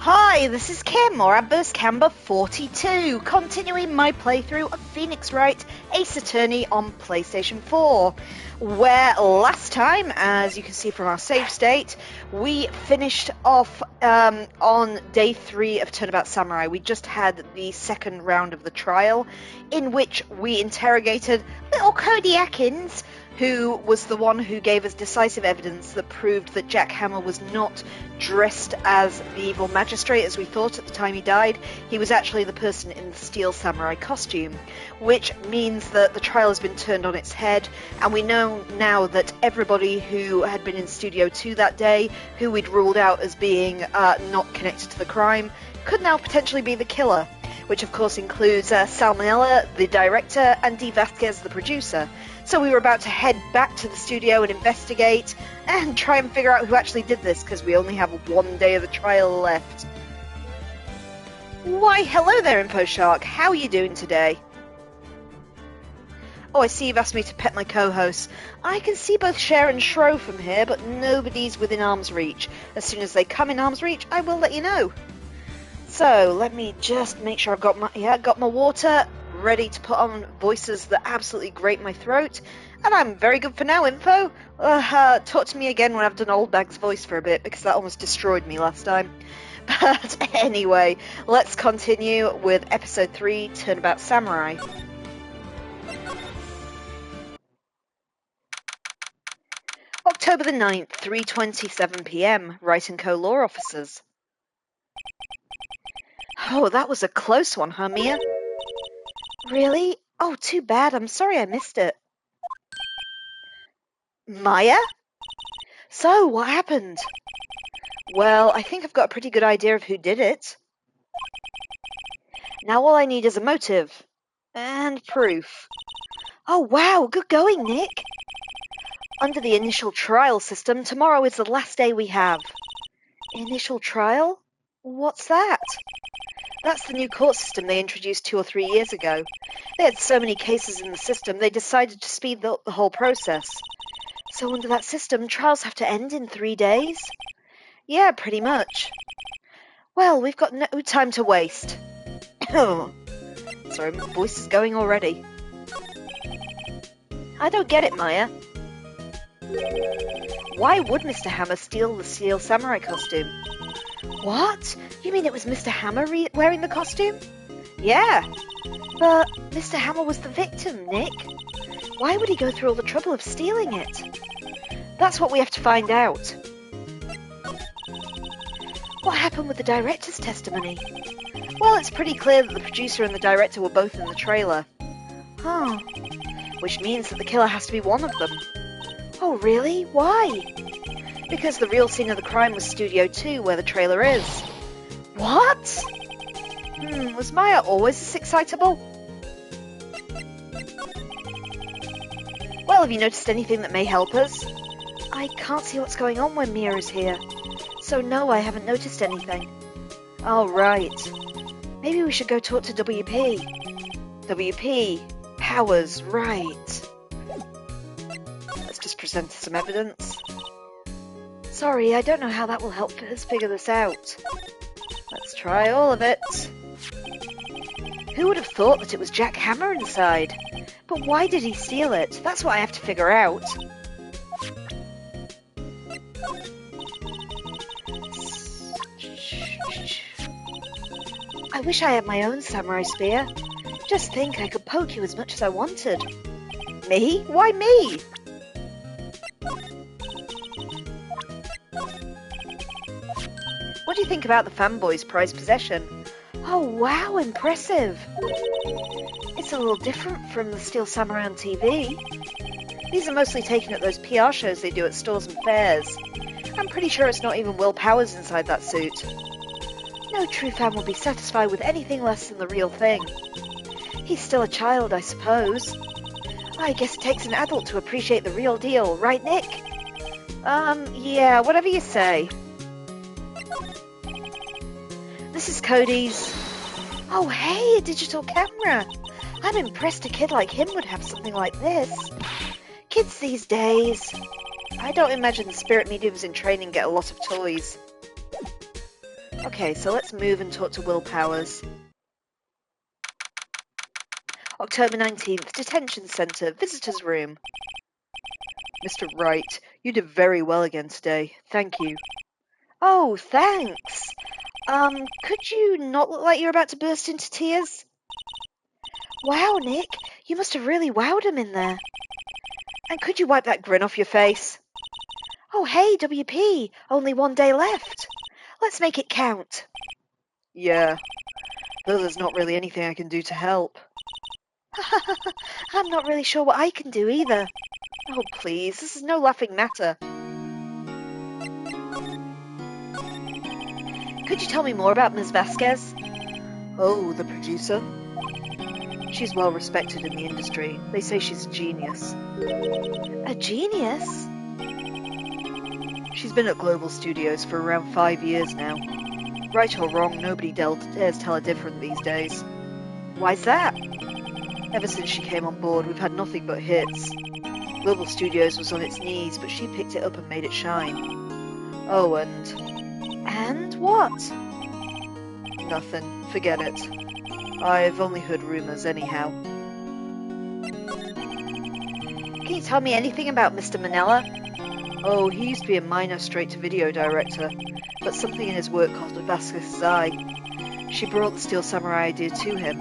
Hi, this is Kim, or Adverse Camber 42, continuing my playthrough of Phoenix Wright Ace Attorney on PlayStation 4, where last time, as you can see from our save state, we finished off on day 3 of Turnabout Samurai. We just had the second round of the trial, in which we interrogated little Cody Atkins, who was the one who gave us decisive evidence that proved that Jack Hammer was not dressed as the evil magistrate as we thought at the time he died. He was actually the person in the steel samurai costume, which means that the trial has been turned on its head, and we know now that everybody who had been in Studio 2 that day, who we'd ruled out as being not connected to the crime, could now potentially be the killer, which of course includes Salmonella, the director, and Dee Vasquez, the producer. So we were about to head back to the studio and investigate and try and figure out who actually did this, because we only have one day of the trial left. Why, hello there, Info Shark. How are you doing today? Oh, I see you've asked me to pet my co-hosts. I can see both Cher and Shro from here, but nobody's within arm's reach. As soon as they come in arm's reach, I will let you know. So, let me just make sure I've got my water ready to put on voices that absolutely grate my throat. And I'm very good for now, Info. Talk to me again when I've done Old Bag's voice for a bit, because that almost destroyed me last time. But anyway, let's continue with Episode 3, Turnabout Samurai. October the 9th, 3:27 p.m. Wright & Co. Law Officers. Oh, that was a close one, huh, Mia? Really? Oh, too bad. I'm sorry I missed it. Maya? So, what happened? Well, I think I've got a pretty good idea of who did it. Now all I need is a motive. And proof. Oh, wow. Good going, Nick. Under the initial trial system, tomorrow is the last day we have. Initial trial? What's that? That's the new court system they introduced 2 or 3 years ago. They had so many cases in the system, they decided to speed up the whole process. So under that system, trials have to end in 3 days? Yeah, pretty much. Well, we've got no time to waste. Sorry, my voice is going already. I don't get it, Maya. Why would Mr. Hammer steal the steel samurai costume? What? You mean it was Mr. Hammer wearing the costume? Yeah. But Mr. Hammer was the victim, Nick. Why would he go through all the trouble of stealing it? That's what we have to find out. What happened with the director's testimony? Well, it's pretty clear that the producer and the director were both in the trailer. Huh. Which means that the killer has to be one of them. Oh, really? Why? Because the real scene of the crime was Studio 2, where the trailer is. What? Was Maya always this excitable? Well, have you noticed anything that may help us? I can't see what's going on when Mia is here. So no, I haven't noticed anything. Oh, right. Maybe we should go talk to WP. WP. Powers, right. Let's just present some evidence. Sorry, I don't know how that will help us figure this out. Let's try all of it. Who would have thought that it was Jack Hammer inside? But why did he steal it? That's what I have to figure out. I wish I had my own samurai spear. Just think, I could poke you as much as I wanted. Me? Why me? What do you think about the fanboy's prized possession? Oh wow, impressive! It's a little different from the Steel Samurai on TV. These are mostly taken at those PR shows they do at stores and fairs. I'm pretty sure it's not even Will Powers inside that suit. No true fan will be satisfied with anything less than the real thing. He's still a child, I suppose. I guess it takes an adult to appreciate the real deal, right, Nick? Yeah, whatever you say. This is Cody's... Oh, hey, a digital camera! I'm impressed a kid like him would have something like this. Kids these days... I don't imagine the spirit mediums in training get a lot of toys. Okay, so let's move and talk to Will Powers. October 19th, Detention Centre, Visitors Room. Mr. Wright, you did very well again today. Thank you. Oh, thanks. Could you not look like you're about to burst into tears? Wow, Nick, you must have really wowed him in there. And could you wipe that grin off your face? Oh, hey, WP, only 1 day left. Let's make it count. Yeah, though there's not really anything I can do to help. I'm not really sure what I can do either. Oh, please, this is no laughing matter. Could you tell me more about Ms. Vasquez? Oh, the producer? She's well respected in the industry. They say she's a genius. A genius? She's been at Global Studios for around 5 years now. Right or wrong, nobody dares tell her different these days. Why's that? Ever since she came on board, we've had nothing but hits. Global Studios was on its knees, but she picked it up and made it shine. Oh, And what? Nothing. Forget it. I've only heard rumours anyhow. Can you tell me anything about Mr. Manella? Oh, he used to be a minor straight-to-video director, but something in his work caught Vasquez's eye. She brought the Steel Samurai idea to him.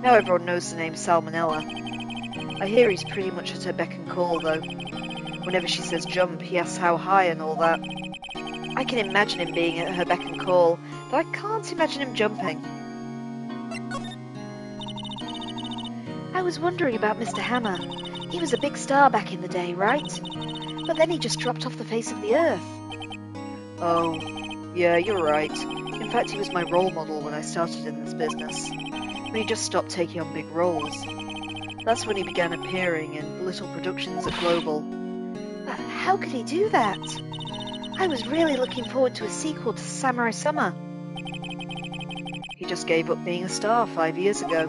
Now everyone knows the name Salmonella. I hear he's pretty much at her beck and call, though. Whenever she says jump, he asks how high and all that. I can imagine him being at her beck and call, but I can't imagine him jumping. I was wondering about Mr. Hammer. He was a big star back in the day, right? But then he just dropped off the face of the earth. Oh, yeah, you're right. In fact, he was my role model when I started in this business. When he just stopped taking on big roles. That's when he began appearing in little productions at Global. But how could he do that? I was really looking forward to a sequel to Samurai Summer. He just gave up being a star 5 years ago.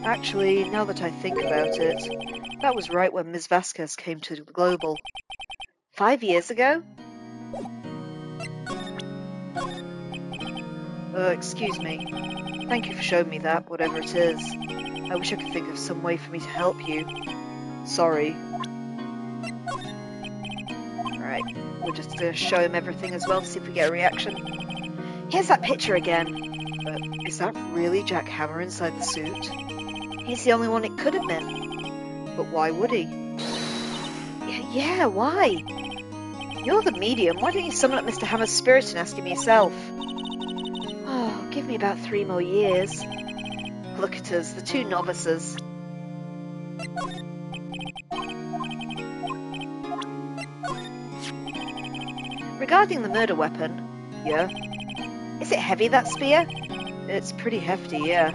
Actually, now that I think about it, that was right when Ms. Vasquez came to Global. 5 years ago? Excuse me. Thank you for showing me that, whatever it is. I wish I could think of some way for me to help you. Sorry. Right, we're just going to show him everything as well to see if we get a reaction. Here's that picture again. But is that really Jack Hammer inside the suit? He's the only one it could have been. But why would he? Yeah, why? You're the medium. Why don't you summon up Mr. Hammer's spirit and ask him yourself? Oh, give me about 3 more years. Look at us, the two novices. Regarding the murder weapon, yeah? Is it heavy, that spear? It's pretty hefty, yeah.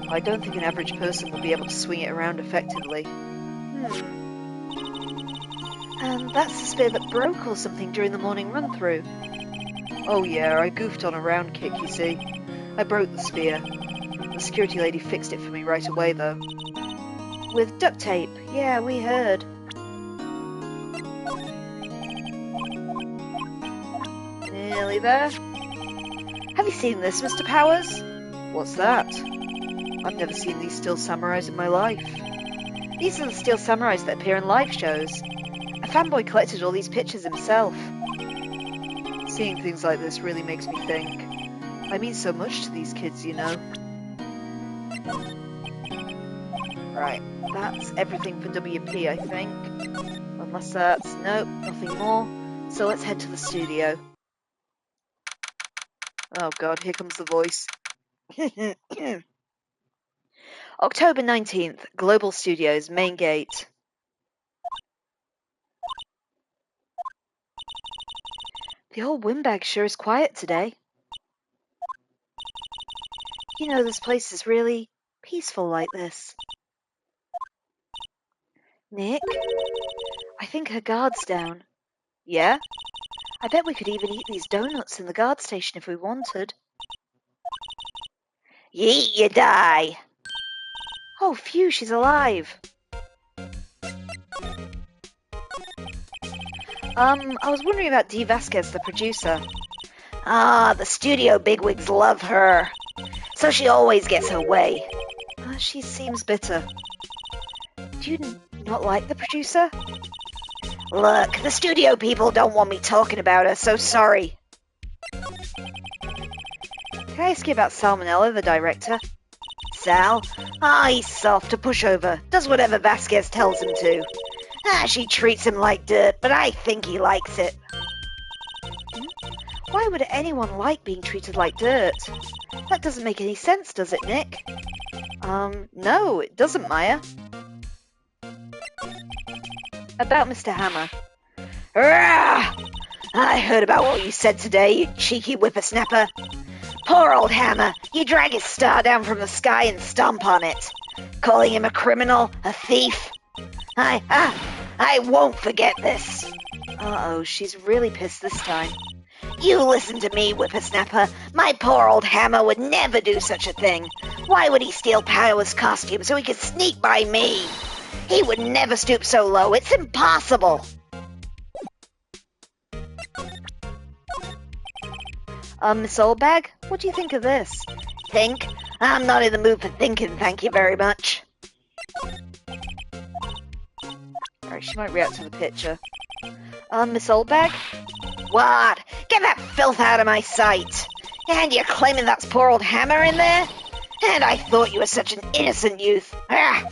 I don't think an average person will be able to swing it around effectively. And that's the spear that broke or something during the morning run-through. Oh yeah, I goofed on a round kick, you see. I broke the spear. The security lady fixed it for me right away, though. With duct tape, yeah, we heard. Nearly there. Have you seen this, Mr. Powers? What's that? I've never seen these Steel Samurais in my life. These are the Steel Samurais that appear in live shows. A fanboy collected all these pictures himself. Seeing things like this really makes me think. I mean so much to these kids, you know. Right, that's everything for WP, I think. Unless that's... nope, nothing more. So let's head to the studio. Oh god, here comes the voice. October 19th, Global Studios, main gate. The old windbag sure is quiet today. You know, this place is really peaceful like this. Nick? I think her guard's down. Yeah? I bet we could even eat these donuts in the guard station if we wanted. You eat, you die! Oh, phew, she's alive. I was wondering about Dee Vasquez, the producer. Ah, the studio bigwigs love her. So she always gets her way. She seems bitter. Do you not like the producer? Look, the studio people don't want me talking about her, so sorry. Can I ask you about Salmonella, the director? Sal? He's soft, a pushover. Does whatever Vasquez tells him to. She treats him like dirt, but I think he likes it. Why would anyone like being treated like dirt? That doesn't make any sense, does it, Nick? No, it doesn't, Maya. About Mr. Hammer. Arrgh! I heard about what you said today, you cheeky whippersnapper. Poor old Hammer. You drag his star down from the sky and stomp on it. Calling him a criminal, a thief. I won't forget this. Uh-oh, she's really pissed this time. You listen to me, whippersnapper. My poor old Hammer would never do such a thing. Why would he steal Power's costume so he could sneak by me? He would never stoop so low. It's impossible. Miss Oldbag, what do you think of this? Think? I'm not in the mood for thinking, thank you very much. Alright, she might react to the picture. Miss Oldbag? What? Get that filth out of my sight! And you're claiming that's poor old Hammer in there? And I thought you were such an innocent youth. Ah!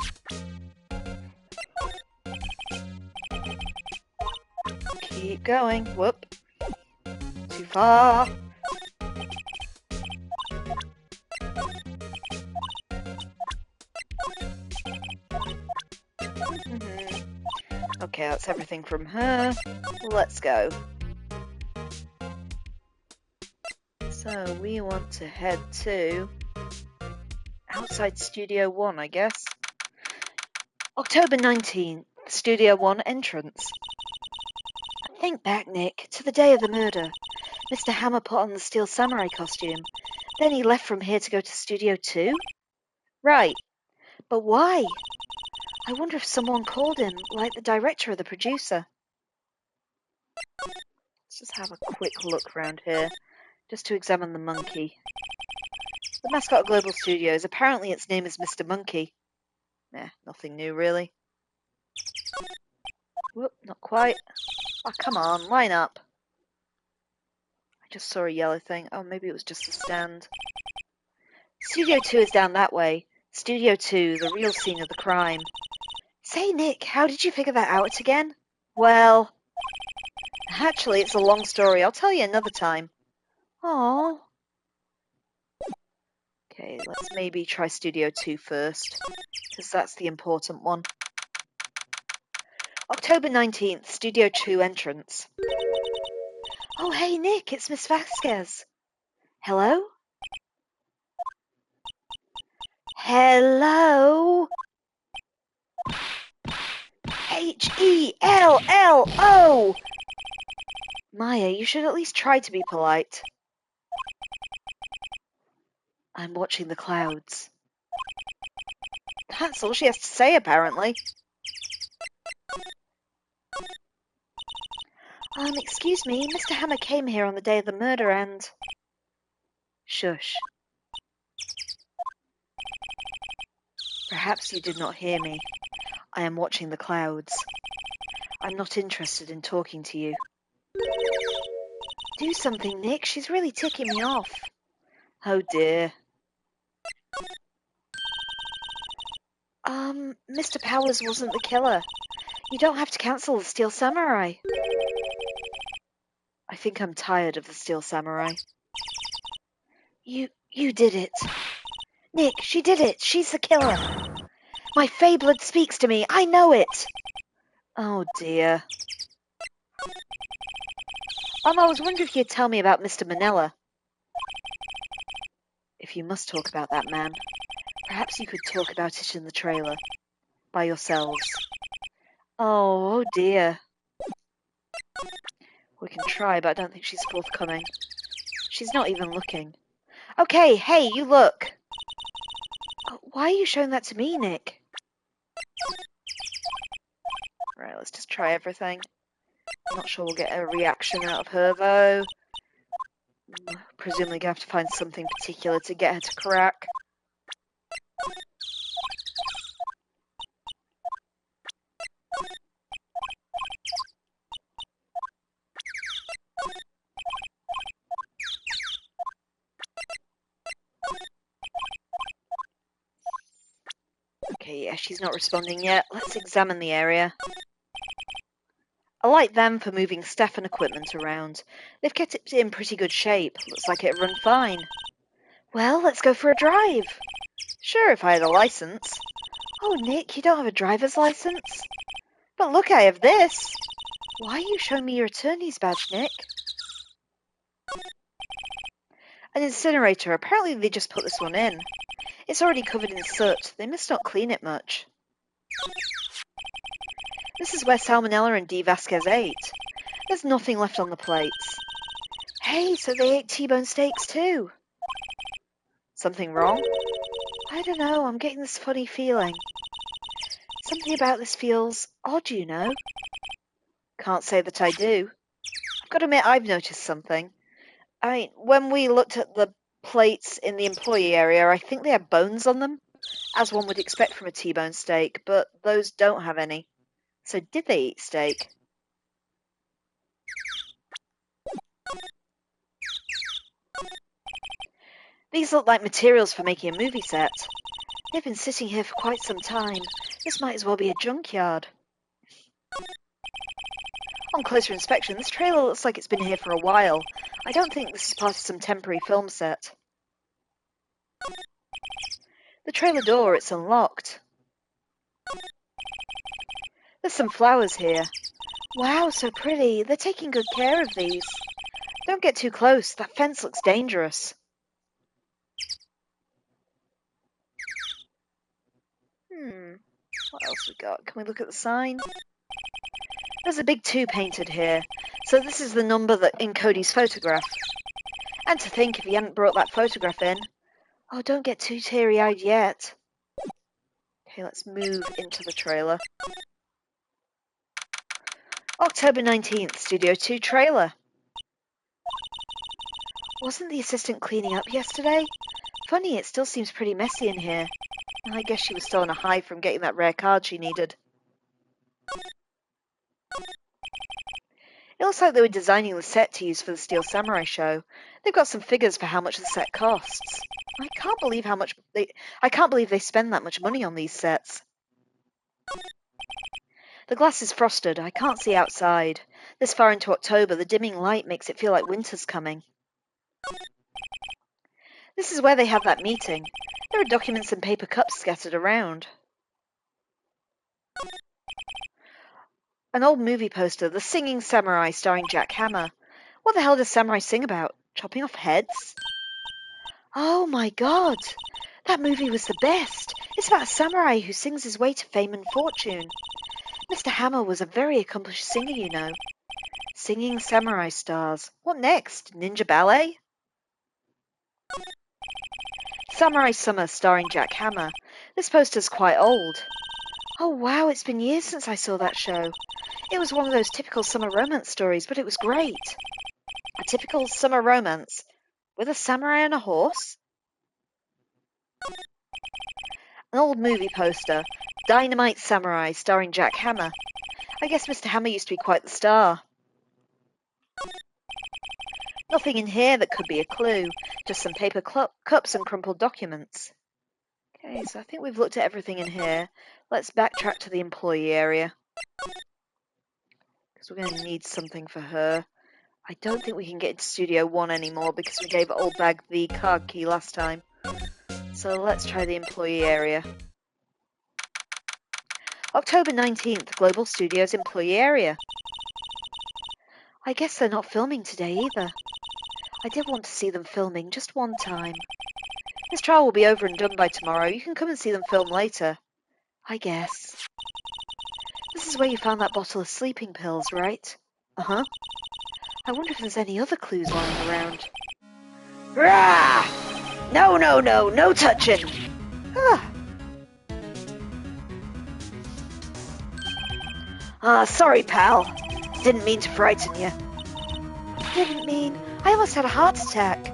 Keep going. Whoop. Too far. Okay, that's everything from her. Let's go. So, we want to head to outside Studio 1, I guess. October 19th, Studio 1 entrance. Think back, Nick, to the day of the murder. Mr. Hammer put on the Steel Samurai costume. Then he left from here to go to Studio 2? Right. But why? I wonder if someone called him, like the director or the producer. Let's just have a quick look around here, just to examine the monkey. The mascot of Global Studios. Apparently its name is Mr. Monkey. Nothing new, really. Whoop, not quite. Oh, come on, line up. I just saw a yellow thing. Oh, maybe it was just a stand. Studio 2 is down that way. Studio 2, the real scene of the crime. Say, Nick, how did you figure that out again? Well, actually, it's a long story. I'll tell you another time. Aww. Okay, let's maybe try Studio 2 first, because that's the important one. October 19th, Studio 2 entrance. Oh, hey, Nick, it's Miss Vasquez. Hello? Hello? Hello! Maya, you should at least try to be polite. I'm watching the clouds. That's all she has to say, apparently. Excuse me, Mr. Hammer came here on the day of the murder and... Shush. Perhaps you did not hear me. I am watching the clouds. I'm not interested in talking to you. Do something, Nick. She's really ticking me off. Oh dear. Mr. Powers wasn't the killer. You don't have to cancel the Steel Samurai. I think I'm tired of the Steel Samurai. You did it. Nick, she did it. She's the killer. My Fey blood speaks to me. I know it. Oh dear. I was wondering if you'd tell me about Mr. Manella. If you must talk about that man, perhaps you could talk about it in the trailer. By yourselves. Oh dear. We can try, but I don't think she's forthcoming. She's not even looking. Okay, hey, you look. Why are you showing that to me, Nick? Right, let's just try everything. I'm not sure we'll get a reaction out of her, though. Presumably gonna have to find something particular to get her to crack. Okay, yeah, she's not responding yet. Let's examine the area. I like them for moving staff and equipment around. They've kept it in pretty good shape. Looks like it'll run fine. Well, let's go for a drive. Sure, if I had a license. Oh, Nick, you don't have a driver's license? But look, I have this. Why are you showing me your attorney's badge, Nick? An incinerator. Apparently they just put this one in. It's already covered in soot. They must not clean it much. This is where Salmonella and D. Vasquez ate. There's nothing left on the plates. Hey, so they ate T-bone steaks too. Something wrong? I don't know, I'm getting this funny feeling. Something about this feels odd, you know. Can't say that I do. I've got to admit I've noticed something. When we looked at the plates in the employee area, I think they had bones on them, as one would expect from a T-bone steak, but those don't have any. So did they eat steak? These look like materials for making a movie set. They've been sitting here for quite some time. This might as well be a junkyard. On closer inspection, this trailer looks like it's been here for a while. I don't think this is part of some temporary film set. The trailer door, it's unlocked. There's some flowers here. Wow, so pretty. They're taking good care of these. Don't get too close. That fence looks dangerous. What else we got? Can we look at the sign? There's a big 2 painted here. So this is the number that in Cody's photograph. And to think if he hadn't brought that photograph in. Oh, don't get too teary-eyed yet. Okay, let's move into the trailer. October 19th, Studio 2 trailer. Wasn't the assistant cleaning up yesterday? Funny, it still seems pretty messy in here. I guess she was still on a high from getting that rare card she needed. It looks like they were designing the set to use for the Steel Samurai show. They've got some figures for how much the set costs. I can't believe they spend that much money on these sets. The glass is frosted. I can't see outside. This far into October, the dimming light makes it feel like winter's coming. This is where they have that meeting. There are documents and paper cups scattered around. An old movie poster, The Singing Samurai, starring Jack Hammer. What the hell does samurai sing about? Chopping off heads? Oh my god! That movie was the best! It's about a samurai who sings his way to fame and fortune. Mr. Hammer was a very accomplished singer, you know. Singing Samurai stars. What next? Ninja ballet? Samurai Summer, starring Jack Hammer. This poster's quite old. Oh wow, it's been years since I saw that show. It was one of those typical summer romance stories, but it was great. A typical summer romance? With a samurai on a horse? An old movie poster. Dynamite Samurai, starring Jack Hammer. I guess Mr. Hammer used to be quite the star. Nothing in here that could be a clue. Just some paper cups and crumpled documents. Okay, so I think we've looked at everything in here. Let's backtrack to the employee area. Because we're going to need something for her. I don't think we can get into Studio 1 anymore because we gave Old Bag the card key last time. So let's try the employee area. October 19th, Global Studios employee area. I guess they're not filming today either. I did want to see them filming just one time. This trial will be over and done by tomorrow. You can come and see them film later. I guess. This is where you found that bottle of sleeping pills, right? Uh-huh. I wonder if there's any other clues lying around. Rah! No, no, no, no touching! Sorry, pal. Didn't mean to frighten you. didn't mean. I almost had a heart attack.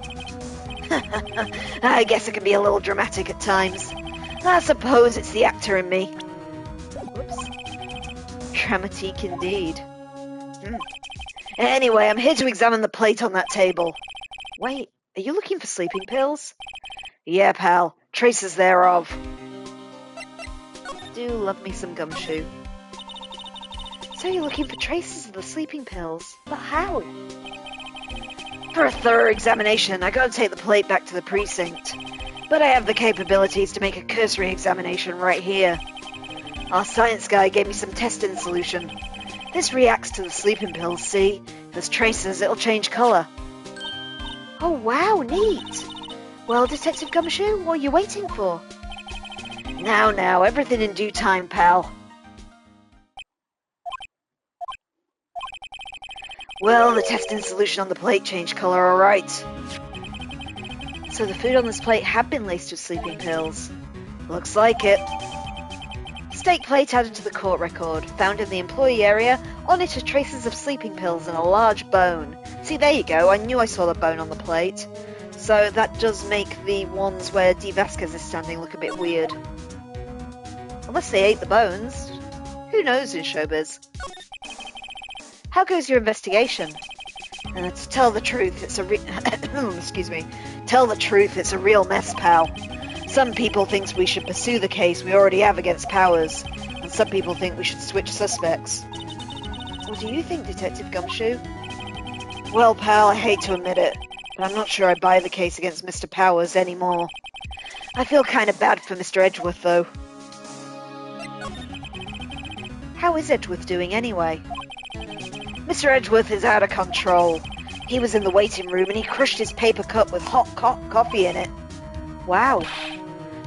I guess it can be a little dramatic at times. I suppose it's the actor in me. Whoops. Dramatique indeed. Anyway, I'm here to examine the plate on that table. Wait, are you looking for sleeping pills? Yeah, pal. Traces thereof. Do love me some gumshoe. So you're looking for traces of the sleeping pills? But how? For a thorough examination, I gotta take the plate back to the precinct. But I have the capabilities to make a cursory examination right here. Our science guy gave me some testing solution. This reacts to the sleeping pills, see? If there's traces, it'll change colour. Oh wow, neat! Well, Detective Gumshoe, what are you waiting for? Now, everything in due time, pal. Well, the testing solution on the plate changed colour, alright. So the food on this plate had been laced with sleeping pills. Looks like it. Steak plate added to the court record. Found in the employee area. On it are traces of sleeping pills and a large bone. See, there you go. I knew I saw the bone on the plate. So that does make the ones where D. Vasquez is standing look a bit weird. Unless they ate the bones. Who knows in showbiz? How goes your investigation? To tell the truth, it's a Tell the truth, it's a real mess, pal. Some people think we should pursue the case we already have against Powers, and some people think we should switch suspects. What do you think, Detective Gumshoe? Well, pal, I hate to admit it, but I'm not sure I buy the case against Mr. Powers anymore. I feel kind of bad for Mr. Edgeworth, though. How is Edgeworth doing, anyway? Mr. Edgeworth is out of control. He was in the waiting room and he crushed his paper cup with hot coffee in it. Wow.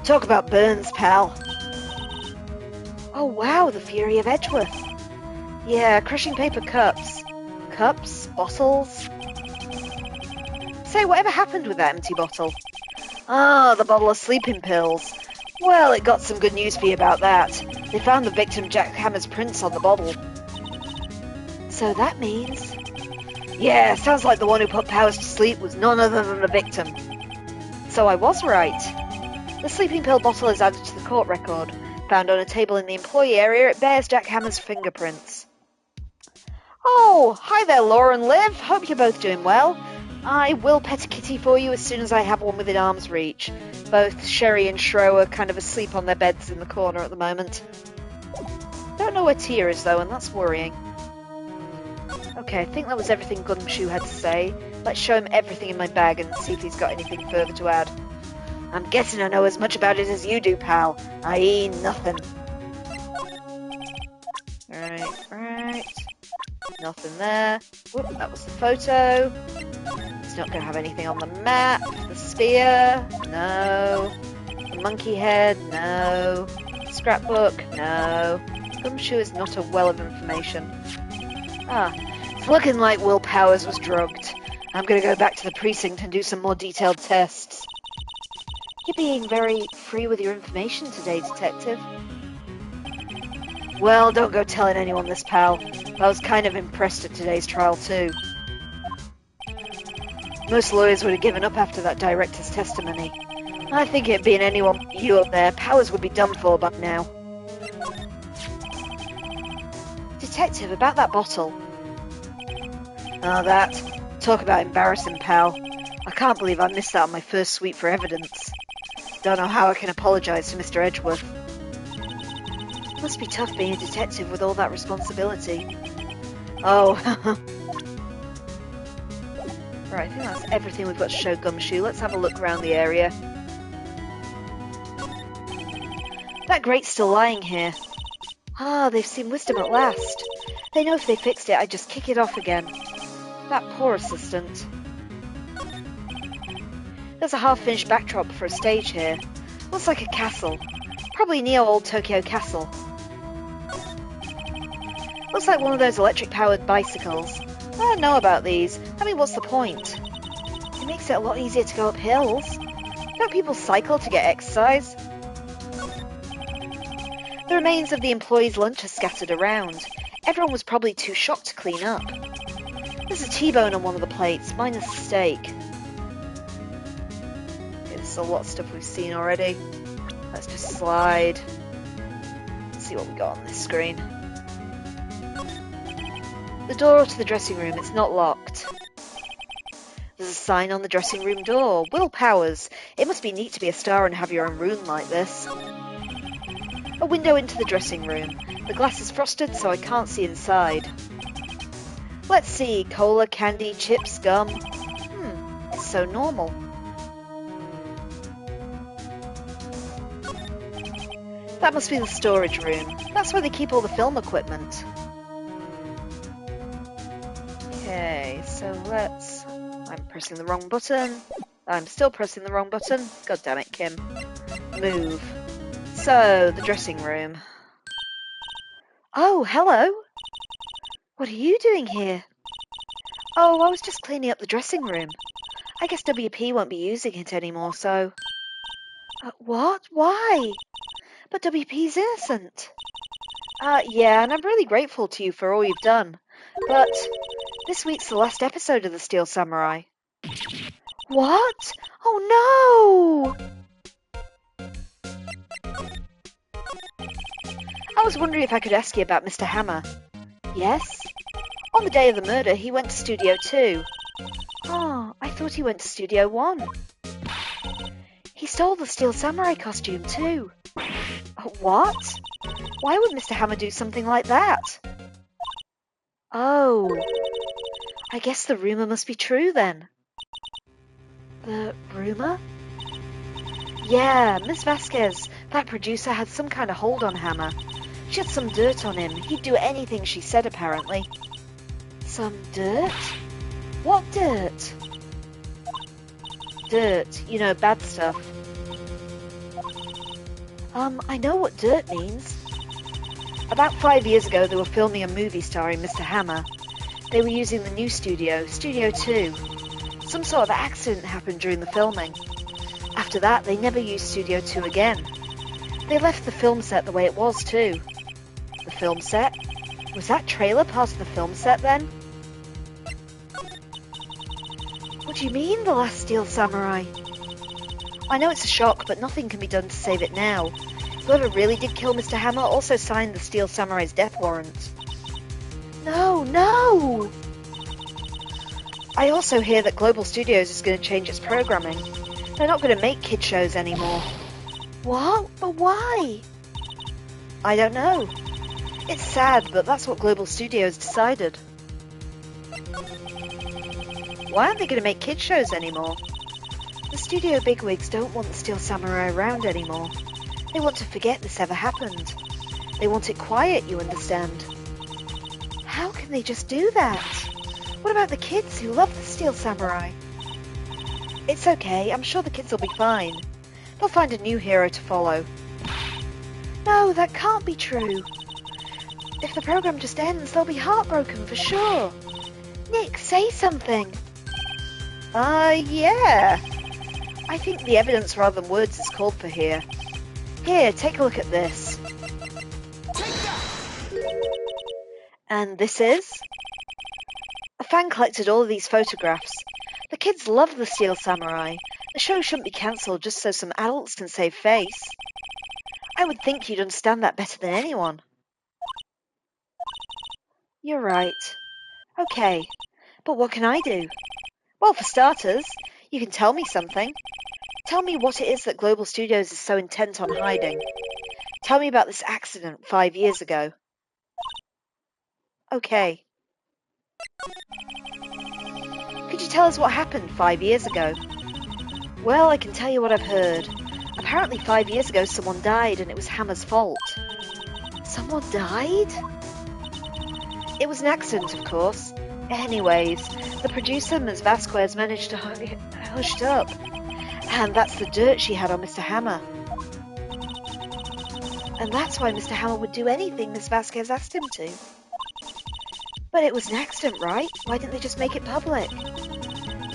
Talk about burns, pal. Oh wow, the fury of Edgeworth. Yeah, crushing paper cups. Cups? Bottles? Say, whatever happened with that empty bottle? Ah, the bottle of sleeping pills. Well, it got some good news for you about that. They found the victim Jack Hammer's prints on the bottle. So that means... Yeah, sounds like the one who put Powers to sleep was none other than the victim. So I was right. The sleeping pill bottle is added to the court record. Found on a table in the employee area, it bears Jack Hammer's fingerprints. Oh, hi there, Laura and Liv. Hope you're both doing well. I will pet a kitty for you as soon as I have one within arm's reach. Both Sherry and Shro are kind of asleep on their beds in the corner at the moment. Don't know where Tia is, though, and that's worrying. Okay, I think that was everything Gumshoe had to say. Let's show him everything in my bag and see if he's got anything further to add. I'm guessing I know as much about it as you do, pal. I.e. nothing. Right. Nothing there. Whoop, that was the photo. It's not going to have anything on the map. The spear? No. The monkey head? No. Scrapbook? No. Gumshoe is not a well of information. It's looking like Will Powers was drugged. I'm going to go back to the precinct and do some more detailed tests. You're being very free with your information today, Detective. Well, don't go telling anyone this, pal. I was kind of impressed at today's trial, too. Most lawyers would have given up after that director's testimony. I think it being anyone but you up there, Powers would be done for by now. Detective, about that bottle. That. Talk about embarrassing, pal. I can't believe I missed that on my first sweep for evidence. Don't know how I can apologise to Mr. Edgeworth. Must be tough being a detective with all that responsibility. Oh. Right, I think that's everything we've got to show Gumshoe. Let's have a look around the area. That grate's still lying here. They've seen wisdom at last. They know if they fixed it, I'd just kick it off again. That poor assistant. There's a half-finished backdrop for a stage here. Looks like a castle. Probably Neo-Old Tokyo Castle. Looks like one of those electric-powered bicycles. I don't know about these. I mean, what's the point? It makes it a lot easier to go up hills. Don't people cycle to get exercise? The remains of the employees' lunch are scattered around. Everyone was probably too shocked to clean up. There's a T-bone on one of the plates, minus the steak. Okay, this is a lot of stuff we've seen already. Let's just slide. Let's see what we got on this screen. The door to the dressing room, it's not locked. There's a sign on the dressing room door. Will Powers. It must be neat to be a star and have your own room like this. A window into the dressing room. The glass is frosted so I can't see inside. Let's see. Cola, candy, chips, gum. It's so normal. That must be the storage room. That's where they keep all the film equipment. Okay, so let's... I'm pressing the wrong button. I'm still pressing the wrong button. God damn it, Kim. Move. So, the dressing room. Oh, hello. What are you doing here? Oh, I was just cleaning up the dressing room. I guess WP won't be using it anymore, so... What? Why? But WP's innocent. Yeah, and I'm really grateful to you for all you've done. But this week's the last episode of The Steel Samurai. What? Oh no! I was wondering if I could ask you about Mr. Hammer. Yes? On the day of the murder, he went to Studio 2. Oh, I thought he went to Studio 1. He stole the Steel Samurai costume too. What? Why would Mr. Hammer do something like that? Oh, I guess the rumour must be true then. The rumour? Yeah, Miss Vasquez, that producer, had some kind of hold on Hammer. She had some dirt on him. He'd do anything she said, apparently. Some dirt? What dirt? Dirt, you know, bad stuff. I know what dirt means. About 5 years ago, they were filming a movie starring Mr. Hammer. They were using the new studio, Studio 2. Some sort of accident happened during the filming. After that, they never used Studio 2 again. They left the film set the way it was, too. The film set? Was that trailer part of the film set, then? What do you mean, The Last Steel Samurai? I know it's a shock, but nothing can be done to save it now. Whoever really did kill Mr. Hammer also signed the Steel Samurai's death warrant. No, no! I also hear that Global Studios is going to change its programming. They're not going to make kid shows anymore. What? But why? I don't know. It's sad, but that's what Global Studios decided. Why aren't they going to make kid shows anymore? The studio bigwigs don't want the Steel Samurai around anymore. They want to forget this ever happened. They want it quiet, you understand. How can they just do that? What about the kids who love the Steel Samurai? It's okay, I'm sure the kids will be fine. They'll find a new hero to follow. No, that can't be true. If the program just ends, they'll be heartbroken for sure. Nick, say something. Yeah. I think the evidence rather than words is called for here. Here, take a look at this. And this is? A fan collected all of these photographs. The kids love the Steel Samurai. The show shouldn't be cancelled just so some adults can save face. I would think you'd understand that better than anyone. You're right. Okay, but what can I do? Well, for starters, you can tell me something. Tell me what it is that Global Studios is so intent on hiding. Tell me about this accident 5 years ago. Okay. Could you tell us what happened 5 years ago? Well, I can tell you what I've heard. Apparently 5 years ago someone died and it was Hammer's fault. Someone died? It was an accident, of course. Anyways, the producer, Ms. Vasquez, managed to hush it up. And that's the dirt she had on Mr. Hammer. And that's why Mr. Hammer would do anything Ms. Vasquez asked him to. But it was an accident, right? Why didn't they just make it public?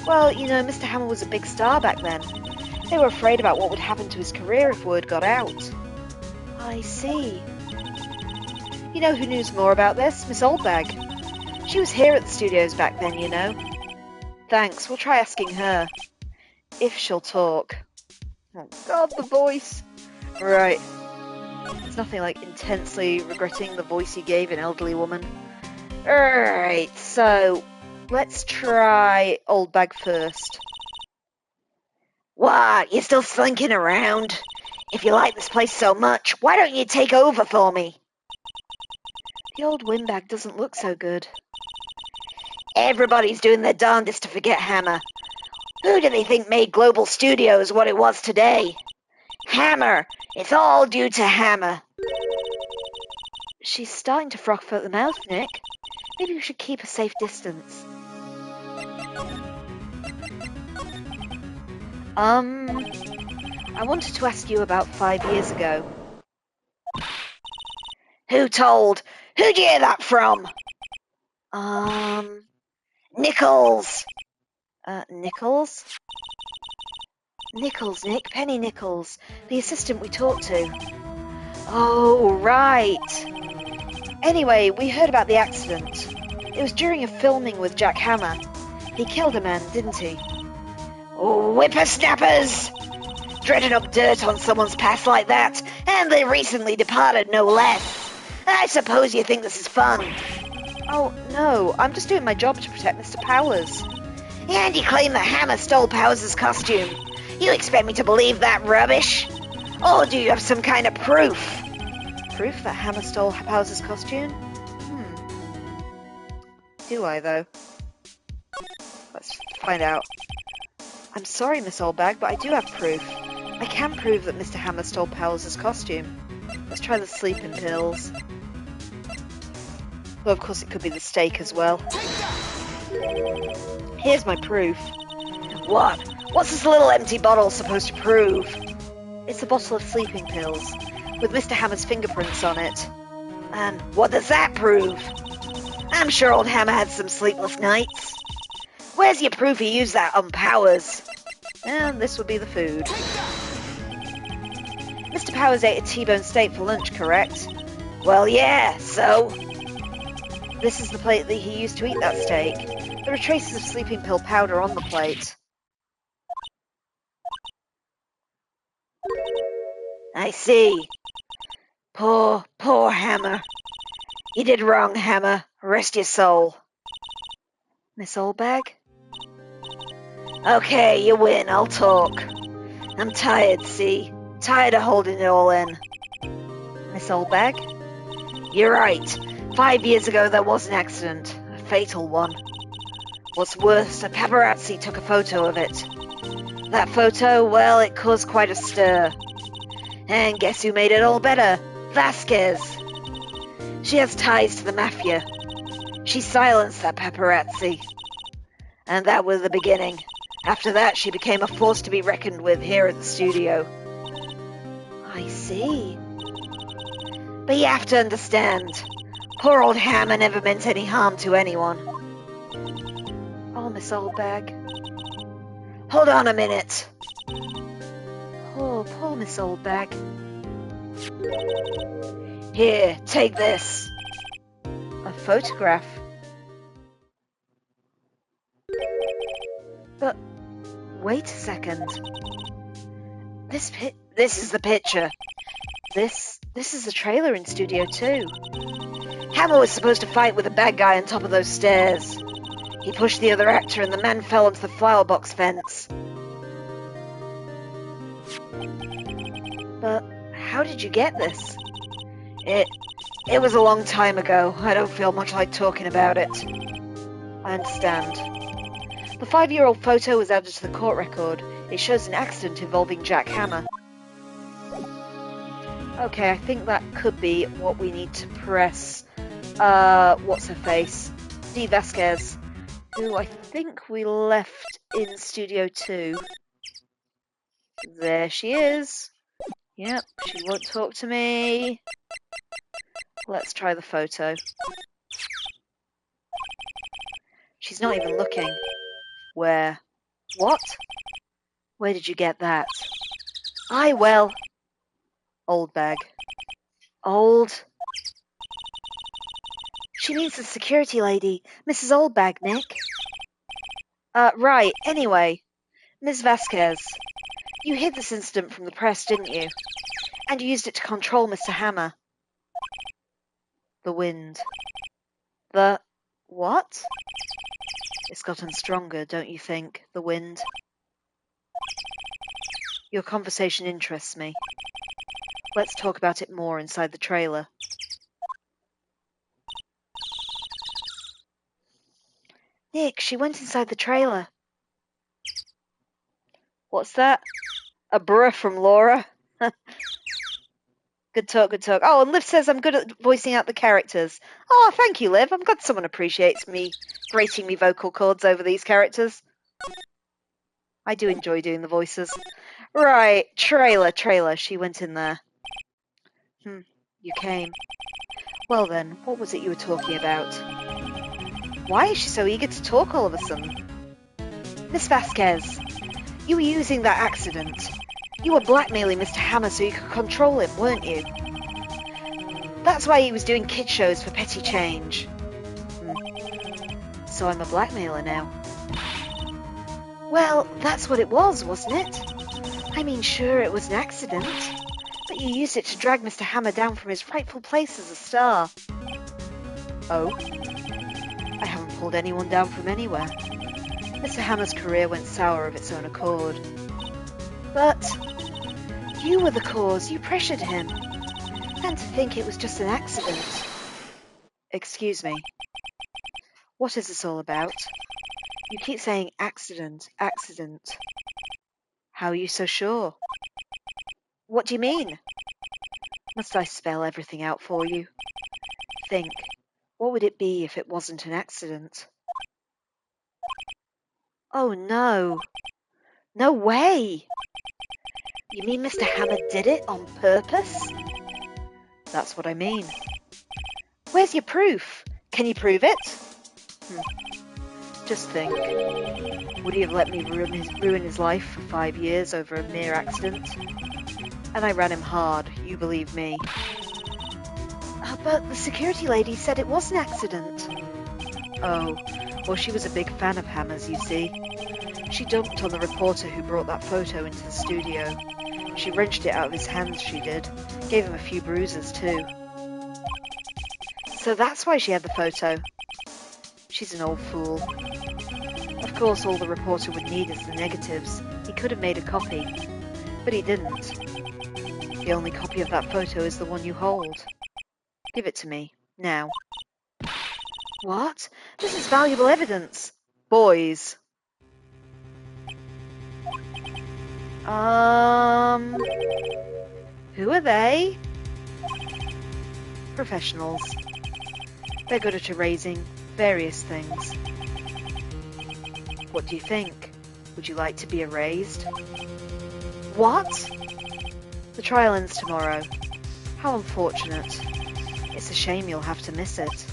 Well, you know, Mr. Hammer was a big star back then. They were afraid about what would happen to his career if word got out. I see. You know who knows more about this? Miss Oldbag. She was here at the studios back then, you know. Thanks, we'll try asking her. If she'll talk. Oh god, the voice. Right. It's nothing like intensely regretting the voice you gave an elderly woman. Alright, so let's try Old Bag first. What? You still slinking around? If you like this place so much, why don't you take over for me? The old windbag doesn't look so good. Everybody's doing their darndest to forget Hammer. Who do they think made Global Studios what it was today? Hammer! It's all due to Hammer. She's starting to froth at the mouth, Nick. Maybe we should keep a safe distance. I wanted to ask you about 5 years ago. Who told? Who'd you hear that from? Nichols. Nichols? Nichols, Nick. Penny Nichols. The assistant we talked to. Oh, right. Anyway, we heard about the accident. It was during a filming with Jack Hammer. He killed a man, didn't he? Oh, whippersnappers! Dredging up dirt on someone's past like that, and they recently departed, no less. I suppose you think this is fun. Oh, no, I'm just doing my job to protect Mr. Powers. And you claim that Hammer stole Powers' costume. You expect me to believe that rubbish? Or do you have some kind of proof? Proof that Hammer stole Powers' costume? Do I, though? Let's find out. I'm sorry, Miss Oldbag, but I do have proof. I can prove that Mr. Hammer stole Powers' costume. Let's try the sleeping pills. Well, of course it could be the steak as well. Here's my proof. What? What's this little empty bottle supposed to prove? It's a bottle of sleeping pills, with Mr. Hammer's fingerprints on it. And what does that prove? I'm sure old Hammer had some sleepless nights. Where's your proof he used that on Powers? And this would be the food. Mr. Powers ate a T-bone steak for lunch, correct? Well, yeah, so? This is the plate that he used to eat that steak. There are traces of sleeping pill powder on the plate. I see. Poor Hammer. You did wrong, Hammer. Rest your soul. Miss Oldbag? Okay, you win. I'll talk. I'm tired, see? Tired of holding it all in. Miss Oldbag? You're right. 5 years ago there was an accident. A fatal one. What's worse, a paparazzi took a photo of it. That photo, well, it caused quite a stir. And guess who made it all better? Vasquez. She has ties to the mafia. She silenced that paparazzi. And that was the beginning. After that, she became a force to be reckoned with here at the studio. I see. But you have to understand, poor old Hammer never meant any harm to anyone. Oh, Miss Oldbag. Hold on a minute. Poor Miss Oldbag. Here, take this. A photograph. But wait a second. This is the picture. This is the trailer in Studio 2. Hammer was supposed to fight with a bad guy on top of those stairs. He pushed the other actor and the man fell onto the flower box fence. But how did you get this? It was a long time ago. I don't feel much like talking about it. I understand. The 5-year-old photo was added to the court record. It shows an accident involving Jack Hammer. Okay, I think that could be what we need to press. What's her face? Dee Vasquez, who I think we left in Studio 2. There she is. Yep, she won't talk to me. Let's try the photo. She's not even looking. Where? What? Where did you get that? Well. Old bag. Old. She means the security lady, Mrs. Oldbag, Nick. Right, anyway. Ms. Vasquez, you hid this incident from the press, didn't you? And you used it to control Mr. Hammer. The wind. The... what? It's gotten stronger, don't you think, the wind? Your conversation interests me. Let's talk about it more inside the trailer. Nick, she went inside the trailer. What's that? A bruh from Laura? Good talk, good talk. Oh, and Liv says I'm good at voicing out the characters. Oh, thank you, Liv. I'm glad someone appreciates me grating me vocal cords over these characters. I do enjoy doing the voices. Right, trailer. She went in there. You came. Well then, what was it you were talking about? Why is she so eager to talk all of a sudden? Miss Vasquez, you were using that accident. You were blackmailing Mr. Hammer so you could control him, weren't you? That's why he was doing kid shows for petty change. So I'm a blackmailer now. Well, that's what it was, wasn't it? I mean, sure, it was an accident, but you used it to drag Mr. Hammer down from his rightful place as a star. Oh? I haven't pulled anyone down from anywhere. Mr. Hammer's career went sour of its own accord. But you were the cause. You pressured him. And to think it was just an accident. Excuse me. What is this all about? You keep saying accident. How are you so sure? What do you mean? Must I spell everything out for you? Think. What would it be if it wasn't an accident? Oh no. No way! You mean Mr. Hammer did it on purpose? That's what I mean. Where's your proof? Can you prove it? Just think. Would he have let me ruin his life for 5 years over a mere accident? And I ran him hard, you believe me. But the security lady said it was an accident. Oh, well, she was a big fan of Hammer's, you see. She dumped on the reporter who brought that photo into the studio. She wrenched it out of his hands, she did. Gave him a few bruises, too. So that's why she had the photo. She's an old fool. Of course, all the reporter would need is the negatives. He could have made a copy. But he didn't. The only copy of that photo is the one you hold. Give it to me, now. What? This is valuable evidence. Boys. Who are they? Professionals. They're good at erasing various things. What do you think? Would you like to be erased? What? The trial ends tomorrow. How unfortunate. It's a shame you'll have to miss it.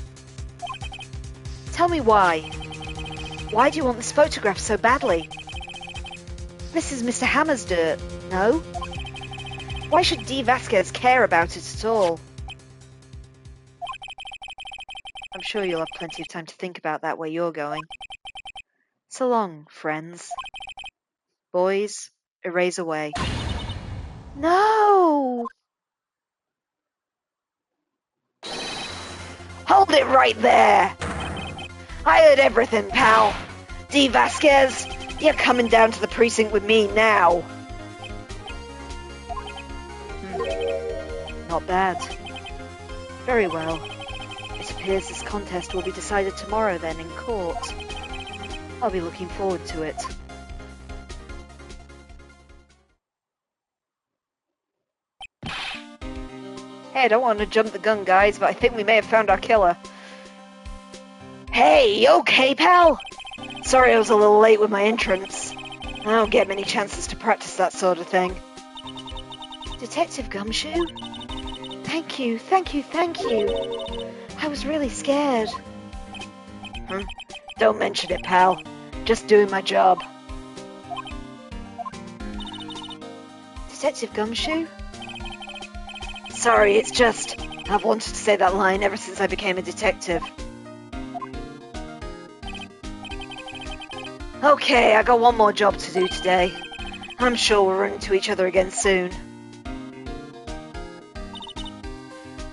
Tell me why. Why do you want this photograph so badly? This is Mr. Hammer's dirt, no? Why should D. Vasquez care about it at all? I'm sure you'll have plenty of time to think about that where you're going. So long, friends. Boys, erase away. No! Hold it right there! I heard everything, pal. D. Vasquez, you're coming down to the precinct with me now. Not bad. Very well. It appears this contest will be decided tomorrow then in court. I'll be looking forward to it. Hey, I don't want to jump the gun, guys, but I think we may have found our killer. Hey, you okay, pal? Sorry I was a little late with my entrance. I don't get many chances to practice that sort of thing. Detective Gumshoe? Thank you. I was really scared. Don't mention it, pal. Just doing my job. Detective Gumshoe? Sorry, it's just... I've wanted to say that line ever since I became a detective. Okay, I got one more job to do today. I'm sure we'll run into each other again soon.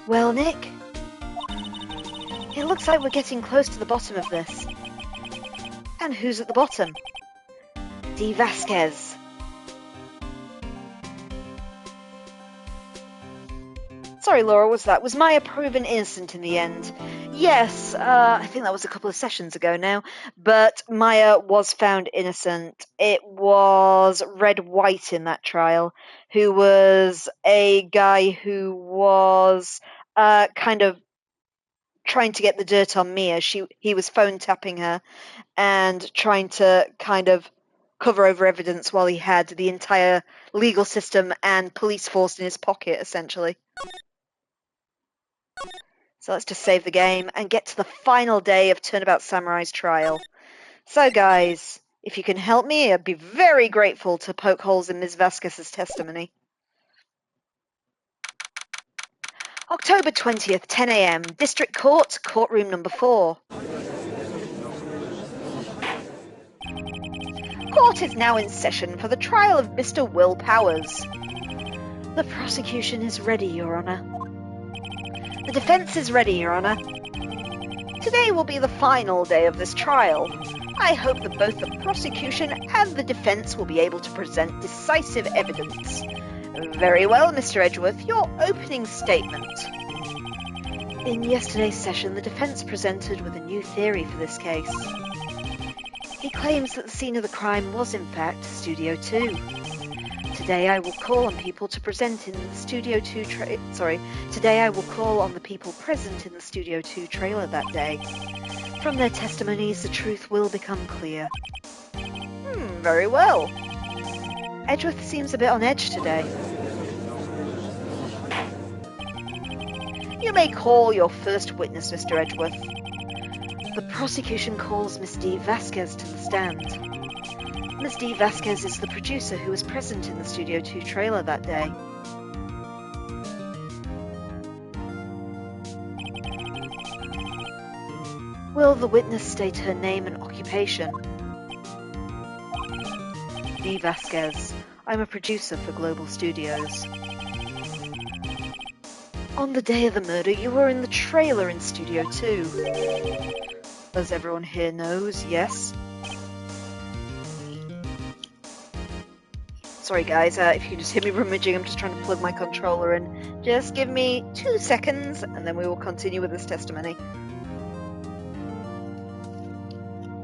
Well, Nick? It looks like we're getting close to the bottom of this. And who's at the bottom? D. Vasquez. Sorry, Laura, was Maya proven innocent in the end? Yes, I think that was a couple of sessions ago now, but Maya was found innocent. It was Wright in that trial, who was a guy who was kind of trying to get the dirt on Mia. He was phone tapping her and trying to kind of cover over evidence while he had the entire legal system and police force in his pocket, essentially. So let's just save the game and get to the final day of Turnabout Samurai's trial. So guys, if you can help me, I'd be very grateful to poke holes in Ms. Vasquez's testimony. October 20th, 10 a.m, District Court, Courtroom Number 4. Court is now in session for the trial of Mr. Will Powers. The prosecution is ready, Your Honor. The defense is ready, Your Honor. Today will be the final day of this trial. I hope that both the prosecution and the defense will be able to present decisive evidence. Very well, Mr. Edgeworth, your opening statement. In yesterday's session, the defense presented with a new theory for this case. He claims that the scene of the crime was in fact Studio 2. Today I will call on people to present in the Studio 2 Today I will call on the people present in the Studio 2 trailer that day. From their testimonies, the truth will become clear. Very well. Edgeworth seems a bit on edge today. You may call your first witness, Mr. Edgeworth. The prosecution calls Miss D. Vasquez to the stand. Ms. D. Vasquez is the producer who was present in the Studio 2 trailer that day. Will the witness state her name and occupation? D. Vasquez. I'm a producer for Global Studios. On the day of the murder, you were in the trailer in Studio 2. As everyone here knows, yes? Sorry guys, if you can just hear me rummaging, I'm just trying to plug my controller in. Just give me 2 seconds and then we will continue with this testimony.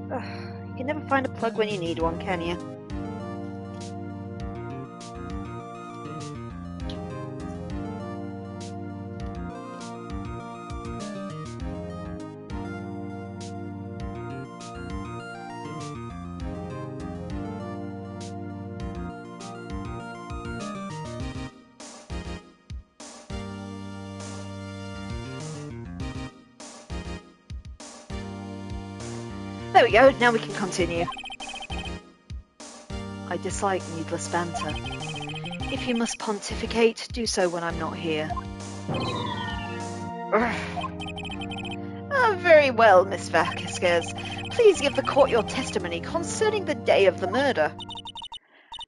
You can never find a plug when you need one, can you? There we go, now we can continue. I dislike needless banter. If you must pontificate, do so when I'm not here. Very well, Miss Vasquez. Please give the court your testimony concerning the day of the murder.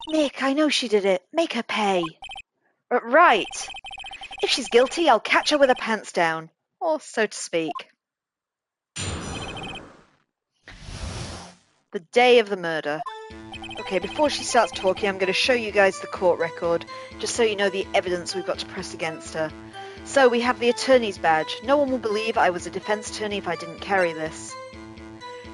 Nick, I know she did it. Make her pay. Right. If she's guilty, I'll catch her with her pants down. Or so to speak. The day of the murder. Okay, before she starts talking, I'm going to show you guys the court record, just so you know the evidence we've got to press against her. So we have the attorney's badge. No one will believe I was a defense attorney if I didn't carry this.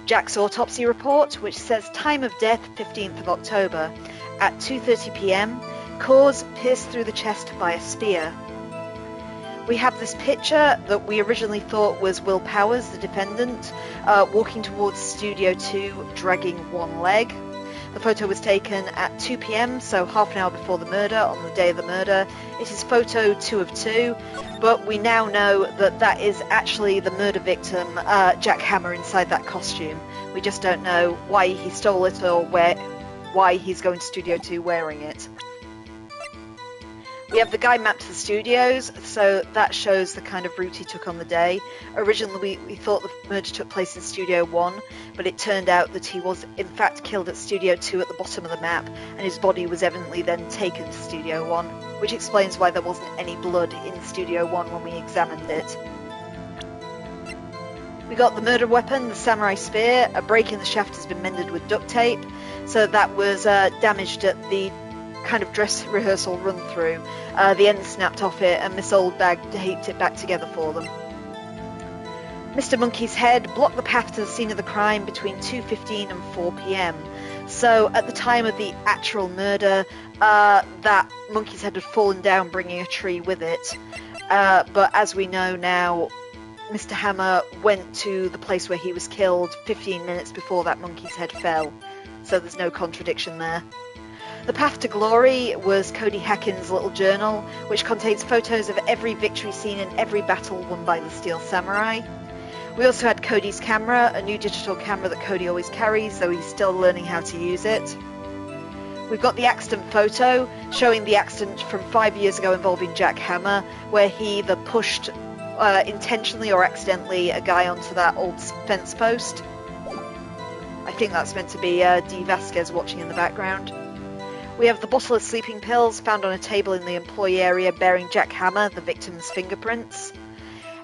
Jack's autopsy report, which says time of death 15th of October at 2:30 p.m, cause pierced through the chest by a spear. We have this picture that we originally thought was Will Powers, the defendant, walking towards Studio 2, dragging one leg. The photo was taken at 2 p.m, so half an hour before the murder, on the day of the murder. It is photo 2 of 2, but we now know that that is actually the murder victim, Jack Hammer, inside that costume. We just don't know why he stole it or why he's going to Studio 2 wearing it. We have the guide map to the studios, so that shows the kind of route he took on the day. Originally, we thought the murder took place in Studio 1, but it turned out that he was in fact killed at Studio 2 at the bottom of the map, and his body was evidently then taken to Studio 1, which explains why there wasn't any blood in Studio 1 when we examined it. We got the murder weapon, the samurai spear. A break in the shaft has been mended with duct tape, so that was damaged at the kind of dress rehearsal run through. The end snapped off it, and Miss Oldbag taped it back together for them. Mr. Monkey's head blocked the path to the scene of the crime between 2:15 and 4 p.m. So at the time of the actual murder, that monkey's head had fallen down, bringing a tree with it. But as we know now, Mr. Hammer went to the place where he was killed 15 minutes before that monkey's head fell. So there's no contradiction there. The Path to Glory was Cody Hacken's little journal, which contains photos of every victory scene and every battle won by the Steel Samurai. We also had Cody's camera, a new digital camera that Cody always carries, though he's still learning how to use it. We've got the accident photo, showing the accident from 5 years ago involving Jack Hammer, where he either pushed intentionally or accidentally a guy onto that old fence post. I think that's meant to be Dee Vasquez watching in the background. We have the bottle of sleeping pills found on a table in the employee area bearing Jack Hammer, the victim's fingerprints.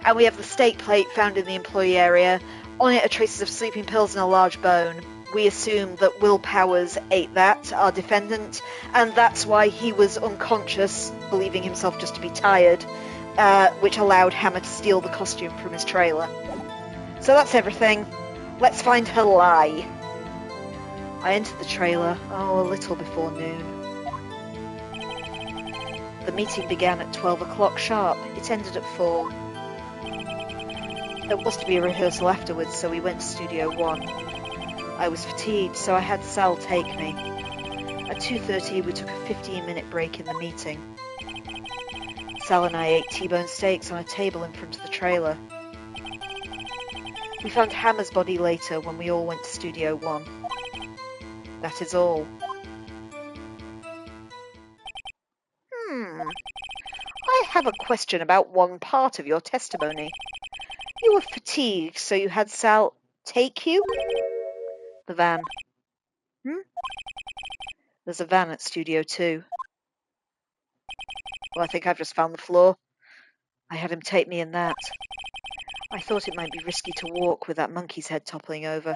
And we have the steak plate found in the employee area. On it are traces of sleeping pills and a large bone. We assume that Will Powers ate that, our defendant, and that's why he was unconscious, believing himself just to be tired, which allowed Hammer to steal the costume from his trailer. So that's everything. Let's find her lie. I entered the trailer, a little before noon. The meeting began at 12 o'clock sharp. It ended at 4. There was to be a rehearsal afterwards, so we went to Studio 1. I was fatigued, so I had Sal take me. At 2:30, we took a 15-minute break in the meeting. Sal and I ate T-bone steaks on a table in front of the trailer. We found Hammer's body later when we all went to Studio 1. That is all. I have a question about one part of your testimony. You were fatigued, so you had Sal take you? The van. There's a van at Studio 2. Well, I think I've just found the floor. I had him take me in that. I thought it might be risky to walk with that monkey's head toppling over.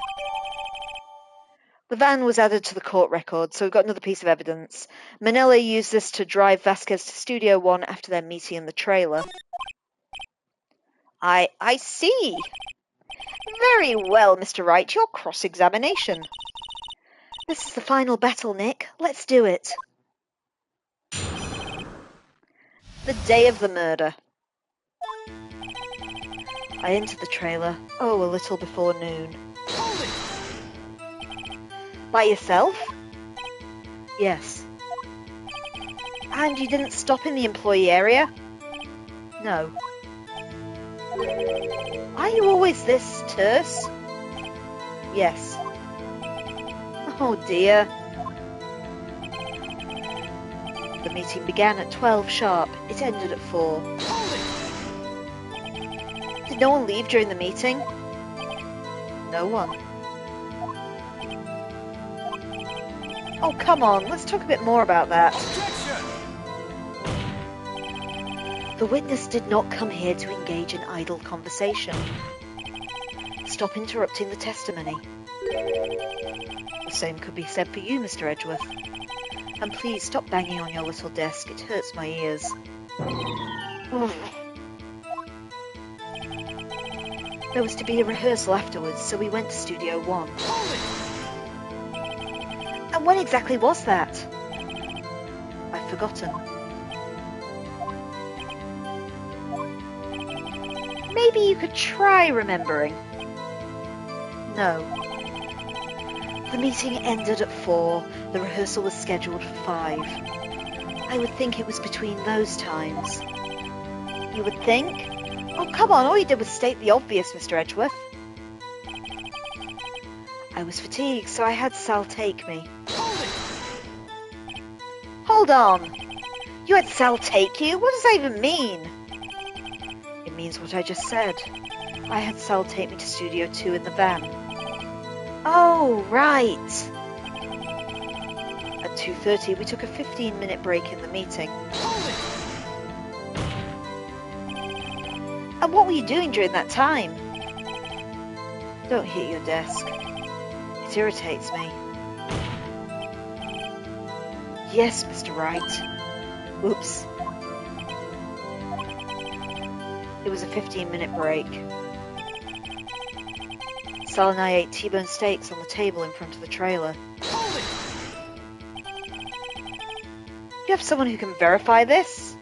The van was added to the court record, so we've got another piece of evidence. Manelli used this to drive Vasquez to Studio 1 after their meeting in the trailer. I see. Very well, Mr. Wright, your cross-examination. This is the final battle, Nick. Let's do it. The day of the murder. I entered the trailer, a little before noon. By yourself? Yes. And you didn't stop in the employee area? No. Are you always this terse? Yes. Oh dear. The meeting began at 12 sharp. It ended at 4. Did no one leave during the meeting? No one. Oh, come on, let's talk a bit more about that. The witness did not come here to engage in idle conversation. Stop interrupting the testimony. The same could be said for you, Mr. Edgeworth. And please stop banging on your little desk, it hurts my ears. There was to be a rehearsal afterwards, so we went to Studio 1. And when exactly was that? I've forgotten. Maybe you could try remembering. No. The meeting ended at 4. The rehearsal was scheduled for 5. I would think it was between those times. You would think? Oh, come on, all you did was state the obvious, Mr. Edgeworth. I was fatigued, so I had Sal take me. Hold on. You had Sal take you? What does that even mean? It means what I just said. I had Sal take me to Studio 2 in the van. Oh, right. At 2:30, we took a 15-minute break in the meeting. And what were you doing during that time? Don't hit your desk. It irritates me. Yes, Mr. Wright. Oops. It was a 15-minute break. Sal and I ate T-bone steaks on the table in front of the trailer. You have someone who can verify this?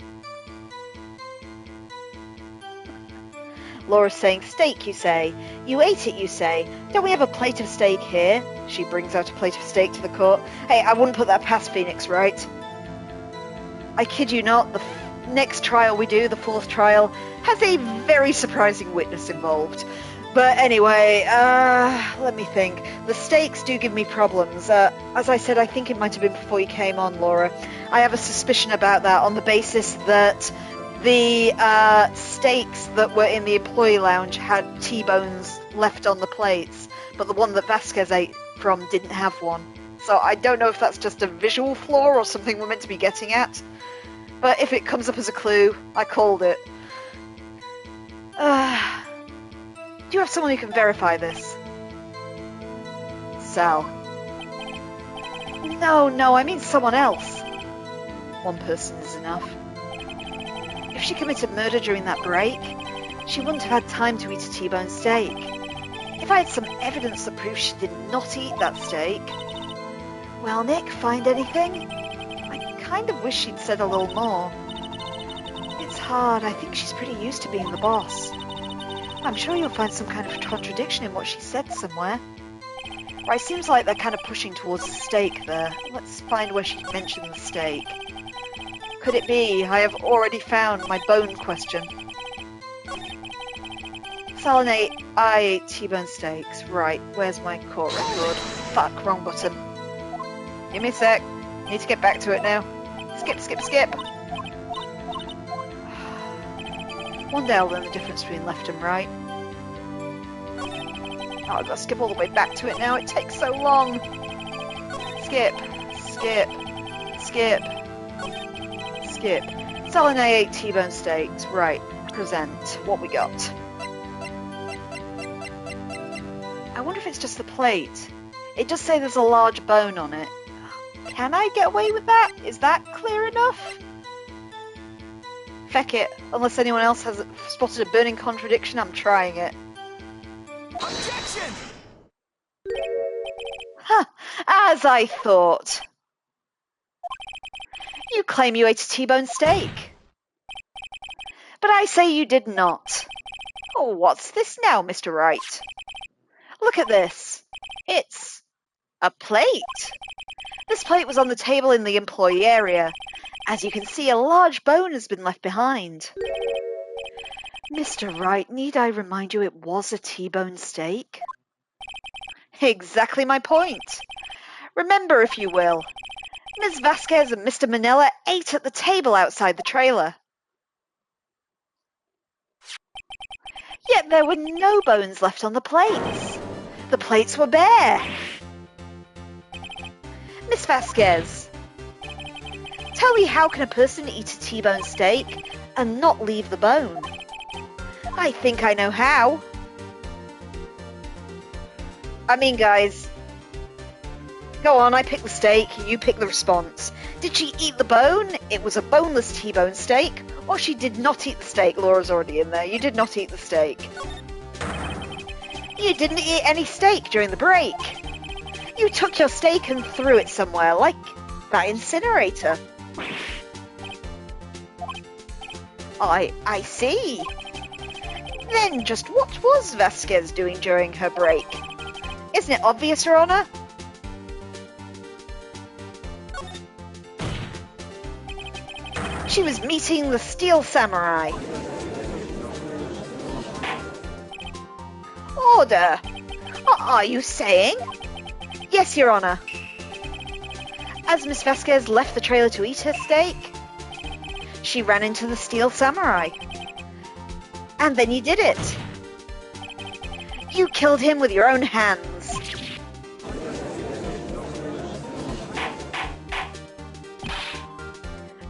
Laura's saying steak, you say. You ate it, you say. Don't we have a plate of steak here? She brings out a plate of steak to the court. Hey, I wouldn't put that past Phoenix, right? I kid you not, the next trial we do, the fourth trial, has a very surprising witness involved. But anyway, let me think. The steaks do give me problems. As I said, I think it might have been before you came on, Laura. I have a suspicion about that on the basis that the steaks that were in the employee lounge had T-bones left on the plates, but the one that Vasquez ate from didn't have one. So I don't know if that's just a visual flaw or something we're meant to be getting at. But if it comes up as a clue, I called it. Do you have someone who can verify this? Sal. No, I mean someone else. One person is enough. If she committed murder during that break, she wouldn't have had time to eat a T-bone steak. If I had some evidence that proves she did not eat that steak... Well, Nick, find anything? I kind of wish she'd said a little more. It's hard. I think she's pretty used to being the boss. I'm sure you'll find some kind of contradiction in what she said somewhere. Right, seems like they're kind of pushing towards the steak there. Let's find where she mentioned the steak. Could it be I have already found my bone question? Sal and I ate T-bone steaks. Right, where's my court record? Fuck, wrong button. Give me a sec. Need to get back to it now. Skip. One day I'll learn the difference between left and right. Oh, I've got to skip all the way back to it now. It takes so long. Skip. Sal and I ate T-bone steaks. Right, present. What we got? I wonder if it's just the plate. It does say there's a large bone on it. Can I get away with that? Is that clear enough? Feck it. Unless anyone else has spotted a burning contradiction, I'm trying it. Objection! Huh. As I thought. You claim you ate a T-bone steak. But I say you did not. Oh, what's this now, Mr. Wright? Look at this. It's a plate. This plate was on the table in the employee area. As you can see, a large bone has been left behind. Mr. Wright, need I remind you it was a T-bone steak? Exactly my point. Remember, if you will, Ms. Vasquez and Mr. Manella ate at the table outside the trailer. Yet there were no bones left on the plates. The plates were bare. Miss Vasquez, tell me, how can a person eat a T-bone steak and not leave the bone? I think I know how. I mean, guys, go on, I pick the steak, you pick the response. Did she eat the bone? It was a boneless T-bone steak. Or she did not eat the steak. Laura's already in there. You did not eat the steak. You didn't eat any steak during the break. You took your steak and threw it somewhere, like that incinerator. I see. Then just what was Vasquez doing during her break? Isn't it obvious, Your Honor? She was meeting the Steel Samurai. Order. What are you saying? Yes, Your Honor. As Miss Vasquez left the trailer to eat her steak, she ran into the steel samurai. And then you did it. You killed him with your own hands.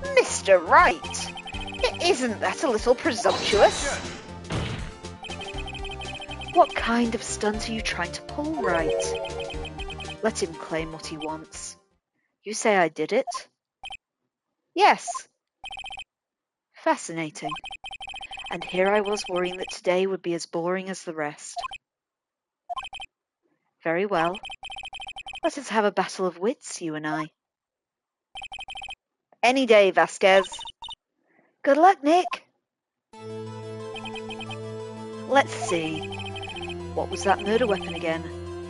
Mr. Wright, isn't that a little presumptuous? What kind of stunt are you trying to pull, Wright? Let him claim what he wants. You say I did it? Yes. Fascinating. And here I was worrying that today would be as boring as the rest. Very well. Let us have a battle of wits, you and I. Any day, Vasquez. Good luck, Nick. Let's see. What was that murder weapon again?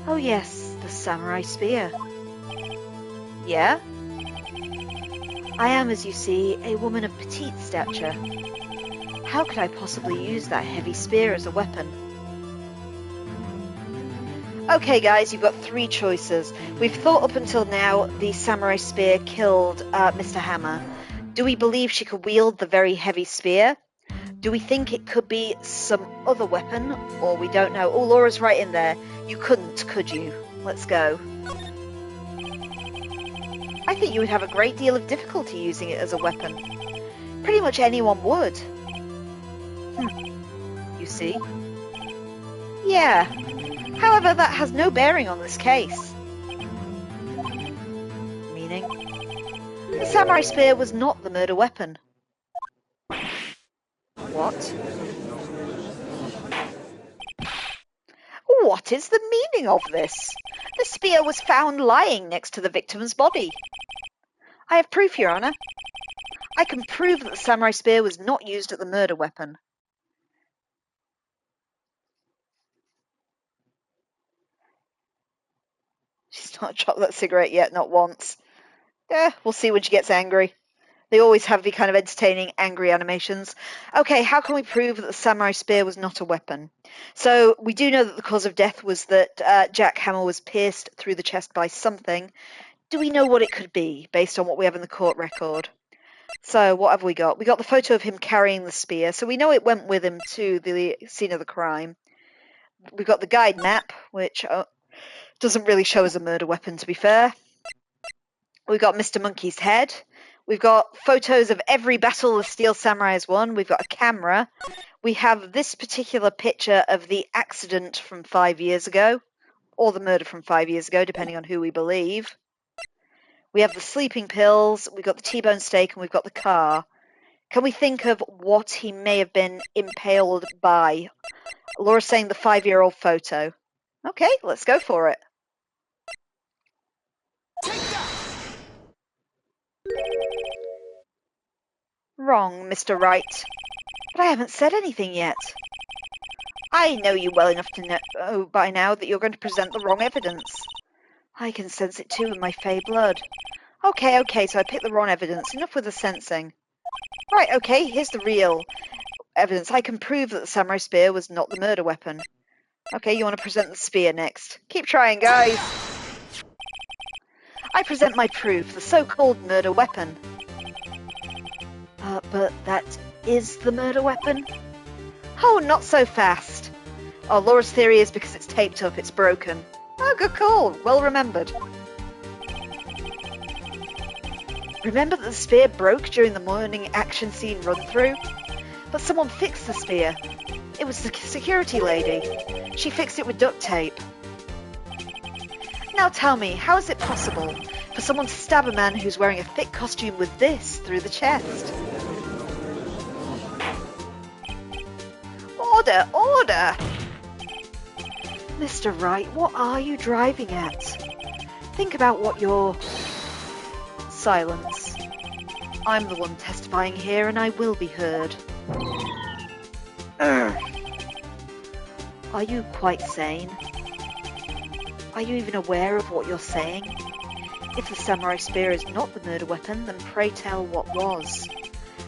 Oh yes, the samurai spear. Yeah? I am, as you see, a woman of petite stature. How could I possibly use that heavy spear as a weapon? Okay guys, you've got three choices. We've thought up until now the samurai spear killed Mr. Hammer. Do we believe she could wield the very heavy spear? Do we think it could be some other weapon? Or we don't know. Oh, Laura's right in there. You couldn't, could you? Let's go. I think you would have a great deal of difficulty using it as a weapon. Pretty much anyone would. You see? Yeah. However, that has no bearing on this case. Meaning? The samurai spear was not the murder weapon. What? What is the meaning of this? The spear was found lying next to the victim's body. I have proof, Your Honor. I can prove that the samurai spear was not used as the murder weapon. She's not dropped that cigarette yet, not once. We'll see when she gets angry. They always have the kind of entertaining, angry animations. Okay, how can we prove that the samurai spear was not a weapon? So, we do know that the cause of death was that Jack Hammer was pierced through the chest by something. Do we know what it could be, based on what we have in the court record? So, what have we got? We got the photo of him carrying the spear, so we know it went with him to the scene of the crime. We've got the guide map, which doesn't really show as a murder weapon, to be fair. We've got Mr. Monkey's head. We've got photos of every battle the Steel Samurai has won. We've got a camera. We have this particular picture of the accident from 5 years ago, or the murder from 5 years ago, depending on who we believe. We have the sleeping pills, we've got the T-bone steak, and we've got the car. Can we think of what he may have been impaled by? Laura's saying the 5-year-old photo. Okay, let's go for it. Wrong, Mr. Wright. But I haven't said anything yet. I know you well enough to know by now that you're going to present the wrong evidence. I can sense it too in my fey blood. Okay, so I picked the wrong evidence. Enough with the sensing. Right, okay, here's the real evidence. I can prove that the samurai spear was not the murder weapon. Okay, you want to present the spear next. Keep trying, guys. I present my proof, the so-called murder weapon. But that is the murder weapon? Oh, not so fast. Oh, Laura's theory is because it's taped up, it's broken. Oh, good call. Well remembered. Remember that the spear broke during the morning action scene run-through? But someone fixed the spear. It was the security lady. She fixed it with duct tape. Now tell me, how is it possible for someone to stab a man who's wearing a thick costume with this through the chest? Order! Order! Mr. Wright, what are you driving at? Think about what you're... Silence. I'm the one testifying here and I will be heard. Are you quite sane? Are you even aware of what you're saying? If the samurai spear is not the murder weapon, then pray tell what was.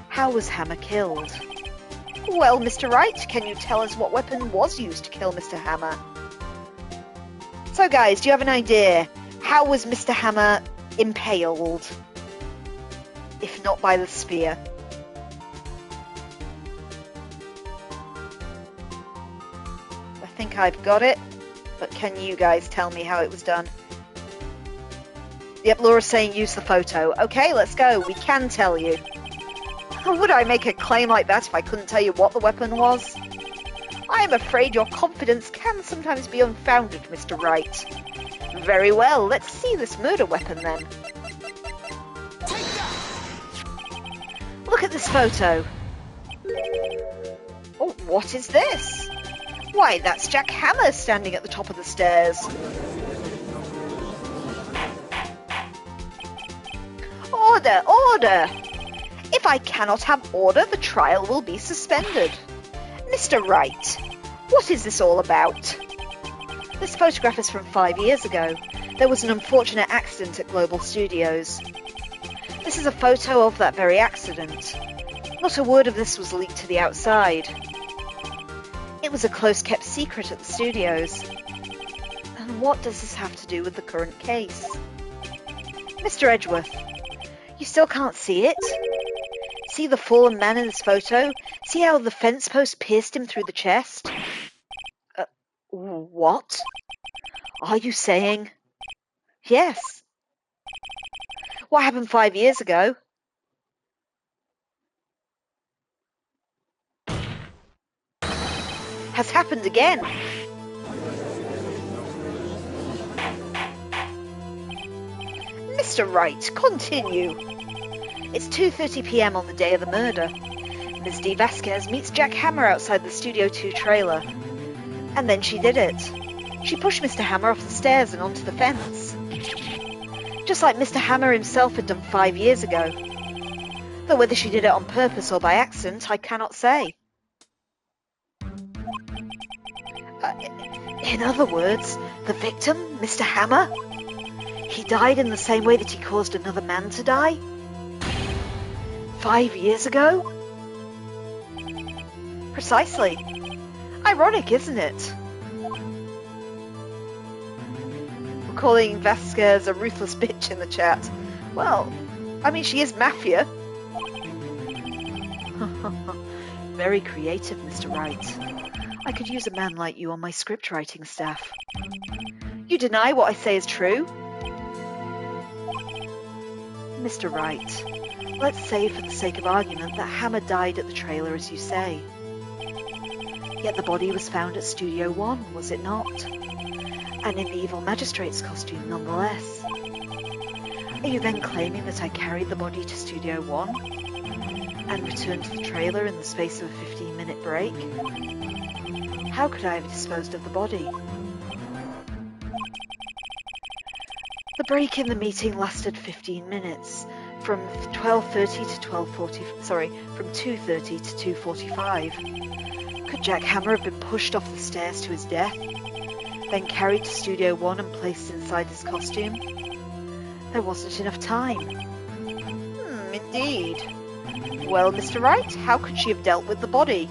How was Hammer killed? Well, Mr. Wright, can you tell us what weapon was used to kill Mr. Hammer? So guys, do you have an idea? How was Mr. Hammer impaled? If not by the spear. think I've got it, but can you guys tell me how it was done? Yep, Laura's saying use the photo. Okay, let's go. We can tell you. Would I make a claim like that if I couldn't tell you what the weapon was? I am afraid your confidence can sometimes be unfounded, Mr. Wright. Very well, let's see this murder weapon then. Look at this photo. Oh, what is this? Why, that's Jack Hammer standing at the top of the stairs. Order, order! If I cannot have order, the trial will be suspended. Mr. Wright, what is this all about? This photograph is from 5 years ago. There was an unfortunate accident at Global Studios. This is a photo of that very accident. Not a word of this was leaked to the outside. It was a close-kept secret at the studios. And what does this have to do with the current case? Mr. Edgeworth, you still can't see it? See the fallen man in this photo? See how the fence post pierced him through the chest? What? Are you saying? Yes. What happened 5 years ago? Has happened again. Mr. Wright, continue. It's 2:30 p.m. on the day of the murder. Ms. D. Vasquez meets Jack Hammer outside the Studio 2 trailer. And then she did it. She pushed Mr. Hammer off the stairs and onto the fence. Just like Mr. Hammer himself had done 5 years ago. Though whether she did it on purpose or by accident, I cannot say. In other words, the victim, Mr. Hammer, he died in the same way that he caused another man to die? 5 years ago? Precisely. Ironic, isn't it? We're calling Vasquez a ruthless bitch in the chat. Well, I mean, she is mafia. Very creative, Mr. Wright. I could use a man like you on my script writing staff. You deny what I say is true? Mr. Wright, let's say for the sake of argument that Hammer died at the trailer as you say. Yet the body was found at Studio 1, was it not? And in the evil magistrate's costume nonetheless. Are you then claiming that I carried the body to Studio 1 and returned to the trailer in the space of a 15-minute break? How could I have disposed of the body? The break in the meeting lasted 15 minutes, from 12:30 to 12:40. Sorry, from 2:30 to 2:45. Could Jack Hammer have been pushed off the stairs to his death, then carried to Studio 1 and placed inside his costume? There wasn't enough time. Indeed. Well, Mr. Wright, how could she have dealt with the body?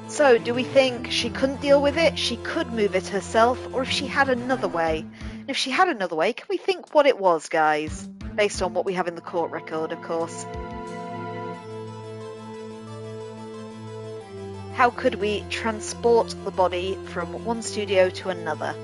So, do we think she couldn't deal with it, she could move it herself, or if she had another way? And if she had another way, can we think what it was, guys? Based on what we have in the court record, of course. How could we transport the body from one studio to another?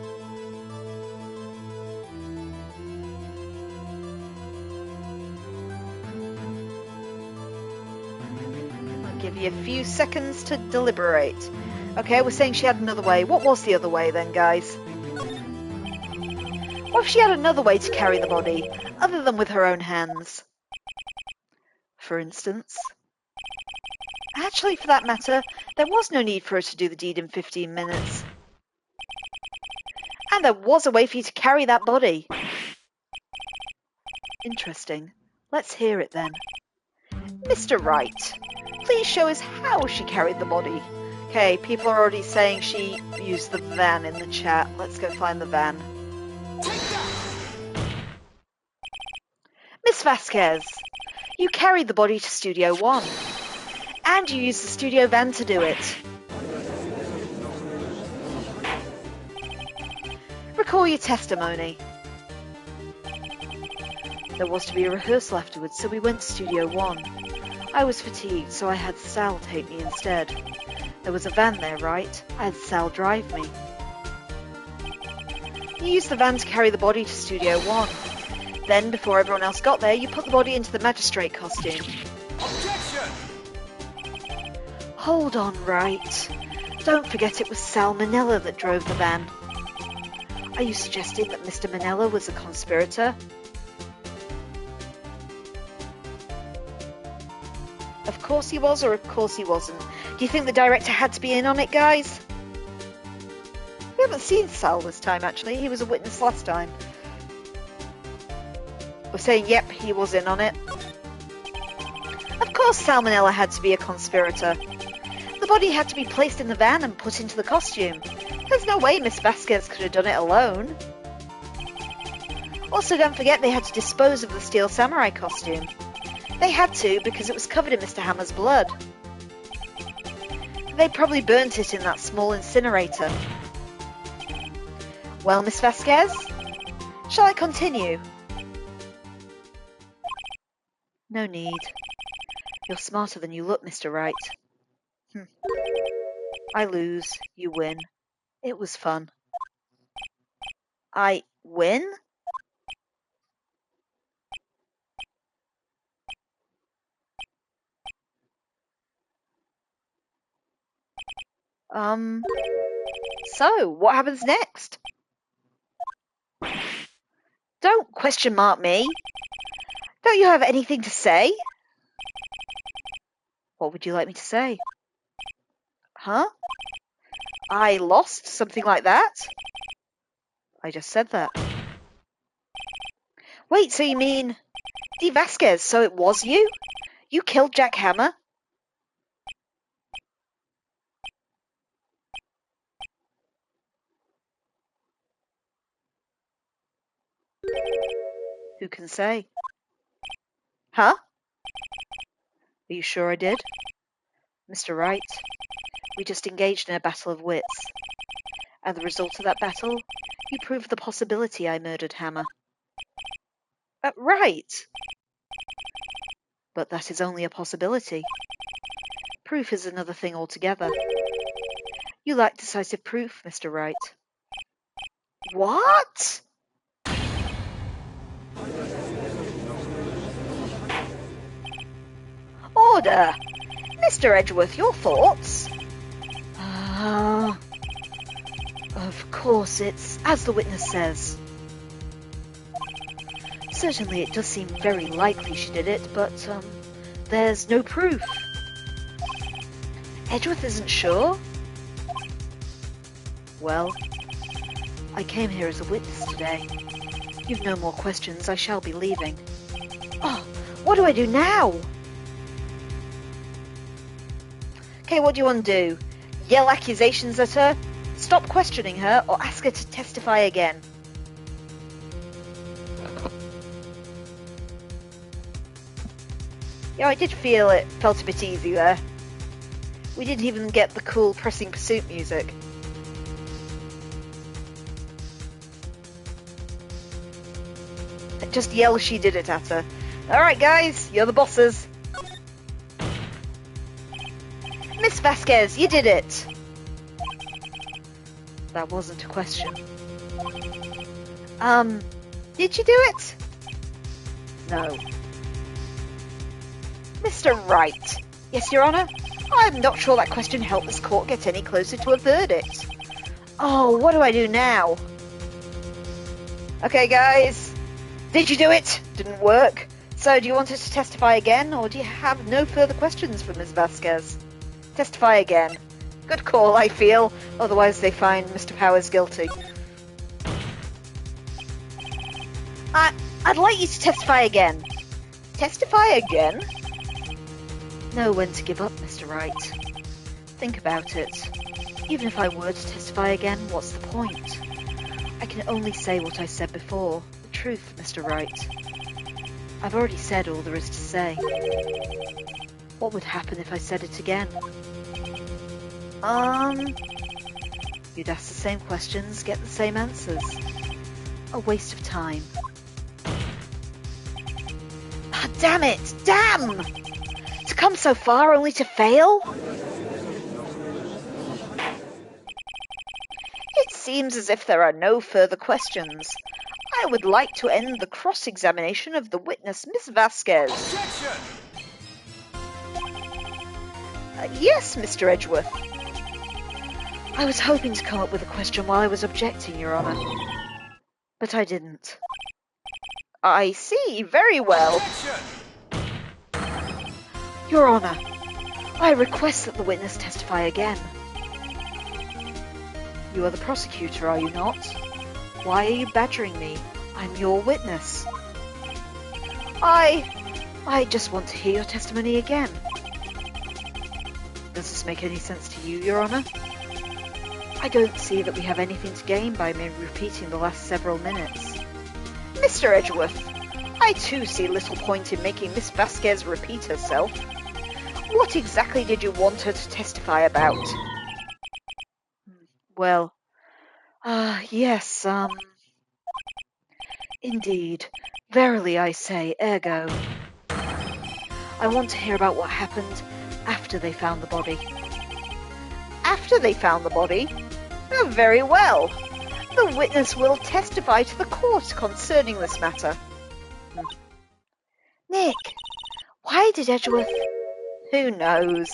Give you a few seconds to deliberate. Okay, we're saying she had another way. What was the other way then, guys? What if she had another way to carry the body, other than with her own hands? For instance? Actually, for that matter, there was no need for her to do the deed in 15 minutes. And there was a way for you to carry that body. Interesting. Let's hear it then. Mr. Wright, please show us how she carried the body. Okay, people are already saying she used the van in the chat. Let's go find the van. Miss Vasquez, you carried the body to Studio 1. And you used the studio van to do it. Recall your testimony. There was to be a rehearsal afterwards, so we went to Studio 1. I was fatigued, so I had Sal take me instead. There was a van there, right? I had Sal drive me. You used the van to carry the body to Studio 1. Then, before everyone else got there, you put the body into the magistrate costume. Objection! Hold on, Wright. Don't forget it was Sal Manella that drove the van. Are you suggesting that Mr. Manella was a conspirator? Of course he was, or of course he wasn't. Do you think the director had to be in on it, guys? We haven't seen Sal this time, actually. He was a witness last time. We're saying, yep, he was in on it. Of course Sal Manella had to be a conspirator. The body had to be placed in the van and put into the costume. There's no way Miss Vasquez could have done it alone. Also, don't forget they had to dispose of the Steel Samurai costume. They had to because it was covered in Mr. Hammer's blood. They probably burnt it in that small incinerator. Well, Miss Vasquez, shall I continue? No need. You're smarter than you look, Mr. Wright. I lose, you win. It was fun. I win? So, what happens next? Don't question mark me. Don't you have anything to say? What would you like me to say? Huh? I lost? Something like that? I just said that. Wait, so you mean... Dee Vasquez, so it was you? You killed Jack Hammer? Who can say? Huh? Are you sure I did? Mr. Wright, we just engaged in a battle of wits. And the result of that battle, you proved the possibility I murdered Hammer. Right. But that is only a possibility. Proof is another thing altogether. You lack decisive proof, Mr. Wright. What? Order! Mr. Edgeworth, your thoughts? Of course, it's as the witness says. Certainly it does seem very likely she did it, but, there's no proof. Edgeworth isn't sure? Well, I came here as a witness today. You've no more questions, I shall be leaving. Oh, what do I do now? Okay, what do you want to do? Yell accusations at her? Stop questioning her, or ask her to testify again? Yeah, I did feel it felt a bit easy there. We didn't even get the cool Pressing Pursuit music. Just yell she did it at her. Alright guys, you're the bosses. Miss Vasquez, you did it! That wasn't a question. Did you do it? No. Mr. Wright. Yes, Your Honour? I'm not sure that question helped this court get any closer to a verdict. Oh, what do I do now? Okay, guys. Did you do it? Didn't work. So, do you want us to testify again, or do you have no further questions for Ms. Vasquez? Testify again. Good call, I feel. Otherwise they find Mr. Powers guilty. I'd like you to testify again. Testify again? Know when to give up, Mr. Wright. Think about it. Even if I were to testify again, what's the point? I can only say what I said before. The truth, Mr. Wright. I've already said all there is to say. What would happen if I said it again? You'd ask the same questions, get the same answers. A waste of time. Ah, damn it! Damn! To come so far only to fail? seems as if there are no further questions. I would like to end the cross-examination of the witness, Miss Vasquez. Objection! Yes, Mr. Edgeworth. I was hoping to come up with a question while I was objecting, Your Honour. But I didn't. I see. Very well. Objection! Your Honour, I request that the witness testify again. You are the prosecutor, are you not? Why are you badgering me? I'm your witness. I just want to hear your testimony again. Does this make any sense to you, Your Honour? I don't see that we have anything to gain by me repeating the last several minutes. Mr. Edgeworth, I too see little point in making Miss Vasquez repeat herself. What exactly did you want her to testify about? Well, yes, indeed. Verily I say, ergo. I want to hear about what happened after they found the body. After they found the body? Oh, very well. The witness will testify to the court concerning this matter. Nick, why did Edgeworth... Who knows?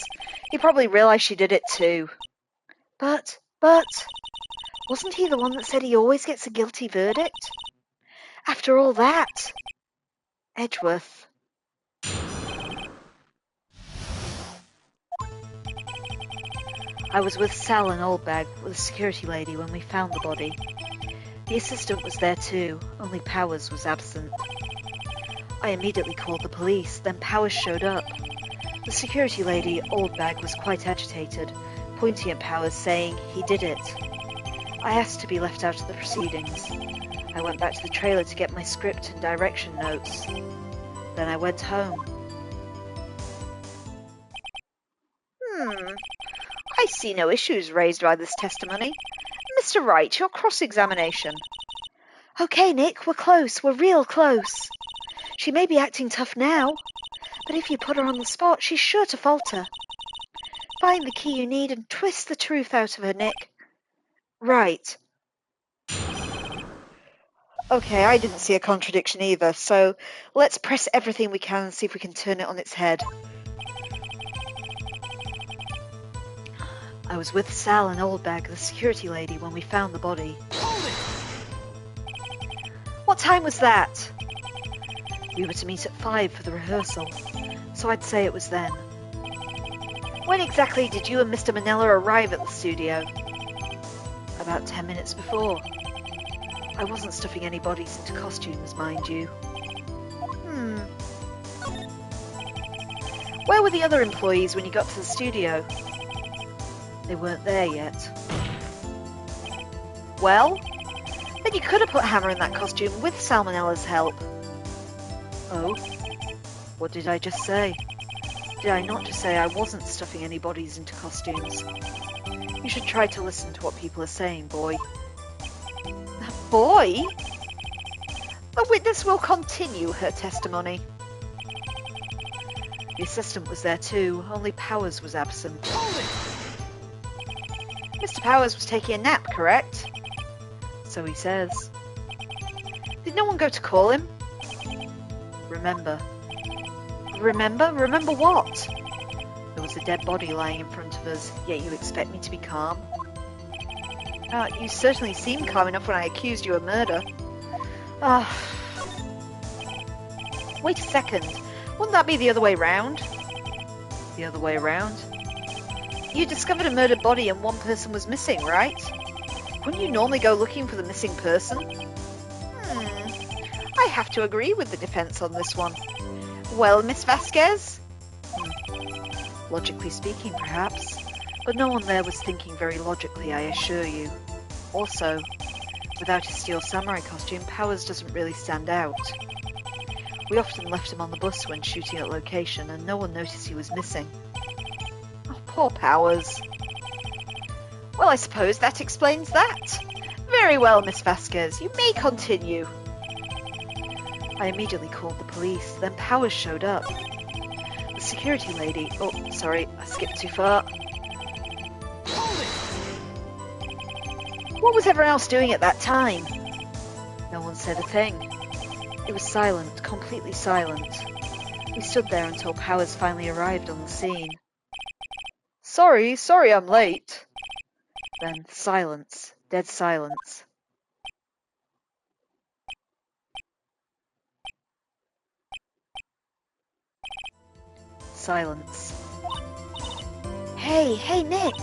He probably realised she did it too. But, wasn't he the one that said he always gets a guilty verdict? After all that... Edgeworth... I was with Sal and Oldbag, with a security lady, when we found the body. The assistant was there too, only Powers was absent. I immediately called the police, then Powers showed up. The security lady, Oldbag, was quite agitated, pointing at Powers, saying he did it. I asked to be left out of the proceedings. I went back to the trailer to get my script and direction notes. Then I went home. I see no issues raised by this testimony. Mr. Wright, your cross-examination. Okay, Nick, we're close. We're real close. She may be acting tough now, but if you put her on the spot, she's sure to falter. Find the key you need and twist the truth out of her, Nick. Right. Okay, I didn't see a contradiction either, so let's press everything we can and see if we can turn it on its head. I was with Sal and Oldbag, the security lady, when we found the body. Hold it! What time was that? We were to meet at 5 for the rehearsal, so I'd say it was then. When exactly did you and Mr. Manella arrive at the studio? About 10 minutes before. I wasn't stuffing any bodies into costumes, mind you. Where were the other employees when you got to the studio? They weren't there yet. Well, then you could have put Hammer in that costume with Salmonella's help. Oh? What did I just say? Did I not just say I wasn't stuffing any bodies into costumes? You should try to listen to what people are saying, boy. Boy? The witness will continue her testimony. The assistant was there too, only Powers was absent. Mr. Powers was taking a nap, correct? So he says. Did no one go to call him? Remember. Remember? Remember what? There was a dead body lying in front of us, yet you expect me to be calm? You certainly seemed calm enough when I accused you of murder. Wait a second. Wouldn't that be the other way round? The other way around? You discovered a murdered body and one person was missing, right? Wouldn't you normally go looking for the missing person? I have to agree with the defense on this one. Well, Miss Vasquez? Logically speaking, perhaps. But no one there was thinking very logically, I assure you. Also, without his steel samurai costume, Powers doesn't really stand out. We often left him on the bus when shooting at location, and no one noticed he was missing. Oh, poor Powers. Well, I suppose that explains that. Very well, Miss Vasquez, you may continue. I immediately called the police, then Powers showed up. The security lady... Oh, sorry, I skipped too far. What was everyone else doing at that time? No one said a thing. It was silent, completely silent. We stood there until Powers finally arrived on the scene. Sorry I'm late. Then silence, dead silence. Silence. Hey, Nick!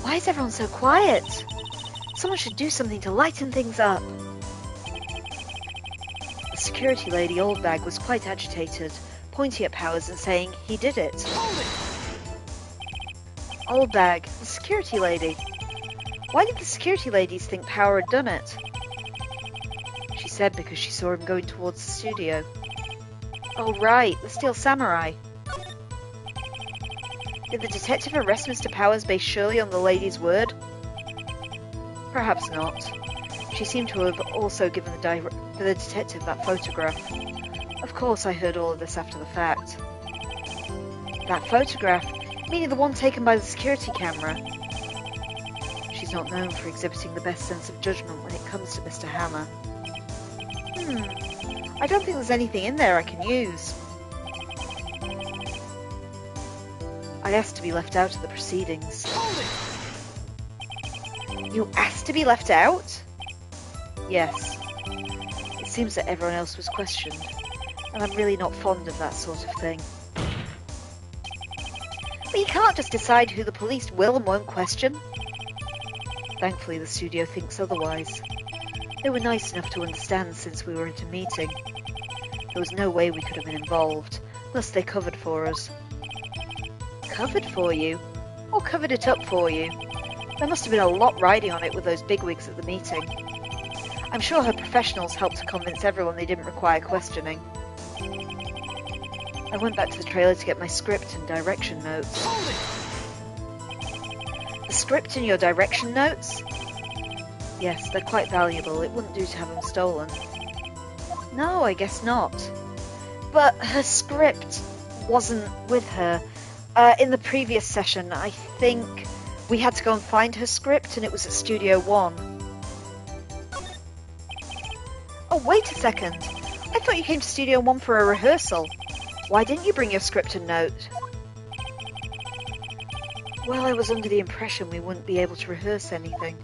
Why is everyone so quiet? Someone should do something to lighten things up. The security lady, Oldbag, was quite agitated, pointing at Powers and saying he did it. Oldbag, the security lady. Why did the security ladies think Power had done it? She said because she saw him going towards the studio. Oh right, the Steel Samurai. Did the detective arrest Mr. Powers based surely on the lady's word? Perhaps not. She seemed to have also given the detective that photograph. Of course I heard all of this after the fact. That photograph? Meaning the one taken by the security camera. She's not known for exhibiting the best sense of judgment when it comes to Mr. Hammer. I don't think there's anything in there I can use. I asked to be left out of the proceedings. You asked to be left out? Yes. It seems that everyone else was questioned, and I'm really not fond of that sort of thing. But you can't just decide who the police will and won't question. Thankfully, the studio thinks otherwise. They were nice enough to understand since we were at a meeting. There was no way we could have been involved, thus they covered for us. Covered for you? Or covered it up for you? There must have been a lot riding on it with those bigwigs at the meeting. I'm sure her professionals helped to convince everyone they didn't require questioning. I went back to the trailer to get my script and direction notes. The script and your direction notes? Yes, they're quite valuable. It wouldn't do to have them stolen. No, I guess not. But her script wasn't with her. In the previous session, I think we had to go and find her script, and it was at Studio One. Oh, wait a second. I thought you came to Studio One for a rehearsal. Why didn't you bring your script and note? Well, I was under the impression we wouldn't be able to rehearse anything.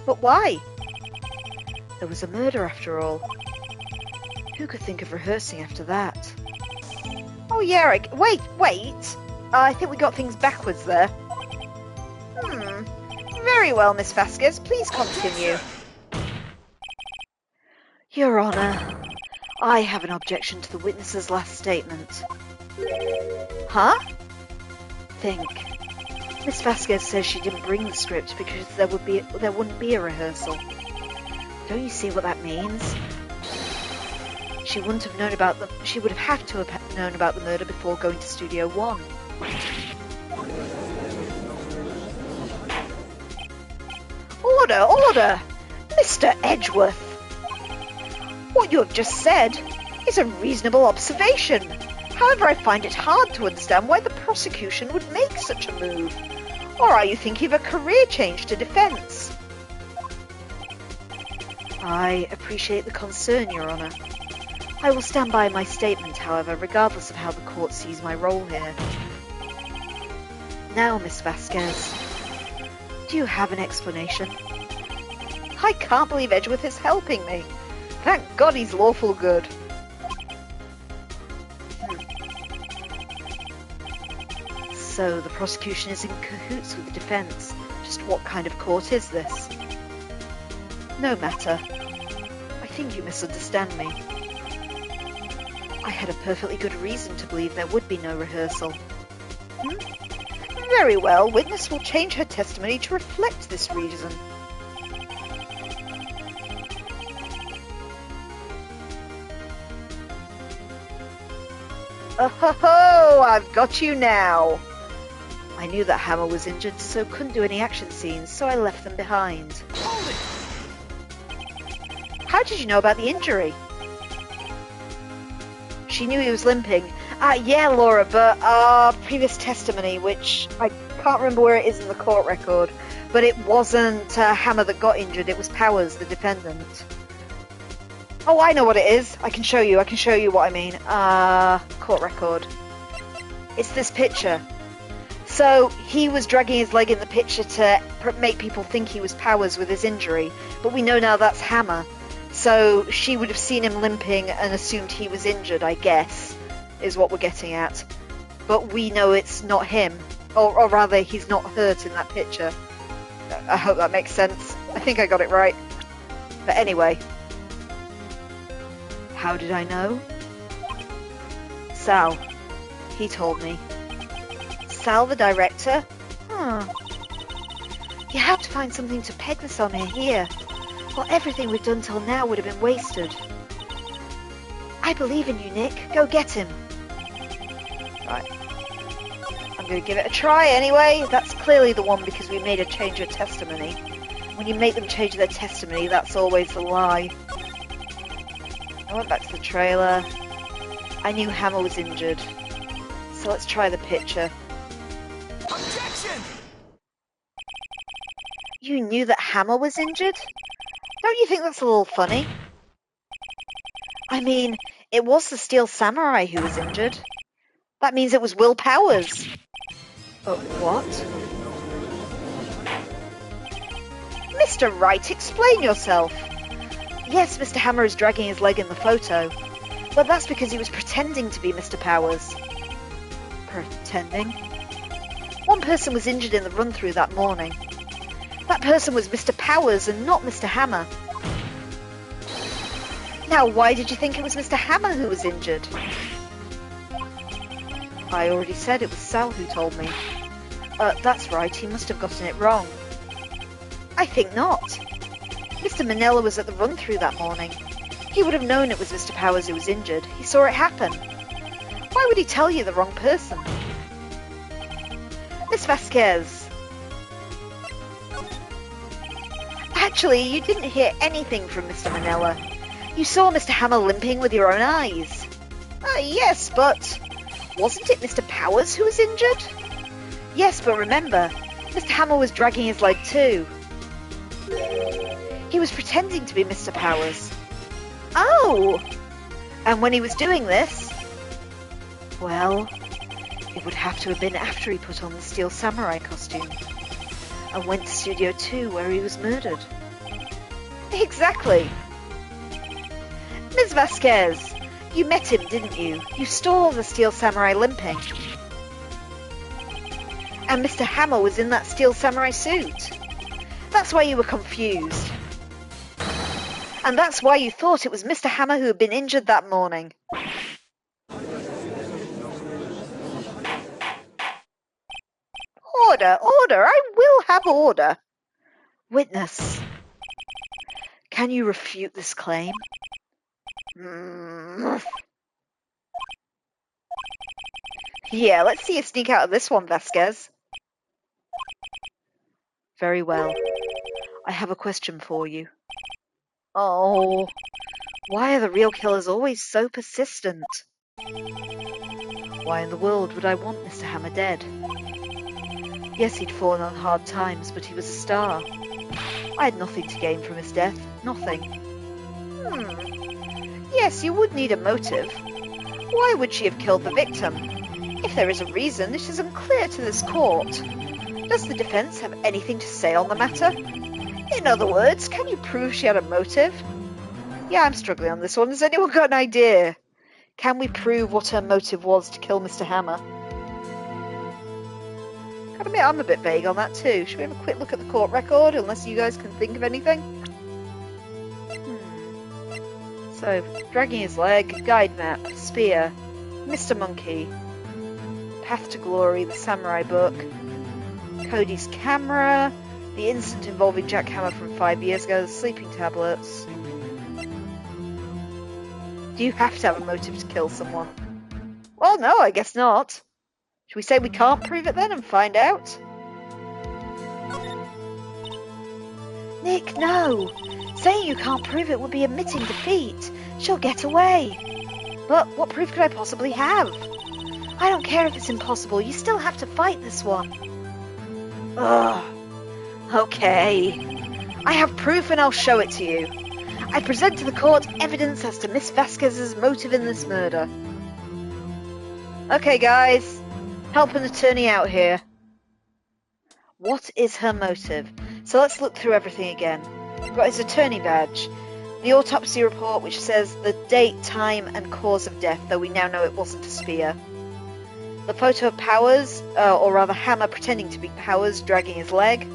But why? There was a murder after all. Who could think of rehearsing after that? Oh yeah, wait! I think we got things backwards there. Very well, Miss Vasquez. Please continue. Your Honour, I have an objection to the witness's last statement. Huh? Think. Miss Vasquez says she didn't bring the script because there wouldn't be a rehearsal. Don't you see what that means? She wouldn't have known about she would have to have known about the murder before going to Studio One. Order! Mr. Edgeworth! What you have just said is a reasonable observation. However, I find it hard to understand why the prosecution would make such a move. Or are you thinking of a career change to defence? I appreciate the concern, Your Honour. I will stand by my statement, however, regardless of how the court sees my role here. Now, Miss Vasquez, do you have an explanation? I can't believe Edgeworth is helping me. Thank God he's lawful good. So the prosecution is in cahoots with the defence. Just what kind of court is this? No matter. I think you misunderstand me. I had a perfectly good reason to believe there would be no rehearsal. Very well, witness will change her testimony to reflect this reason. Oh, I've got you now. I knew that Hammer was injured, so couldn't do any action scenes, so I left them behind. How did you know about the injury? She knew he was limping. Yeah, Laura, but our previous testimony, which I can't remember where it is in the court record, But it wasn't Hammer that got injured, it was Powers, the defendant. Oh, I know what it is. I can show you what I mean. Court record. It's this picture. So, he was dragging his leg in the picture to make people think he was Powers with his injury, but we know now that's Hammer. So, she would have seen him limping and assumed he was injured, I guess, is what we're getting at. But we know it's not him. Or rather, he's not hurt in that picture. I hope that makes sense. I think I got it right. But anyway. How did I know? Sal. He told me. Sal, the director? You have to find something to peg this on here. Well, everything we've done till now would have been wasted. I believe in you, Nick. Go get him. Right. I'm going to give it a try anyway. That's clearly the one because we made a change of testimony. When you make them change their testimony, that's always a lie. I went back to the trailer. I knew Hammer was injured. So let's try the picture. Objection! You knew that Hammer was injured? Don't you think that's a little funny? I mean, it was the Steel Samurai who was injured. That means it was Will Powers. What? Mr. Wright, explain yourself. Yes, Mr. Hammer is dragging his leg in the photo, but that's because he was pretending to be Mr. Powers. Pretending? One person was injured in the run-through that morning. That person was Mr. Powers and not Mr. Hammer. Now, why did you think it was Mr. Hammer who was injured? I already said it was Sal who told me. That's right, he must have gotten it wrong. I think not. Mr. Manella was at the run-through that morning. He would have known it was Mr. Powers who was injured. He saw it happen. Why would he tell you the wrong person? Miss Vasquez. Actually, you didn't hear anything from Mr. Manella. You saw Mr. Hammer limping with your own eyes. Yes, but wasn't it Mr. Powers who was injured? Yes, but remember, Mr. Hammer was dragging his leg too. He was pretending to be Mr. Powers. Oh! And when he was doing this, well, it would have to have been after he put on the Steel Samurai costume and went to Studio 2 where he was murdered. Exactly. Ms. Vasquez, you met him, didn't you? You saw the Steel Samurai limping. And Mr. Hammer was in that Steel Samurai suit. That's why you were confused. And that's why you thought it was Mr. Hammer who had been injured that morning. Order, order, I will have order. Witness, can you refute this claim? Yeah, let's see you sneak out of this one, Vasquez. Very well. I have a question for you. Oh, why are the real killers always so persistent? Why in the world would I want Mr. Hammer dead? Yes, he'd fallen on hard times, but he was a star. I had nothing to gain from his death. Nothing. Yes, you would need a motive. Why would she have killed the victim? If there is a reason, it is unclear to this court. Does the defense have anything to say on the matter? In other words, can you prove she had a motive? Yeah, I'm struggling on this one. Has anyone got an idea? Can we prove what her motive was to kill Mr. Hammer? Gotta admit, I'm a bit vague on that too. Should we have a quick look at the court record, unless you guys can think of anything? So, dragging his leg, guide map, spear, Mr. Monkey, Path to Glory, the Samurai book, Cody's camera, the incident involving Jack Hammer from 5 years ago, the sleeping tablets. Do you have to have a motive to kill someone? Well, no, I guess not. Should we say we can't prove it then and find out? Nick, no! Saying you can't prove it would be admitting defeat. She'll get away. But what proof could I possibly have? I don't care if it's impossible, you still have to fight this one. Ugh. Okay. I have proof and I'll show it to you. I present to the court evidence as to Miss Vasquez's motive in this murder. Okay, guys. Help an attorney out here. What is her motive? So let's look through everything again. We've got his attorney badge. The autopsy report which says the date, time and cause of death, though we now know it wasn't a spear. The photo of Powers, or rather Hammer pretending to be Powers, dragging his leg.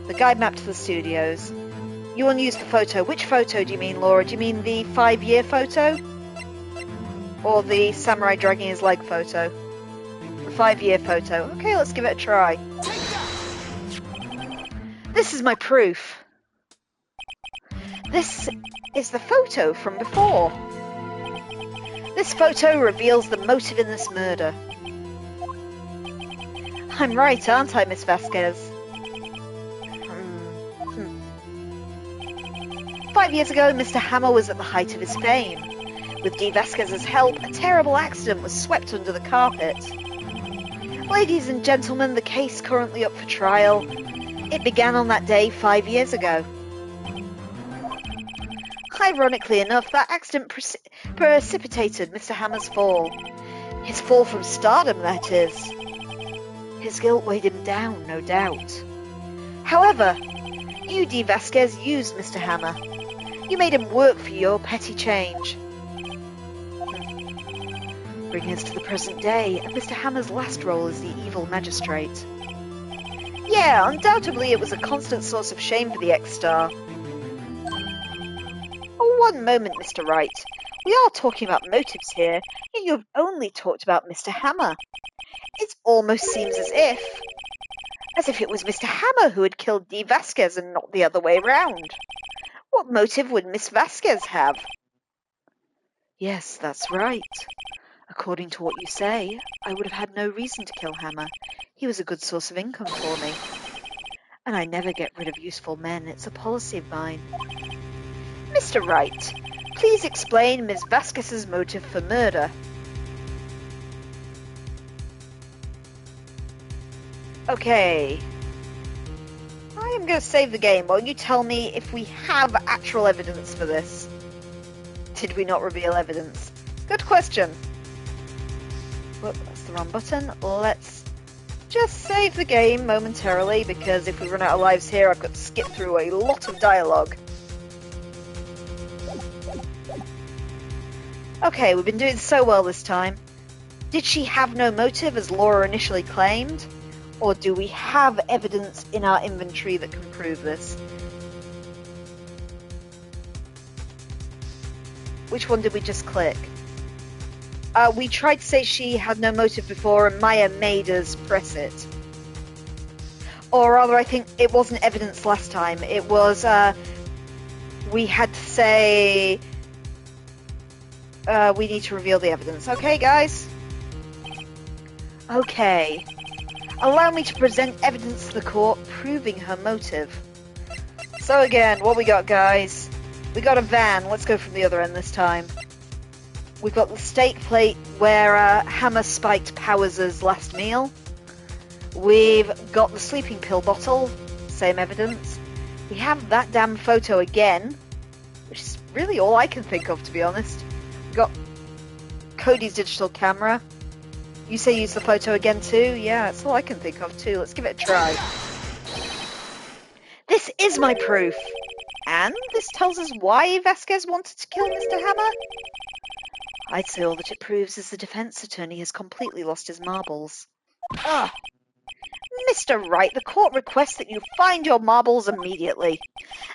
The guide map to the studios. You want to use the photo. Which photo do you mean, Laura? Do you mean the 5-year photo? Or the samurai dragging his leg photo? The 5-year photo. Okay, let's give it a try. This is my proof. This is the photo from before. This photo reveals the motive in this murder. I'm right, aren't I, Miss Vasquez? 5 years ago, Mr. Hammer was at the height of his fame. With Dee Vasquez's help, a terrible accident was swept under the carpet. Ladies and gentlemen, the case currently up for trial. It began on that day 5 years ago. Ironically enough, that accident precipitated Mr. Hammer's fall. His fall from stardom, that is. His guilt weighed him down, no doubt. However, you, Dee Vasquez, used Mr. Hammer. You made him work for your petty change. Bringing us to the present day, and Mr. Hammer's last role as the evil magistrate. Yeah, undoubtedly it was a constant source of shame for the ex-star. Oh, one moment, Mr. Wright. We are talking about motives here, and you have only talked about Mr. Hammer. It almost seems as if it was Mr. Hammer who had killed Dee Vasquez and not the other way round. What motive would Miss Vasquez have? Yes, that's right. According to what you say, I would have had no reason to kill Hammer. He was a good source of income for me. And I never get rid of useful men. It's a policy of mine. Mr. Wright, please explain Miss Vasquez's motive for murder. Okay. I am going to save the game. Won't you tell me if we have actual evidence for this? Did we not reveal evidence? Good question. Whoop, that's the wrong button. Let's just save the game momentarily, because if we run out of lives here, I've got to skip through a lot of dialogue. Okay, we've been doing so well this time. Did she have no motive, as Laura initially claimed? Or do we have evidence in our inventory that can prove this? Which one did we just click? We tried to say she had no motive before, and Maya made us press it. Or rather, I think it wasn't evidence last time. It was, we had to say, we need to reveal the evidence. Okay, guys? Okay. Allow me to present evidence to the court proving her motive. So again, what we got, guys? We got a van. Let's go from the other end this time. We've got the steak plate where Hammer spiked Powers' last meal. We've got the sleeping pill bottle. Same evidence. We have that damn photo again, which is really all I can think of, to be honest. We've got Cody's digital camera. You say use the photo again too? Yeah, that's all I can think of too. Let's give it a try. This is my proof. And this tells us why Vasquez wanted to kill Mr. Hammer. I'd say all that it proves is the defense attorney has completely lost his marbles. Ah, Mr. Wright, the court requests that you find your marbles immediately.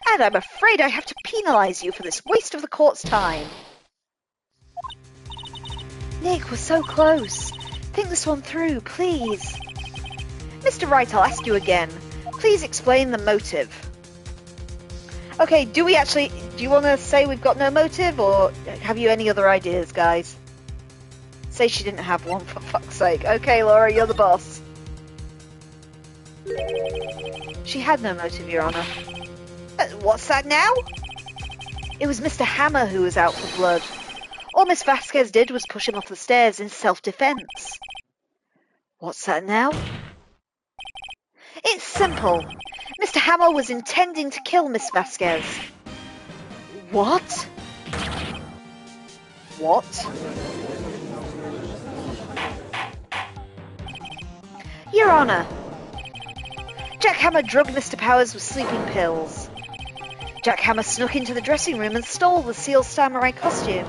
And I'm afraid I have to penalize you for this waste of the court's time. Nick, we're so close. Think this one through, please. Mr. Wright, I'll ask you again. Please explain the motive. Okay, do you want to say we've got no motive, or have you any other ideas, guys? Say she didn't have one, for fuck's sake. Okay, Laura, you're the boss. She had no motive, Your Honor. What's that now? It was Mr. Hammer who was out for blood. All Miss Vasquez did was push him off the stairs in self-defense. What's that now? It's simple. Mr. Hammer was intending to kill Miss Vasquez. What? What? Your Honor, Jack Hammer drugged Mr. Powers with sleeping pills. Jack Hammer snuck into the dressing room and stole the Seal Samurai costume.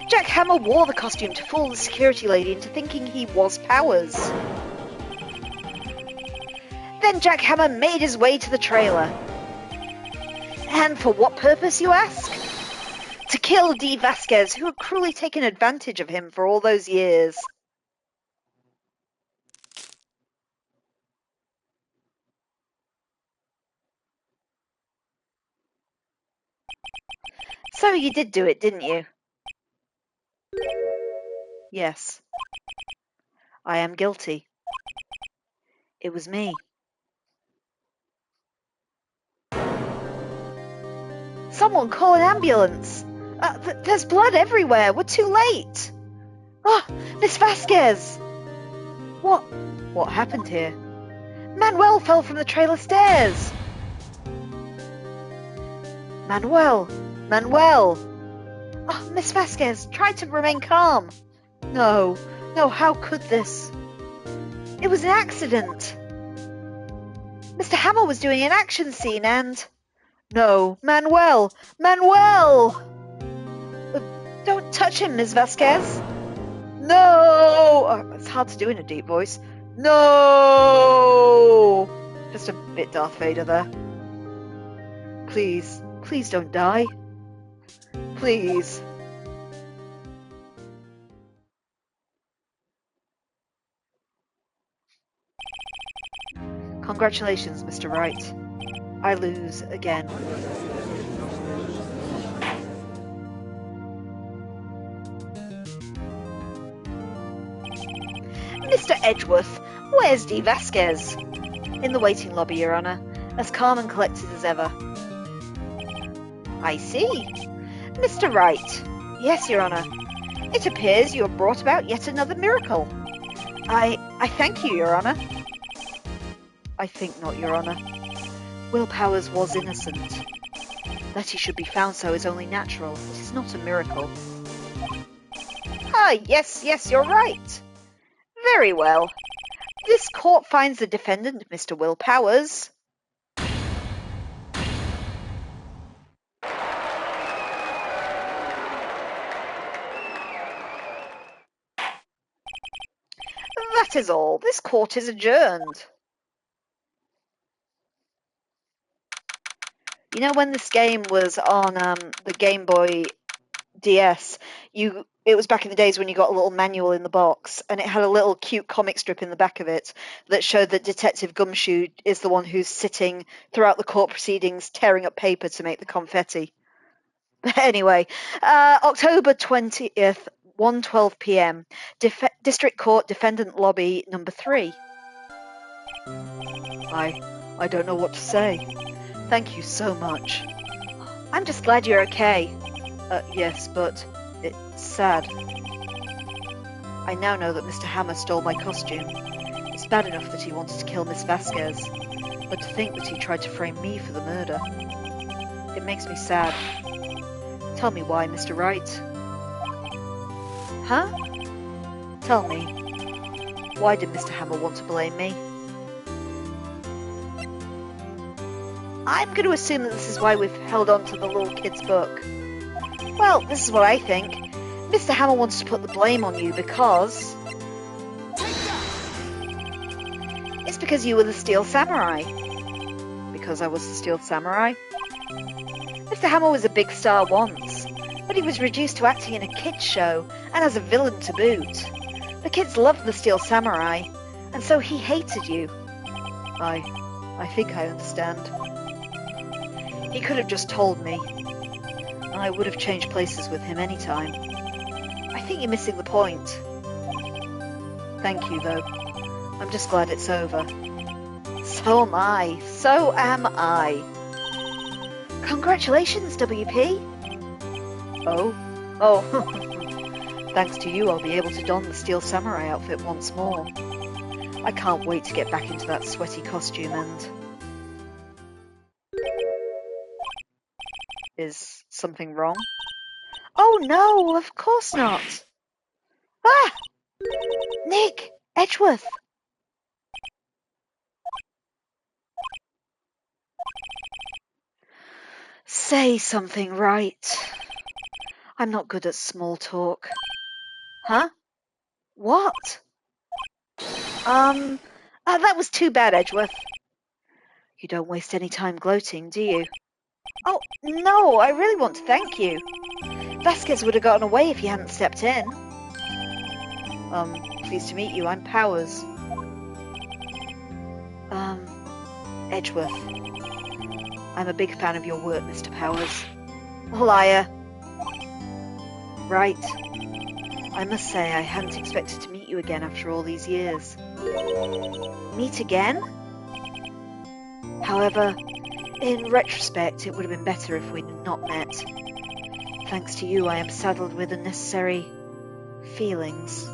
Jack Hammer wore the costume to fool the security lady into thinking he was Powers. Then Jack Hammer made his way to the trailer. And for what purpose, you ask? To kill Dee Vasquez, who had cruelly taken advantage of him for all those years. So you did do it, didn't you? Yes. I am guilty. It was me. Someone call an ambulance. There's blood everywhere. We're too late. Oh, Miss Vasquez. What happened here? Manuel fell from the trailer stairs. Manuel. Oh, Miss Vasquez, try to remain calm. No, how could this? It was an accident. Mr. Hammer was doing an action scene and... No, Manuel! Don't touch him, Miss Vasquez. No! Oh, it's hard to do in a deep voice. No! Just a bit Darth Vader there. Please don't die. Please. Congratulations, Mr. Wright. I lose again. Mr. Edgeworth, where's Dee Vasquez? In the waiting lobby, Your Honor, as calm and collected as ever. I see. Mr. Wright. Yes, Your Honor. It appears you have brought about yet another miracle. I thank you, Your Honor. I think not, Your Honor. Will Powers was innocent. That he should be found so is only natural. It is not a miracle. Ah, yes, you're right. Very well. This court finds the defendant, Mr. Will Powers. That is all. This court is adjourned. You know, when this game was on the Game Boy DS, it was back in the days when you got a little manual in the box, and it had a little cute comic strip in the back of it that showed that Detective Gumshoe is the one who's sitting throughout the court proceedings tearing up paper to make the confetti. Anyway, October 20th, 1:12 p.m. District Court Defendant Lobby number 3. I don't know what to say. Thank you so much. I'm just glad you're okay. Yes, but it's sad. I now know that Mr. Hammer stole my costume. It's bad enough that he wanted to kill Miss Vasquez, but to think that he tried to frame me for the murder. It makes me sad. Tell me why, Mr. Wright. Huh? Tell me, why did Mr. Hammer want to blame me? I'm going to assume that this is why we've held on to the little kid's book. Well, this is what I think. Mr. Hammer wants to put the blame on you because... It's because you were the Steel Samurai. Because I was the Steel Samurai? Mr. Hammer was a big star once, but he was reduced to acting in a kids' show, and as a villain to boot. The kids loved the Steel Samurai, and so he hated you. I think I understand. He could have just told me. I would have changed places with him any time. I think you're missing the point. Thank you, though. I'm just glad it's over. So am I. So am I. Congratulations, WP. Oh. Thanks to you, I'll be able to don the Steel Samurai outfit once more. I can't wait to get back into that sweaty costume and... Is something wrong? Oh no, of course not! Ah! Nick! Edgeworth! Say something, Wright. I'm not good at small talk. Huh? What? That was too bad, Edgeworth. You don't waste any time gloating, do you? Oh, no, I really want to thank you. Vasquez would have gotten away if you hadn't stepped in. Pleased to meet you, I'm Powers. Edgeworth. I'm a big fan of your work, Mr. Powers. Liar. Right. I must say I hadn't expected to meet you again after all these years. Meet again? However, in retrospect, it would have been better if we'd not met. Thanks to you, I am saddled with unnecessary feelings.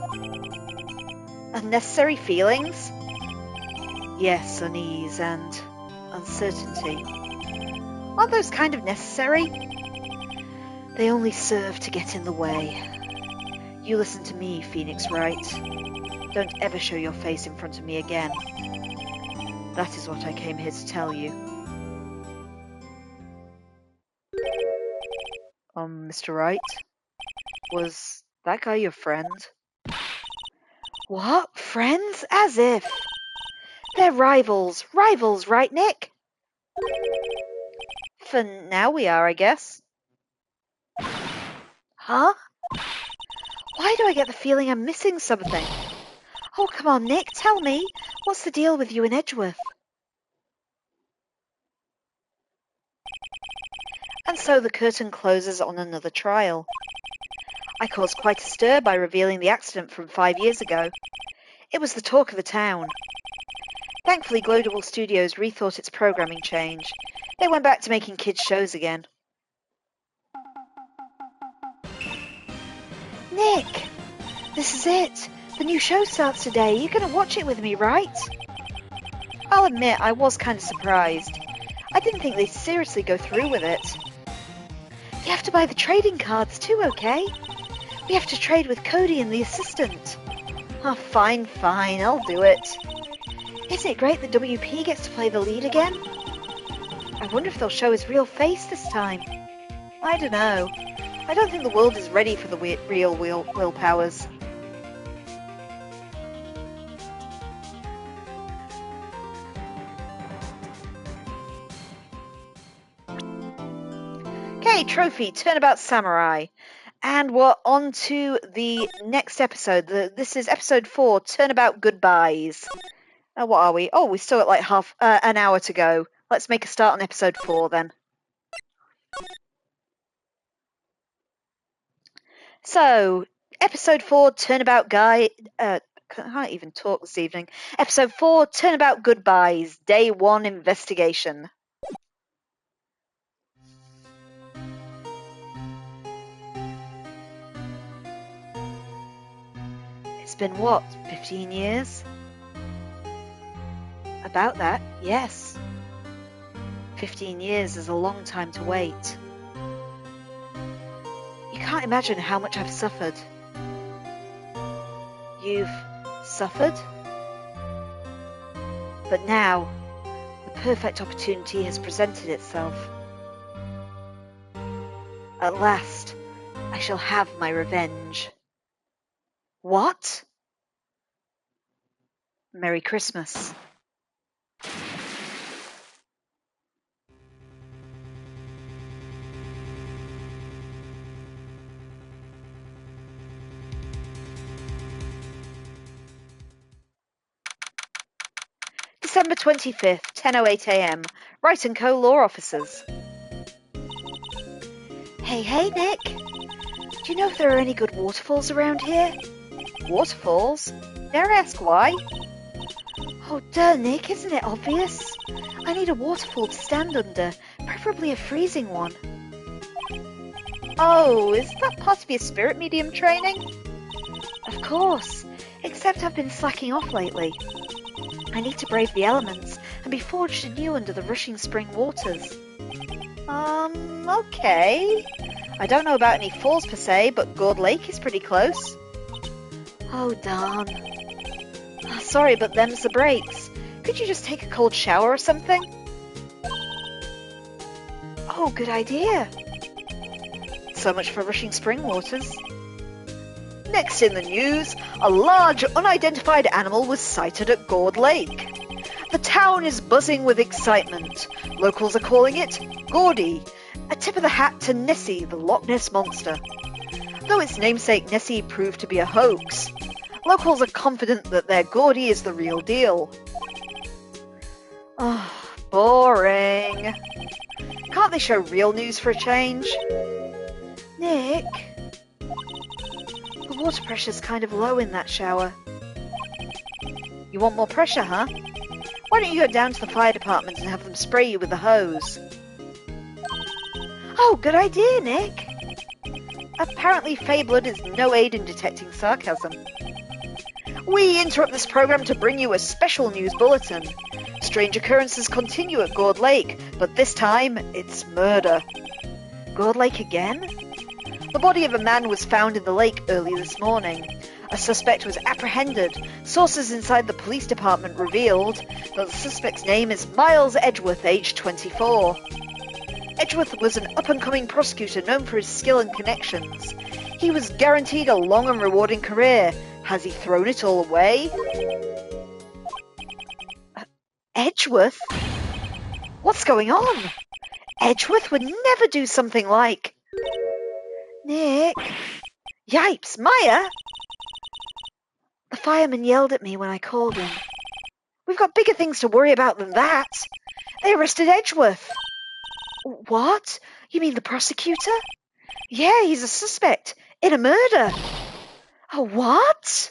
Unnecessary feelings? Yes, unease and uncertainty. Aren't those kind of necessary? They only serve to get in the way. You listen to me, Phoenix Wright. Don't ever show your face in front of me again. That is what I came here to tell you. Mr. Wright? Was that guy your friend? What? Friends? As if. They're rivals. Rivals, right, Nick? For now we are, I guess. Huh? Why do I get the feeling I'm missing something? Oh, come on, Nick, tell me. What's the deal with you and Edgeworth? And so the curtain closes on another trial. I caused quite a stir by revealing the accident from 5 years ago. It was the talk of the town. Thankfully, Global Studios rethought its programming change. They went back to making kids' shows again. Nick! This is it! The new show starts today. You're going to watch it with me, right? I'll admit, I was kind of surprised. I didn't think they'd seriously go through with it. You have to buy the trading cards too, okay? We have to trade with Cody and the assistant. Oh, fine, I'll do it. Isn't it great that WP gets to play the lead again? I wonder if they'll show his real face this time. I don't know. I don't think the world is ready for the real Will Powers. Okay, trophy, Turnabout Samurai. And we're on to the next episode. This is episode 4, Turnabout Goodbyes. What are we? Oh, we still got like an hour to go. Let's make a start on episode 4 then. So, episode 4, Turnabout Guy... can't even talk this evening. Episode 4, Turnabout Goodbyes, Day 1 Investigation. It's been what, 15 years? About that, yes. 15 years is a long time to wait. You can't imagine how much I've suffered. You've suffered? But now, the perfect opportunity has presented itself. At last, I shall have my revenge. What? Merry Christmas. December 25th, 10:08 a.m. Wright & Co. Law Officers. Hey, Nick. Do you know if there are any good waterfalls around here? Waterfalls? Dare I ask why? Oh, duh, Nick, isn't it obvious? I need a waterfall to stand under, preferably a freezing one. Oh, is that part of your spirit medium training? Of course. Except I've been slacking off lately. I need to brave the elements and be forged anew under the rushing spring waters. Okay. I don't know about any falls per se, but Gord Lake is pretty close. Oh, darn. Sorry, but them's the breaks. Could you just take a cold shower or something? Oh, good idea. So much for rushing spring waters. Next in the news, a large unidentified animal was sighted at Gord Lake. The town is buzzing with excitement. Locals are calling it Gordy, a tip of the hat to Nessie, the Loch Ness Monster. Though its namesake Nessie proved to be a hoax, locals are confident that their Gordy is the real deal. Oh, boring. Can't they show real news for a change? Nick? The water pressure's kind of low in that shower. You want more pressure, huh? Why don't you go down to the fire department and have them spray you with the hose? Oh, good idea, Nick. Apparently Fey blood is no aid in detecting sarcasm. We interrupt this program to bring you a special news bulletin. Strange occurrences continue at Gord Lake, but this time it's murder. Gord Lake again? The body of a man was found in the lake early this morning. A suspect was apprehended. Sources inside the police department revealed that the suspect's name is Miles Edgeworth, aged 24. Edgeworth was an up-and-coming prosecutor known for his skill and connections. He was guaranteed a long and rewarding career. Has he thrown it all away? Edgeworth? What's going on? Edgeworth would never do something like... Nick? Yipes, Maya? The fireman yelled at me when I called him. We've got bigger things to worry about than that. They arrested Edgeworth. What? You mean the prosecutor? Yeah, he's a suspect in a murder. Oh, what?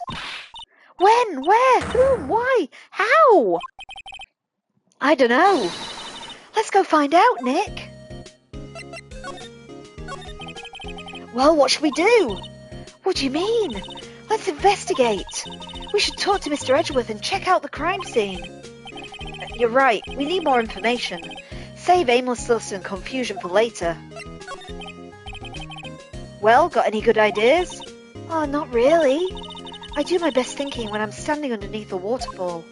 When? Where? Whom? Why? How? I don't know. Let's go find out, Nick. Well, what should we do? What do you mean? Let's investigate. We should talk to Mr. Edgeworth and check out the crime scene. You're right. We need more information. Save aimlessness and confusion for later. Well, got any good ideas? Oh, not really. I do my best thinking when I'm standing underneath a waterfall.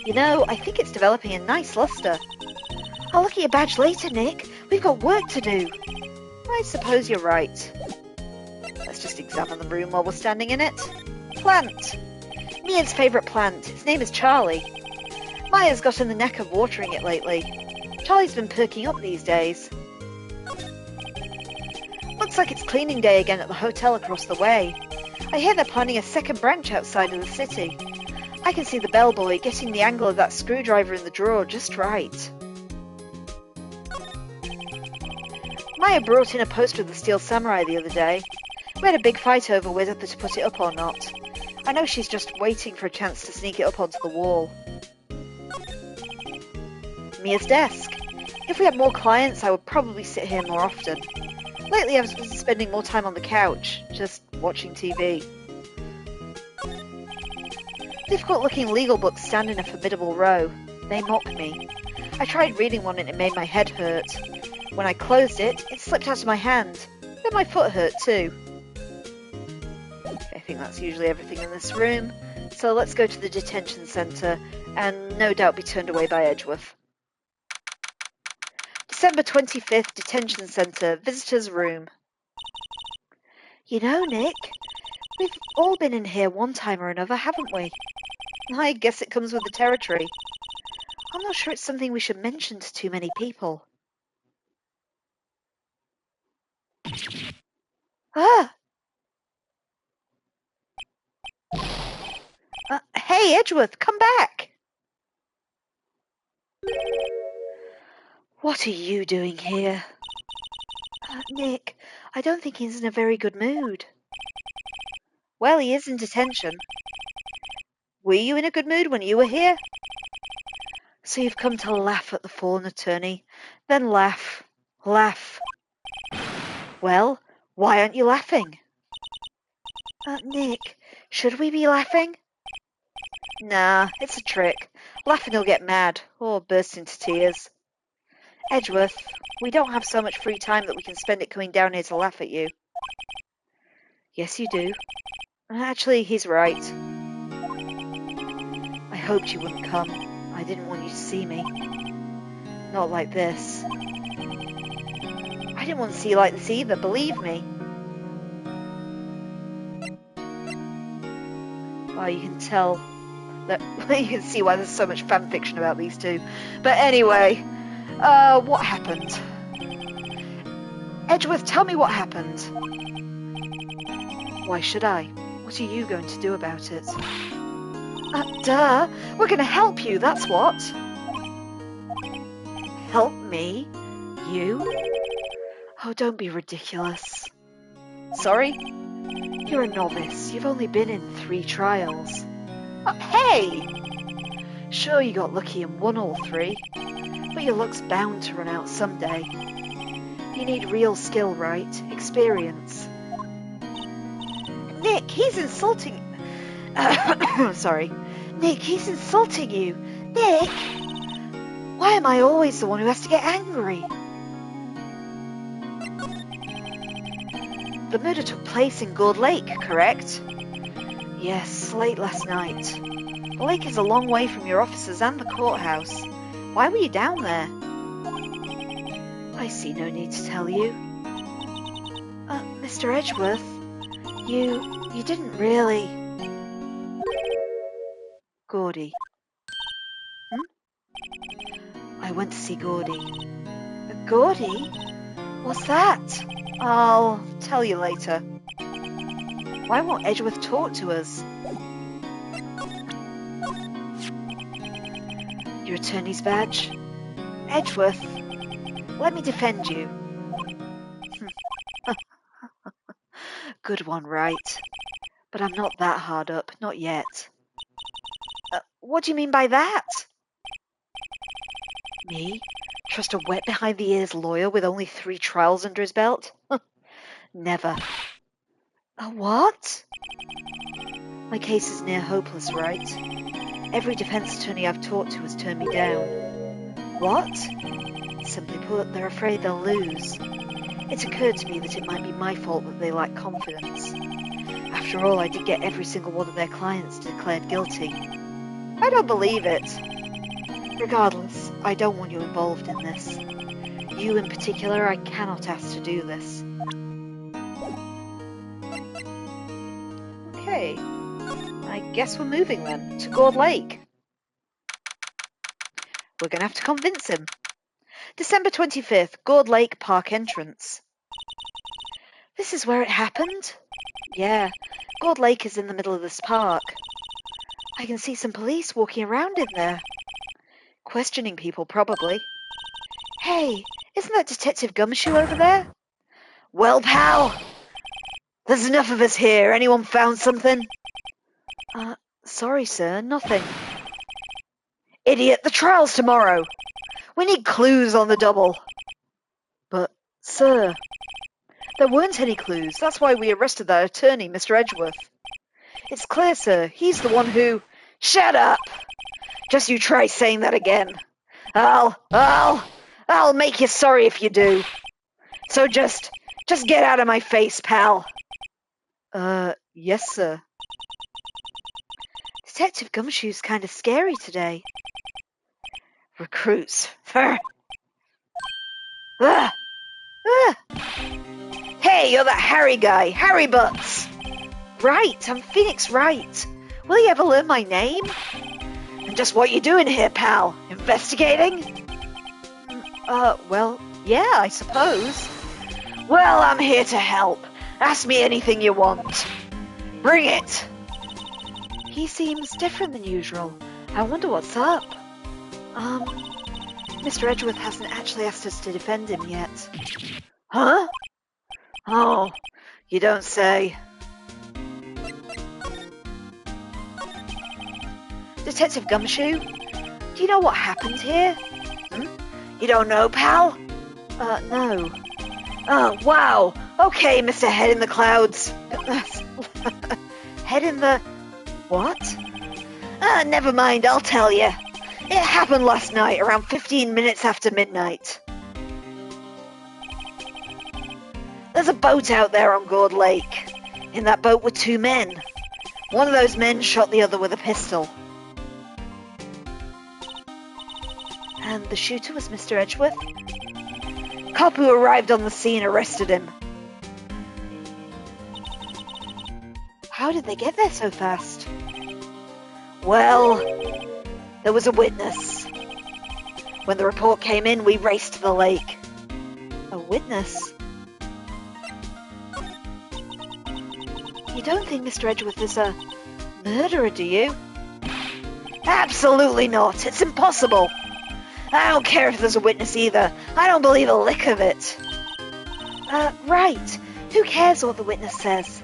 You know, I think it's developing a nice luster. I'll look at your badge later, Nick. We've got work to do. I suppose you're right. Let's just examine the room while we're standing in it. Plant. Mia's favourite plant. His name is Charlie. Maya's got in the knack of watering it lately. Charlie's been perking up these days. Looks like it's cleaning day again at the hotel across the way. I hear they're planning a second branch outside of the city. I can see the bellboy getting the angle of that screwdriver in the drawer just right. Maya brought in a poster of the Steel Samurai the other day. We had a big fight over whether to put it up or not. I know she's just waiting for a chance to sneak it up onto the wall. Mia's desk. If we had more clients, I would probably sit here more often. Lately I've been spending more time on the couch, just watching TV. Difficult-looking legal books stand in a formidable row. They mock me. I tried reading one and it made my head hurt. When I closed it, it slipped out of my hand. Then my foot hurt too. I think that's usually everything in this room. So let's go to the detention centre and no doubt be turned away by Edgeworth. December 25th, detention centre, visitors' room. You know, Nick, we've all been in here one time or another, haven't we? I guess it comes with the territory. I'm not sure it's something we should mention to too many people. Ah! Hey, Edgeworth, come back! What are you doing here? Nick, I don't think he's in a very good mood. Well, he is in detention. Were you in a good mood when you were here? So you've come to laugh at the fallen attorney, then laugh. Laugh. Well, Why aren't you laughing? Nick, should we be laughing? Nah, it's a trick. Laughing will get mad, or burst into tears. Edgeworth, we don't have so much free time that we can spend it coming down here to laugh at you. Yes, you do. Actually, he's right. I hoped you wouldn't come. I didn't want you to see me. Not like this. I didn't want to see you like this either, believe me. Well, you can tell that you can see why there's so much fan fiction about these two. But anyway, what happened? Edgeworth, tell me what happened. Why should I? What are you going to do about it? Duh! We're going to help you, that's what. Help me? You? Oh, don't be ridiculous. Sorry? You're a novice. You've only been in 3 trials. Hey! Sure, you got lucky and won all 3, but your luck's bound to run out someday. You need real skill, Wright. Experience. Nick, he's insulting... Sorry. Nick, he's insulting you. Nick! Why am I always the one who has to get angry? The murder took place in Gourd Lake, correct? Yes, late last night. The lake is a long way from your offices and the courthouse. Why were you down there? I see no need to tell you. Mr. Edgeworth, you didn't really... Gordy. I went to see Gordy. Gordy? What's that? I'll tell you later. Why won't Edgeworth talk to us? Your attorney's badge? Edgeworth, let me defend you. Good one, Wright. But I'm not that hard up, not yet. What do you mean by that? Me? Trust a wet behind-the-ears lawyer with only 3 trials under his belt? Never. What? My case is near hopeless, Wright. Every defense attorney I've talked to has turned me down. What? Simply put, they're afraid they'll lose. It's occurred to me that it might be my fault that they lack confidence. After all, I did get every single one of their clients declared guilty. I don't believe it. Regardless, I don't want you involved in this. You in particular, I cannot ask to do this. Okay. I guess we're moving then, to Gourd Lake. We're going to have to convince him. December 25th, Gourd Lake Park entrance. This is where it happened? Yeah, Gourd Lake is in the middle of this park. I can see some police walking around in there. Questioning people, probably. Hey, isn't that Detective Gumshoe over there? Well, pal, there's enough of us here. Anyone found something? Sorry, sir, nothing. Idiot, the trial's tomorrow. We need clues on the double. But, sir, there weren't any clues. That's why we arrested that attorney, Mr. Edgeworth. It's clear, sir. He's the one who... Shut up! Just you try saying that again. I'll make you sorry if you do. So just get out of my face, pal. Yes, sir. Detective Gumshoe's kind of scary today. Recruits. Hey, you're that Harry guy, Harry Butts. Right, I'm Phoenix Wright. Will you ever learn my name? And just what you doing here, pal? Investigating? Well, yeah, I suppose. Well, I'm here to help. Ask me anything you want. Bring it. He seems different than usual. I wonder what's up. Mr. Edgeworth hasn't actually asked us to defend him yet. Huh? Oh, you don't say. Detective Gumshoe, do you know what happened here? You don't know, pal? No. Oh, wow. Okay, Mr. Head in the Clouds. Head in the... What? Never mind, I'll tell you. It happened last night, around 15 minutes after midnight. There's a boat out there on Gourd Lake. In that boat were two men. One of those men shot the other with a pistol. And the shooter was Mr. Edgeworth? Cop who arrived on the scene arrested him. How did they get there so fast? Well, there was a witness. When the report came in, we raced to the lake. A witness? You don't think Mr. Edgeworth is a murderer, do you? Absolutely not. It's impossible. I don't care if there's a witness either. I don't believe a lick of it. Right. Who cares what the witness says?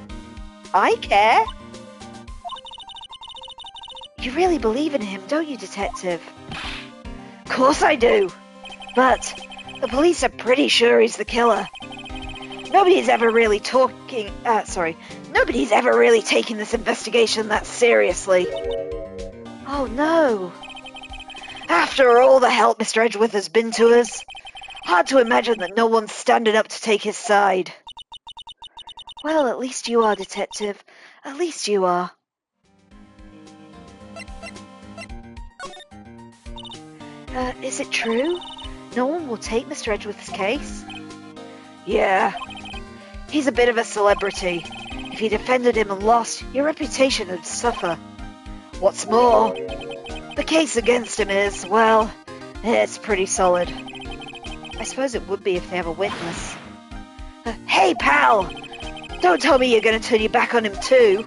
I care. You really believe in him, don't you, Detective? Of course I do. But the police are pretty sure he's the killer. Nobody's ever really taking this investigation that seriously. Oh no. After all the help Mr. Edgeworth has been to us, hard to imagine that no one's standing up to take his side. Well, at least you are, Detective. At least you are. Is it true? No one will take Mr. Edgeworth's case? Yeah. He's a bit of a celebrity. If you defended him and lost, your reputation would suffer. What's more, the case against him is, well, it's pretty solid. I suppose it would be if they have a witness. Hey, pal! Don't tell me you're going to turn your back on him too.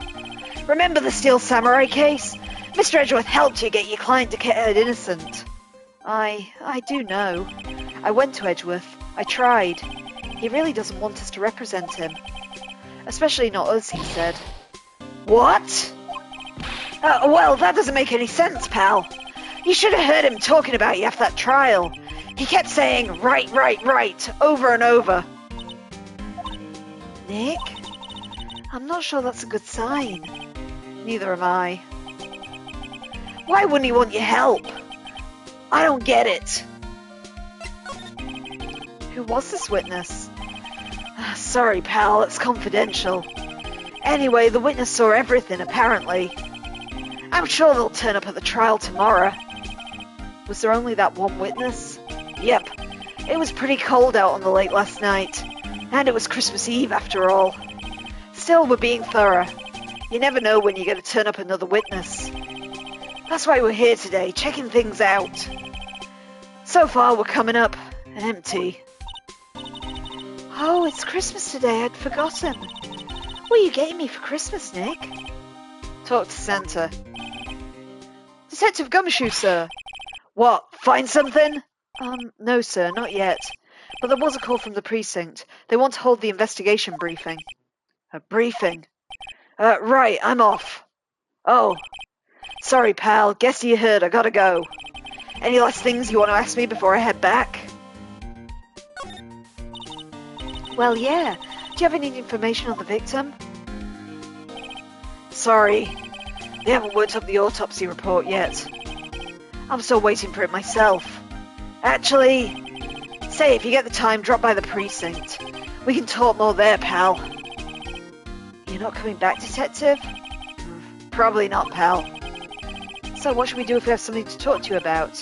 Remember the Steel Samurai case? Mr. Edgeworth helped you get your client declared innocent. I do know. I went to Edgeworth. I tried. He really doesn't want us to represent him. Especially not us, he said. What? Well, that doesn't make any sense, pal. You should have heard him talking about you after that trial. He kept saying, right, right, right, over and over. Nick? I'm not sure that's a good sign. Neither am I. Why wouldn't he want your help? I don't get it. Who was this witness? Sorry, pal, it's confidential. Anyway, the witness saw everything, apparently. I'm sure they'll turn up at the trial tomorrow. Was there only that one witness? Yep. It was pretty cold out on the lake last night. And it was Christmas Eve, after all. Still, we're being thorough. You never know when you're going to turn up another witness. That's why we're here today, checking things out. So far, we're coming up empty. Oh, it's Christmas today. I'd forgotten. What are you getting me for Christmas, Nick? Talk to Santa. Detective Gumshoe, sir. What, find something? No, sir, not yet. But there was a call from the precinct. They want to hold the investigation briefing. A briefing? Right, I'm off. Oh. Sorry, pal. Guess you heard. I gotta go. Any last things you want to ask me before I head back? Well, yeah. Do you have any information on the victim? Sorry. They haven't worked up the autopsy report yet. I'm still waiting for it myself. Actually, say if you get the time, drop by the precinct. We can talk more there, pal. You're not coming back, Detective? Probably not, pal. So what should we do if we have something to talk to you about?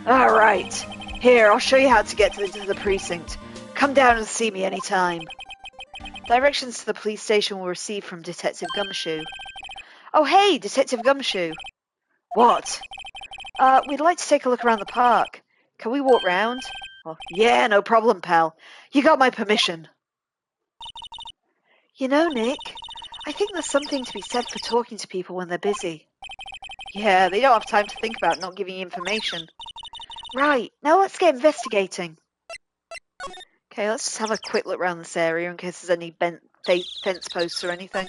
Alright. Here, I'll show you how to get to the precinct. Come down and see me anytime. Directions to the police station will receive from Detective Gumshoe. Oh hey, Detective Gumshoe. What? We'd like to take a look around the park. Can we walk round? Oh, yeah, no problem, pal. You got my permission. You know, Nick, I think there's something to be said for talking to people when they're busy. Yeah, they don't have time to think about not giving you information. Right, now let's get investigating. Okay, let's just have a quick look around this area in case there's any fence posts or anything.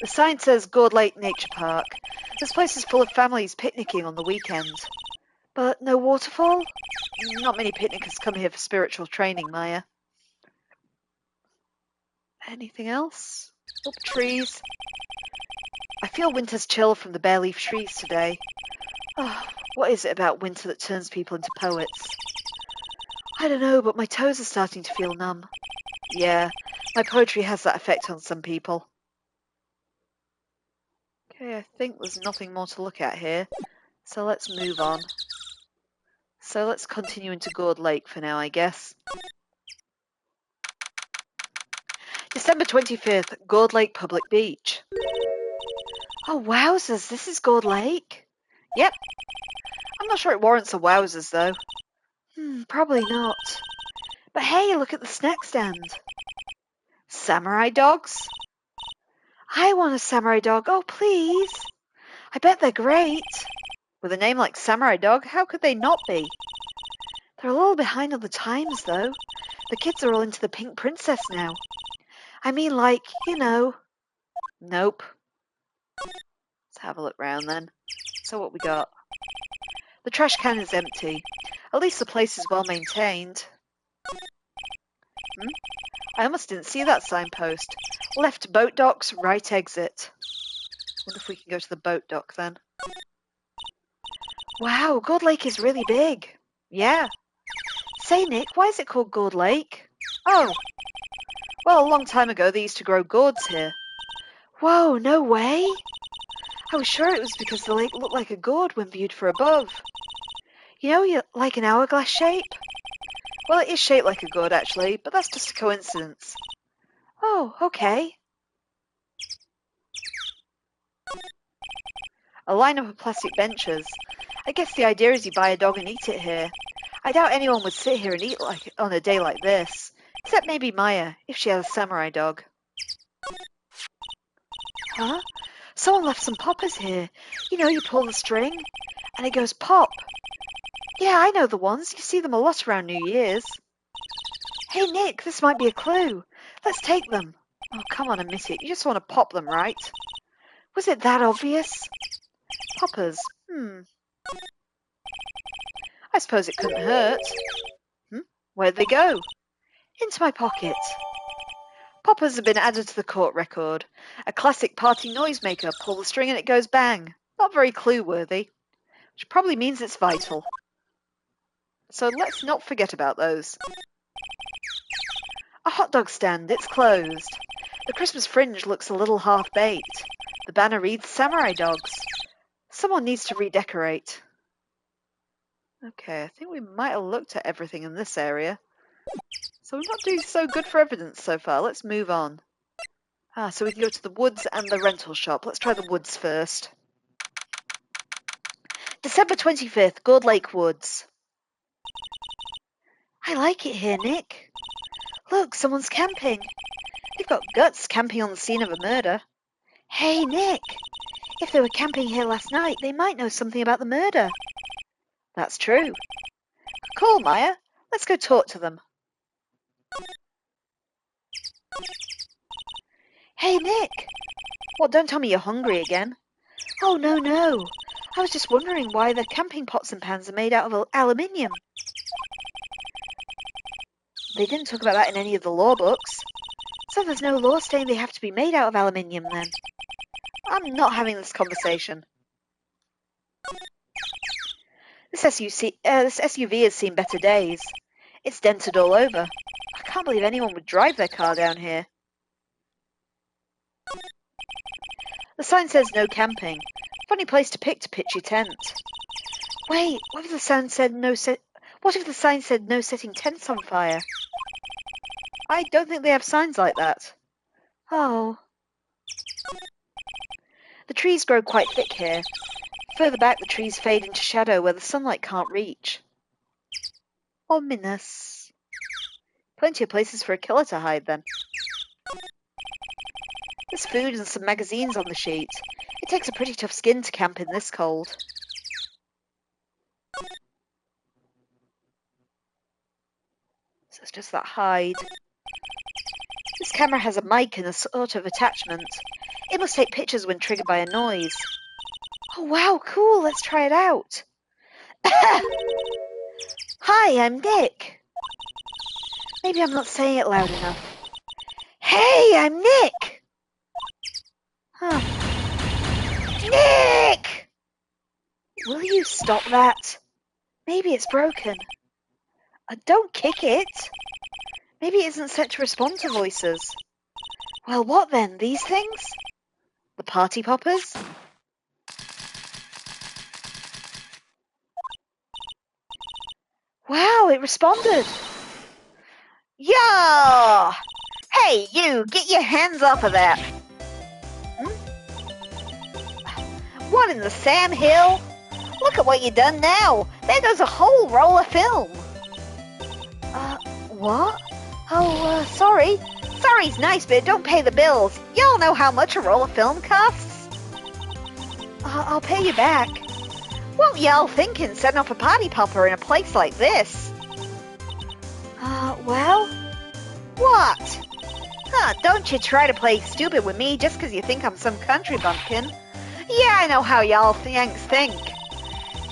The sign says Gourd Lake Nature Park. This place is full of families picnicking on the weekend. But no waterfall? Not many picnickers come here for spiritual training, Maya. Anything else? Oh, trees. I feel winter's chill from the bare leaf trees today. Oh, what is it about winter that turns people into poets? I don't know, but my toes are starting to feel numb. Yeah, my poetry has that effect on some people. Okay, I think there's nothing more to look at here, so let's move on. So let's continue into Gourd Lake for now, I guess. December 25th, Gourd Lake Public Beach. Oh, wowzers, this is Gourd Lake? Yep. I'm not sure it warrants a wowzers, though. Probably not. But hey, look at the snack stand. Samurai dogs? I want a samurai dog, oh please. I bet they're great. With a name like Samurai Dog, how could they not be? They're a little behind on the times, though. The kids are all into the Pink Princess now. I mean, like, you know. Nope. Let's have a look round then. So what we got? The trash can is empty. At least the place is well maintained. I almost didn't see that signpost. Left boat docks, right exit. Wonder if we can go to the boat dock then. Wow, Gourd Lake is really big. Yeah. Say, Nick, why is it called Gourd Lake? Oh. Well, a long time ago they used to grow gourds here. Whoa, no way. I was sure it was because the lake looked like a gourd when viewed from above. You know, like an hourglass shape? Well, it is shaped like a gourd, actually, but that's just a coincidence. Oh, okay. A lineup of plastic benches. I guess the idea is you buy a dog and eat it here. I doubt anyone would sit here and eat like on a day like this. Except maybe Maya, if she has a samurai dog. Huh? Someone left some poppers here. You know, you pull the string, and it goes pop. Yeah, I know the ones. You see them a lot around New Year's. Hey, Nick, this might be a clue. Let's take them. Oh, come on, admit it. You just want to pop them, right? Was it that obvious? Poppers. I suppose it couldn't hurt. Where'd they go? Into my pocket. Poppers have been added to the court record. A classic party noisemaker. Pull the string and it goes bang. Not very clue-worthy. Which probably means it's vital. So let's not forget about those. A hot dog stand. It's closed. The Christmas fringe looks a little half-baked. The banner reads Samurai Dogs. Someone needs to redecorate. Okay, I think we might have looked at everything in this area. So we're not doing so good for evidence so far. Let's move on. So we can go to the woods and the rental shop. Let's try the woods first. December 25th, Gourd Lake Woods. I like it here, Nick. Look, someone's camping. They've got guts camping on the scene of a murder. Hey, Nick. If they were camping here last night, they might know something about the murder. That's true. Cool, Maya. Let's go talk to them. Hey, Nick. What, don't tell me you're hungry again. Oh, no. I was just wondering why the camping pots and pans are made out of aluminium. They didn't talk about that in any of the law books. So there's no law saying they have to be made out of aluminium then. I'm not having this conversation. This SUV has seen better days. It's dented all over. I can't believe anyone would drive their car down here. The sign says no camping. Funny place to pick to pitch your tent. Wait, what if the sign said no setting tents on fire? I don't think they have signs like that. Oh. The trees grow quite thick here. Further back, the trees fade into shadow where the sunlight can't reach. Ominous. Plenty of places for a killer to hide, then. There's food and some magazines on the sheet. It takes a pretty tough skin to camp in this cold. So it's just that hide. This camera has a mic and a sort of attachment. It must take pictures when triggered by a noise. Oh wow, cool, let's try it out. Hi, I'm Nick. Maybe I'm not saying it loud enough. Hey, I'm Nick! Huh. Nick! Will you stop that? Maybe it's broken. Don't kick it. Maybe it isn't set to respond to voices. Well, what then? These things? The party poppers? Wow, it responded. Yeah! Hey, you! Get your hands off of that! What in the Sam Hill? Look at what you done now! There goes a whole roll of film! What? Oh, sorry. Sorry's nice, but it don't pay the bills. Y'all know how much a roll of film costs? I'll pay you back. What y'all thinking setting up a party popper in a place like this? Well? What? Don't you try to play stupid with me just 'cause you think I'm some country bumpkin. Yeah, I know how y'all Yanks think.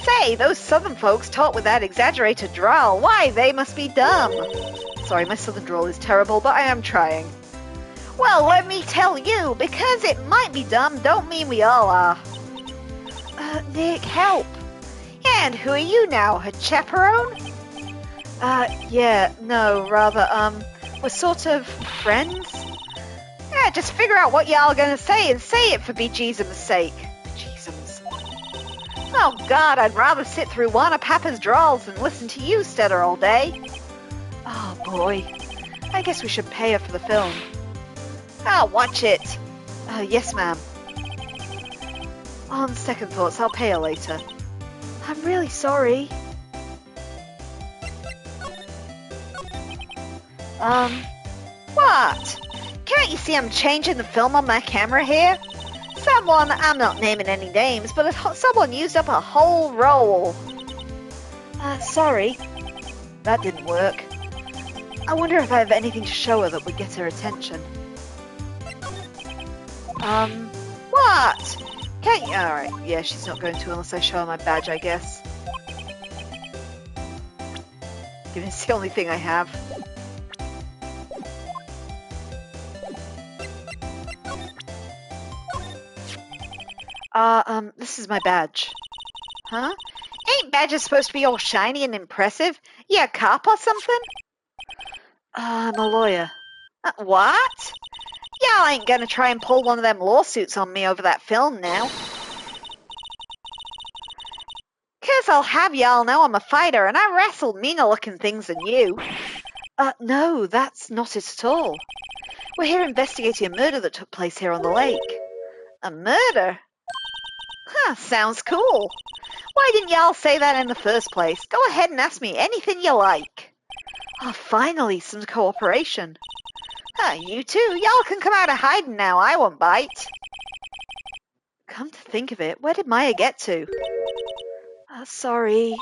Say, those southern folks talk with that exaggerated drawl. Why, they must be dumb. Sorry, my southern drawl is terrible, but I am trying. Well, let me tell you, because it might be dumb don't mean we all are. Nick, help. And who are you now, her chaperone? Yeah, no, rather, we're sort of friends. Yeah, just figure out what y'all gonna say and say it for bejesus's sake. Bejesus. Oh God, I'd rather sit through one of Papa's drawls than listen to you stutter all day. Oh boy, I guess we should pay her for the film. Watch it. Yes ma'am. On second thoughts, I'll pay her later. I'm really sorry. What? Can't you see I'm changing the film on my camera here? Someone, I'm not naming any names, but someone used up a whole roll. Sorry. That didn't work. I wonder if I have anything to show her that would get her attention. What? Can't you? Alright, yeah, she's not going to unless I show her my badge, I guess. Given it's the only thing I have. This is my badge. Huh? Ain't badges supposed to be all shiny and impressive? You a cop or something? I'm a lawyer. What? Y'all ain't gonna try and pull one of them lawsuits on me over that film now. 'Cause I'll have y'all know I'm a fighter and I wrestled meaner looking things than you. No, that's not it at all. We're here investigating a murder that took place here on the lake. A murder? Huh, sounds cool. Why didn't y'all say that in the first place? Go ahead and ask me anything you like. Oh, finally, some cooperation. You two, y'all can come out of hiding now. I won't bite. Come to think of it, where did Maya get to? Sorry.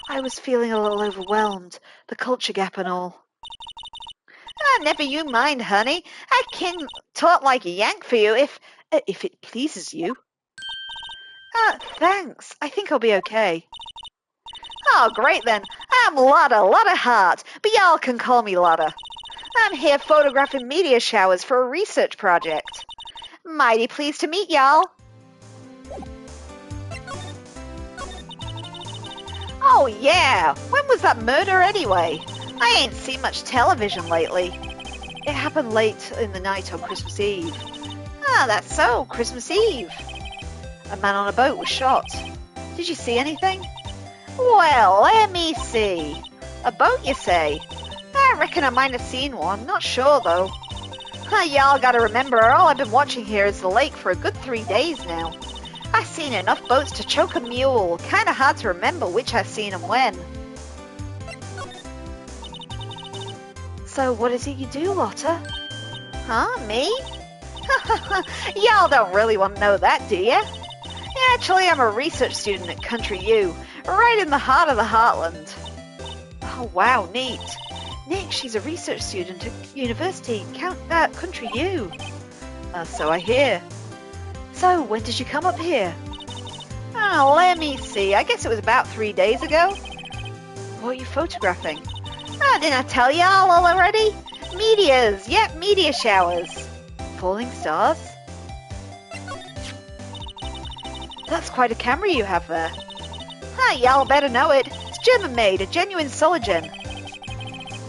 I was feeling a little overwhelmed. The culture gap and all. Never you mind, honey. I can talk like a Yank for you if it pleases you. Thanks. I think I'll be okay. Oh, great then. I'm Lotta Hart, but y'all can call me Lotta. I'm here photographing meteor showers for a research project. Mighty pleased to meet y'all. Oh yeah, when was that murder anyway? I ain't seen much television lately. It happened late in the night on Christmas Eve. That's so, Christmas Eve. A man on a boat was shot. Did you see anything? Well, let me see. A boat, you say? I reckon I might have seen one, not sure though. Y'all gotta remember, all I've been watching here is the lake for a good 3 days now. I've seen enough boats to choke a mule. Kinda hard to remember which I've seen and when. So what is it you do, Lotta? Me? Y'all don't really want to know that, do ya? Actually, I'm a research student at Country U, right in the heart of the heartland. Oh wow, neat. Nick, she's a research student at University, Country U. So I hear. So, when did you come up here? Let me see. I guess it was about 3 days ago. What are you photographing? Didn't I tell y'all already? Meteors! Yep, meteor showers. Falling stars? That's quite a camera you have there. Huh, y'all better know it. It's German-made, a genuine Soligen.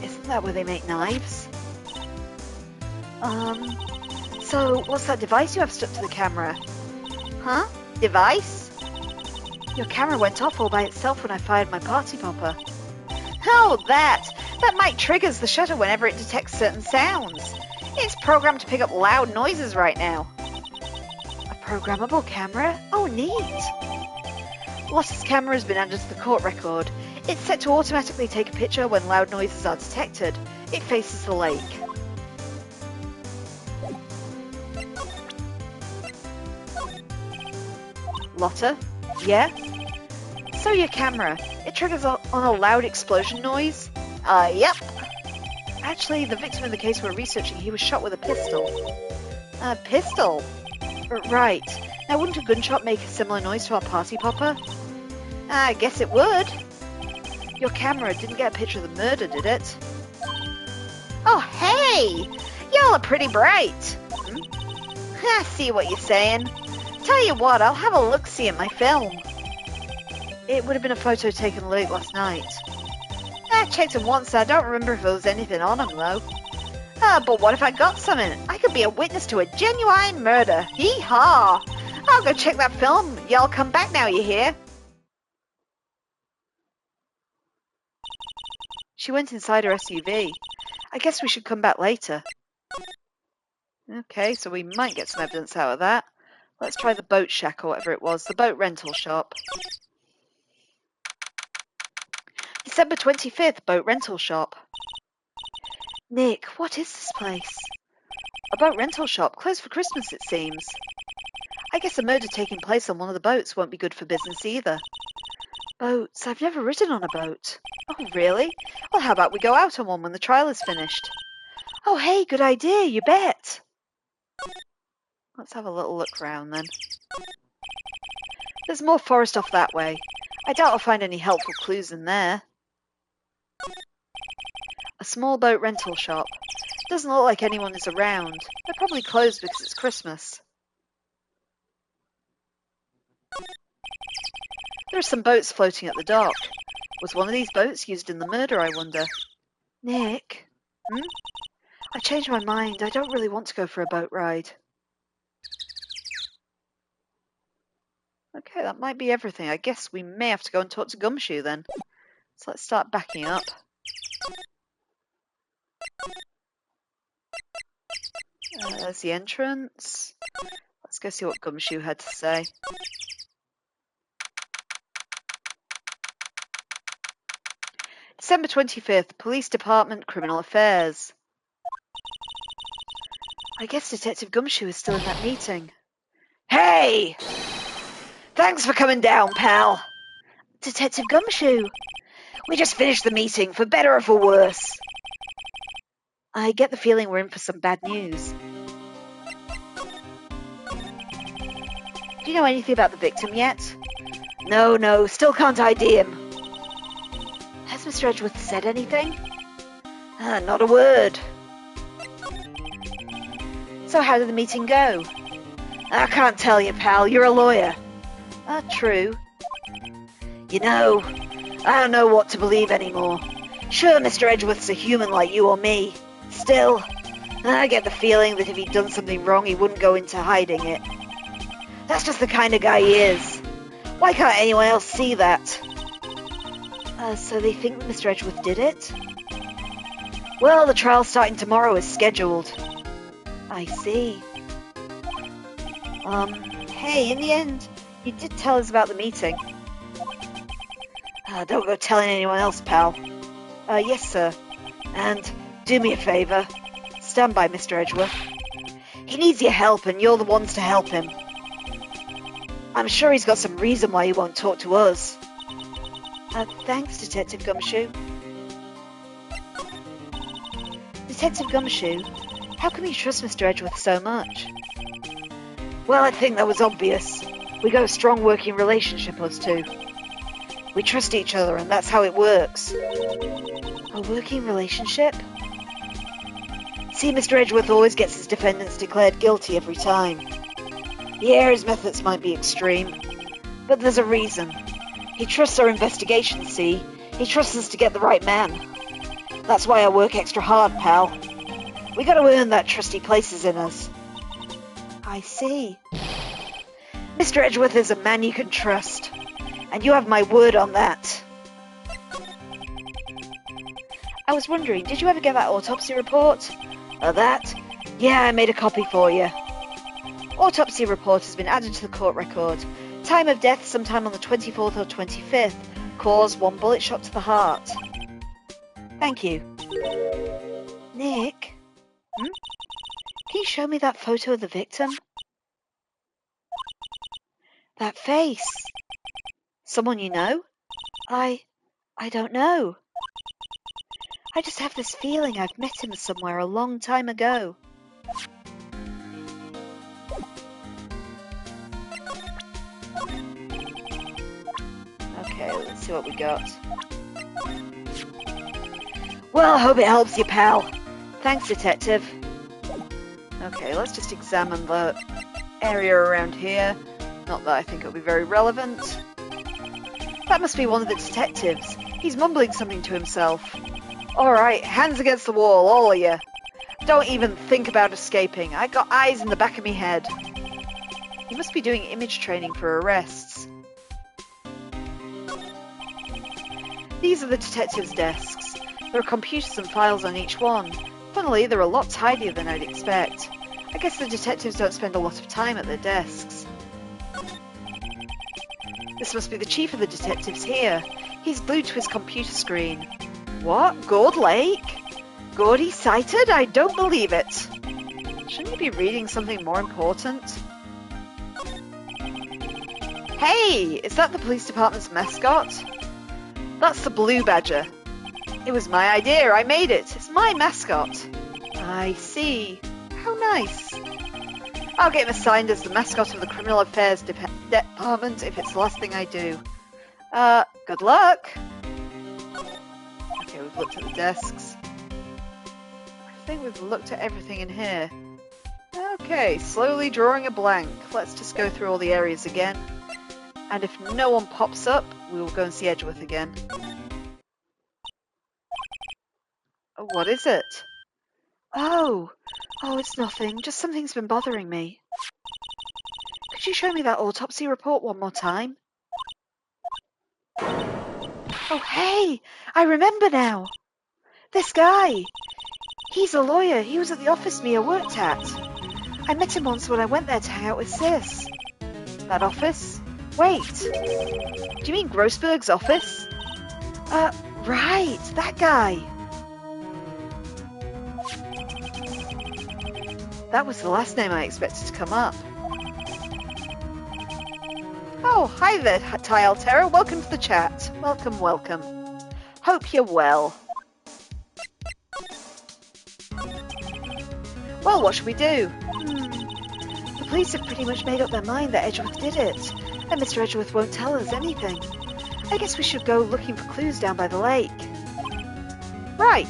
Isn't that where they make knives? So what's that device you have stuck to the camera? Huh? Device? Your camera went off all by itself when I fired my party popper. Oh, that! That mic triggers the shutter whenever it detects certain sounds. It's programmed to pick up loud noises right now. A programmable camera? Oh, neat! Lotta's camera has been added to the court record. It's set to automatically take a picture when loud noises are detected. It faces the lake. Lotta? Yeah? So your camera, it triggers on a loud explosion noise? Yep. Actually, the victim in the case we're researching, he was shot with a pistol. A pistol? Right. Now, wouldn't a gunshot make a similar noise to our party popper? I guess it would. Your camera didn't get a picture of the murder, did it? Oh, hey! Y'all are pretty bright. I see what you're saying. Tell you what, I'll have a look-see at my film. It would have been a photo taken late last night. I checked them once, I don't remember if there was anything on them, though. But what if I got something? I could be a witness to a genuine murder. Hee-haw! I'll go check that film. Y'all come back now, you hear? She went inside her SUV. I guess we should come back later. Okay, so we might get some evidence out of that. Let's try the boat shack or whatever it was, the boat rental shop. December 25th, boat rental shop. Nick, what is this place? A boat rental shop, closed for Christmas it seems. I guess a murder taking place on one of the boats won't be good for business either. Boats? I've never ridden on a boat. Oh, really? Well, how about we go out on one when the trial is finished? Oh, hey, good idea, you bet. Let's have a little look round then. There's more forest off that way. I doubt I'll find any helpful clues in there. A small boat rental shop. Doesn't look like anyone is around. They're probably closed because it's Christmas. There are some boats floating at the dock. Was one of these boats used in the murder, I wonder? Nick? I changed my mind. I don't really want to go for a boat ride. Okay, that might be everything. I guess we may have to go and talk to Gumshoe then. So let's start backing up. There's the entrance. Let's go see what Gumshoe had to say. December 25th, Police Department, Criminal Affairs. I guess Detective Gumshoe is still in that meeting. Hey! Thanks for coming down, pal. Detective Gumshoe. We just finished the meeting, for better or for worse. I get the feeling we're in for some bad news. Do you know anything about the victim yet? No, still can't ID him. Has Mr. Edgeworth said anything? Not a word. So how did the meeting go? I can't tell you, pal. You're a lawyer. True. You know, I don't know what to believe anymore. Sure, Mr. Edgeworth's a human like you or me. Still, I get the feeling that if he'd done something wrong, he wouldn't go into hiding it. That's just the kind of guy he is. Why can't anyone else see that? So they think that Mr. Edgeworth did it? Well, the trial's starting tomorrow as scheduled. I see. Hey, in the end, you did tell us about the meeting. Don't go telling anyone else, pal. Yes, sir. And do me a favour. Stand by Mr. Edgeworth. He needs your help, and you're the ones to help him. I'm sure he's got some reason why he won't talk to us. Thanks, Detective Gumshoe. Detective Gumshoe, how can you trust Mr. Edgeworth so much? Well, I think that was obvious. We got a strong working relationship, us two. We trust each other, and that's how it works. A working relationship? See, Mr. Edgeworth always gets his defendants declared guilty every time. Yeah, his methods might be extreme, but there's a reason. He trusts our investigation, see? He trusts us to get the right man. That's why I work extra hard, pal. We gotta earn that trust he places in us. I see. Mr. Edgeworth is a man you can trust, and you have my word on that. I was wondering, did you ever get that autopsy report? That? Yeah, I made a copy for you. Autopsy report has been added to the court record. Time of death sometime on the 24th or 25th. Cause 1 bullet shot to the heart. Thank you. Nick? Can you show me that photo of the victim? That face? Someone you know? I don't know. I just have this feeling I've met him somewhere a long time ago. Okay, let's see what we got. Well, I hope it helps you, pal. Thanks, detective. Okay, let's just examine the area around here. Not that I think it'll be very relevant. That must be one of the detectives. He's mumbling something to himself. Alright, hands against the wall, all of you. Don't even think about escaping. I got eyes in the back of me head. He must be doing image training for arrests. These are the detectives' desks. There are computers and files on each one. Funnily, they're a lot tidier than I'd expect. I guess the detectives don't spend a lot of time at their desks. This must be the chief of the detectives here. He's glued to his computer screen. What? Gord Lake? Gordy sighted? I don't believe it. Shouldn't he be reading something more important? Hey! Is that the police department's mascot? That's the Blue Badger. It was my idea. I made it. It's my mascot. I see. How nice. I'll get him assigned as the mascot of the Criminal Affairs Department if it's the last thing I do. Good luck. Okay, we've looked at the desks. I think we've looked at everything in here. Okay, slowly drawing a blank. Let's just go through all the areas again. And if no one pops up, we will go and see Edgeworth again. Oh, what is it? Oh, it's nothing. Just something's been bothering me. Could you show me that autopsy report one more time? Oh, hey! I remember now! This guy! He's a lawyer. He was at the office Mia worked at. I met him once when I went there to hang out with Sis. That office? Wait. Do you mean Grossberg's office? Right. That guy. That was the last name I expected to come up. Oh, hi there, Tile Terror. Welcome to the chat. Welcome, welcome. Hope you're well. Well, what should we do? The police have pretty much made up their mind that Edgeworth did it, and Mr. Edgeworth won't tell us anything. I guess we should go looking for clues down by the lake. Right.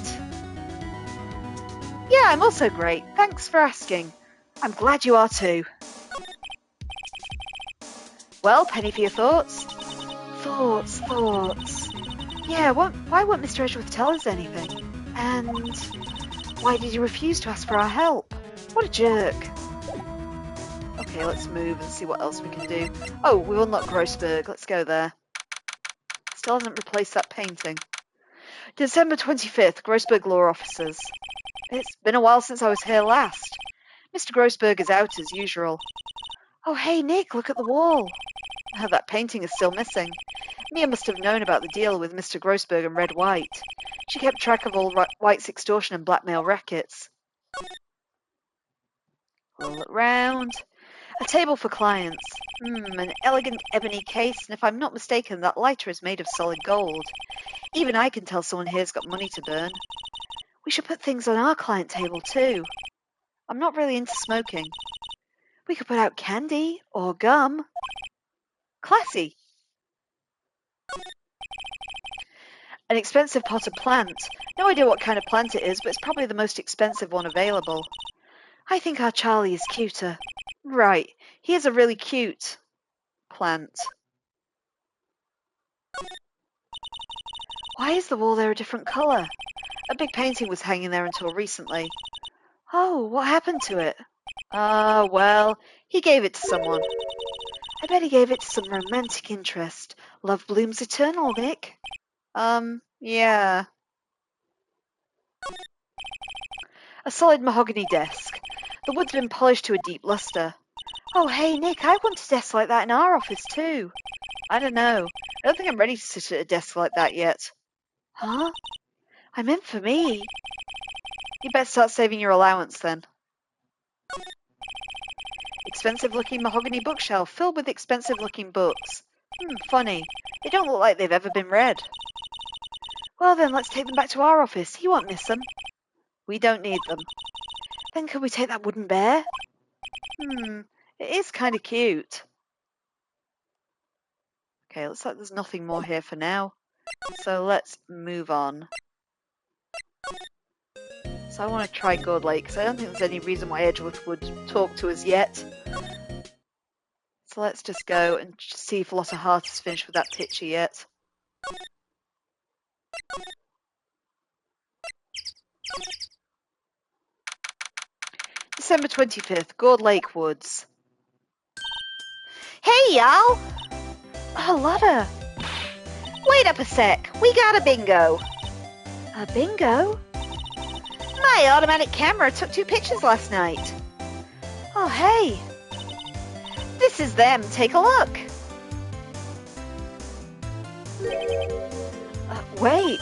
Yeah, I'm also great. Thanks for asking. I'm glad you are too. Well, penny for your thoughts? Thoughts. Yeah, why won't Mr. Edgeworth tell us anything? And why did he refuse to ask for our help? What a jerk. Okay, let's move and see what else we can do. Oh, we will not Grossberg. Let's go there. Still hasn't replaced that painting. December 25th, Grossberg Law Officers. It's been a while since I was here last. Mr. Grossberg is out as usual. Oh, hey, Nick, look at the wall. That painting is still missing. Mia must have known about the deal with Mr. Grossberg and Red White. She kept track of all White's extortion and blackmail rackets. We'll look round. A table for clients. An elegant ebony case, and if I'm not mistaken, that lighter is made of solid gold. Even I can tell someone here's got money to burn. We should put things on our client table, too. I'm not really into smoking. We could put out candy or gum. Classy. An expensive potted plant. No idea what kind of plant it is, but it's probably the most expensive one available. I think our Charlie is cuter. Right, he is a really cute plant. Why is the wall there a different colour? A big painting was hanging there until recently. Oh, what happened to it? Well, he gave it to someone. I bet he gave it to some romantic interest. Love blooms eternal, Nick. Yeah. A solid mahogany desk. The wood's been polished to a deep luster. Oh, hey, Nick, I want a desk like that in our office, too. I don't know. I don't think I'm ready to sit at a desk like that yet. Huh? I meant for me. You better start saving your allowance, then. Expensive-looking mahogany bookshelf filled with expensive-looking books. Funny. They don't look like they've ever been read. Well, then, let's take them back to our office. He won't miss them. We don't need them. Then could we take that wooden bear? It is kind of cute. Okay, looks like there's nothing more here for now. So let's move on. So I want to try Gold Lake, because I don't think there's any reason why Edgeworth would talk to us yet. So let's just go and see if Lotta Hart has finished with that picture yet. December 25th, Gold Lake Woods. Hey, y'all! Oh, Lotta! Wait up a sec, we got a bingo! A bingo? My automatic camera took 2 pictures last night. Oh, hey! This is them, take a look! Wait!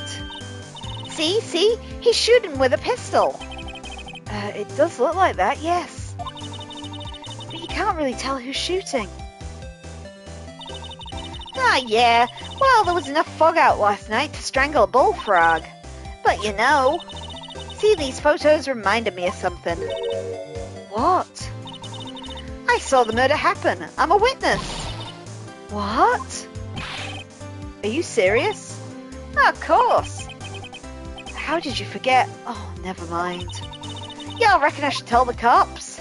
See? He's shooting with a pistol! It does look like that, yes. But you can't really tell who's shooting. Yeah. Well, there was enough fog out last night to strangle a bullfrog. But you know, see, these photos reminded me of something. What? I saw the murder happen. I'm a witness. What? Are you serious? Of course. How did you forget? Oh, never mind. Y'all reckon I should tell the cops?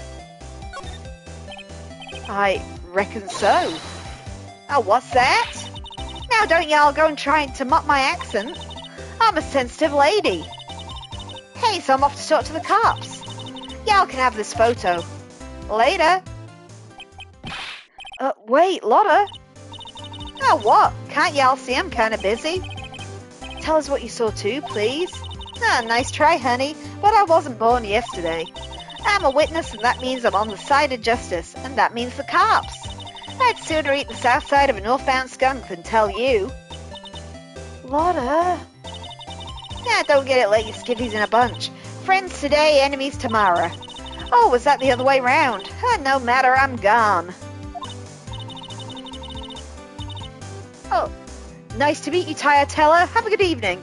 I reckon so. Oh, what's that? Now don't y'all go and try to mock my accent. I'm a sensitive lady. Hey, so I'm off to talk to the cops. Y'all can have this photo. Later. Wait, Lotta. Oh, what? Can't y'all see I'm kind of busy? Tell us what you saw too, please. Nice try, honey, but I wasn't born yesterday. I'm a witness, and that means I'm on the side of justice, and that means the cops. I'd sooner eat the south side of a northbound skunk than tell you. Lotta. Don't get it let your skivvies in a bunch. Friends today, enemies tomorrow. Oh, was that the other way round? No matter, I'm gone. Oh, nice to meet you, Tyatella. Have a good evening.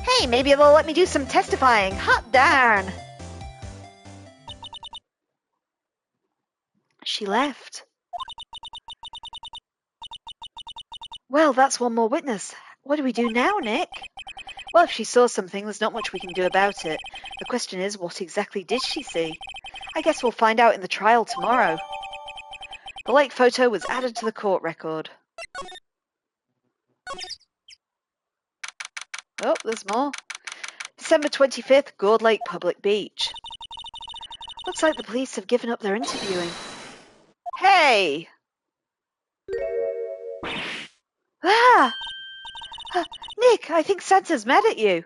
Hey, maybe they'll let me do some testifying. Hot darn. She left. Well, that's one more witness. What do we do now, Nick? Well, if she saw something, there's not much we can do about it. The question is, what exactly did she see? I guess we'll find out in the trial tomorrow. The lake photo was added to the court record. Oh, there's more. December 25th, Gold Lake Public Beach. Looks like the police have given up their interviewing. Hey! Ah! Nick, I think Santa's mad at you.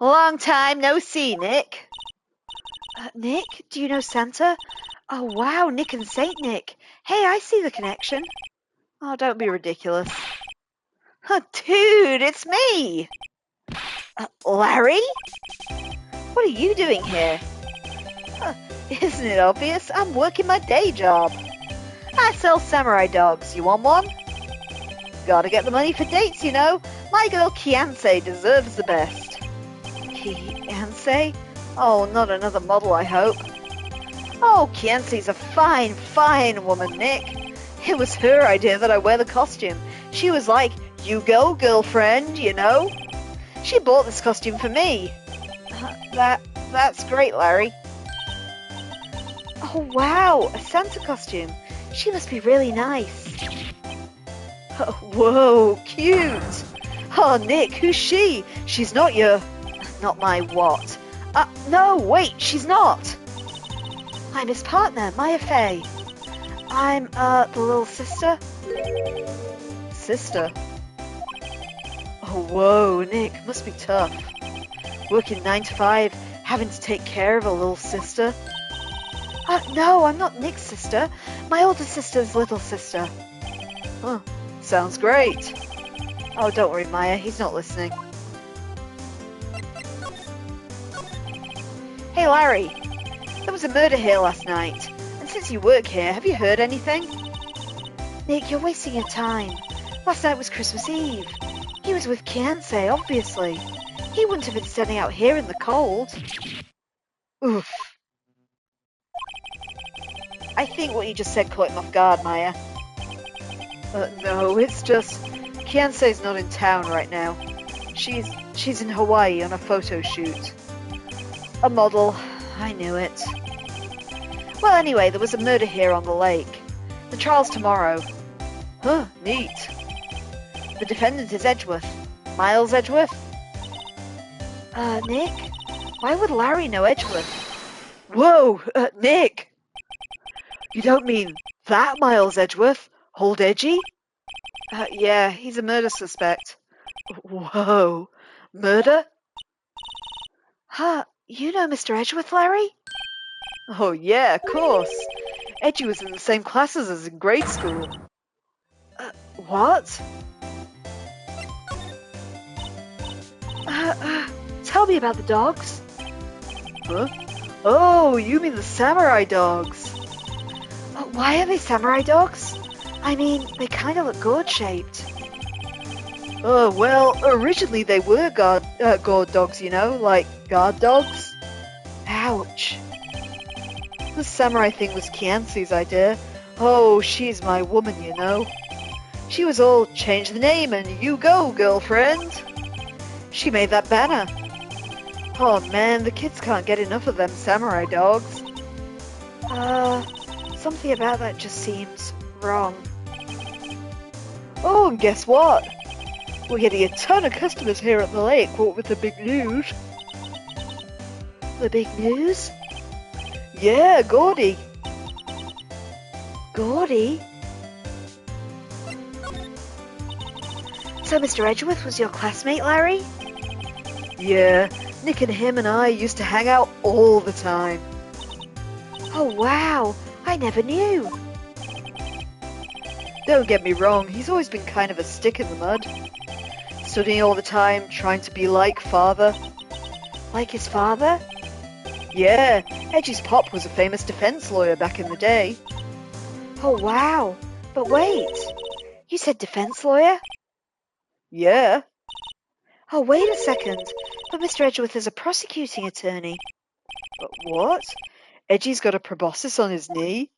Long time no see, Nick. Nick, do you know Santa? Oh, wow, Nick and Saint Nick. Hey, I see the connection. Oh, don't be ridiculous. Dude, it's me! Larry? What are you doing here? Isn't it obvious? I'm working my day job. I sell samurai dogs. You want one? Gotta get the money for dates, you know. My girl Kianse deserves the best. Kianse? Oh, not another model, I hope. Oh, Kianse's a fine, fine woman, Nick. It was her idea that I wear the costume. She was like, "You go, girlfriend," you know? She bought this costume for me. That's great, Larry. Oh, wow, a Santa costume. She must be really nice. Oh, whoa, cute. Oh, Nick, who's she? She's not your... Not my what? No, wait, she's not. I'm his partner, Maya Fey. I'm, the little sister. Sister? Oh, whoa, Nick, must be tough. Working 9 to 5, having to take care of a little sister. No, I'm not Nick's sister. My older sister's little sister. Huh, sounds great. Oh, don't worry, Maya, he's not listening. Hey, Larry. There was a murder here last night. And since you work here, have you heard anything? Nick, you're wasting your time. Last night was Christmas Eve. He was with Kianse, obviously. He wouldn't have been standing out here in the cold. Oof. I think what you just said caught him off guard, Maya. No, it's just... Kianse's not in town right now. She's in Hawaii on a photo shoot. A model. I knew it. Well, anyway, there was a murder here on the lake. The trial's tomorrow. Huh, neat. The defendant is Edgeworth. Miles Edgeworth? Nick? Why would Larry know Edgeworth? Whoa, Nick! You don't mean that Miles Edgeworth? Old Edgy? Yeah, he's a murder suspect. Whoa, murder? You know Mr. Edgeworth, Larry? Oh, yeah, of course. Edgy was in the same class as us in grade school. What? Tell me about the dogs. Huh? Oh, you mean the samurai dogs. Why are they samurai dogs? I mean, they kind of look gourd-shaped. Oh, well, originally they were gourd dogs, you know, like guard dogs. Ouch. The samurai thing was Kianse's idea. Oh, she's my woman, you know. She was all, change the name and you go, girlfriend. She made that banner. Oh man, the kids can't get enough of them samurai dogs. Something about that just seems wrong. Oh, and guess what? We're getting a ton of customers here at the lake, what with the big news. The big news? Yeah, Gordy. Gordy? So Mr. Edgeworth was your classmate, Larry? Yeah, Nick and him and I used to hang out all the time. Oh wow, I never knew. Don't get me wrong, he's always been kind of a stick in the mud. Studying all the time, trying to be like father. Like his father? Yeah, Edgy's pop was a famous defense lawyer back in the day. Oh wow, but wait, you said defense lawyer? Yeah. Oh, wait a second, but Mr. Edgeworth is a prosecuting attorney. What? Edgy's got a proboscis on his knee?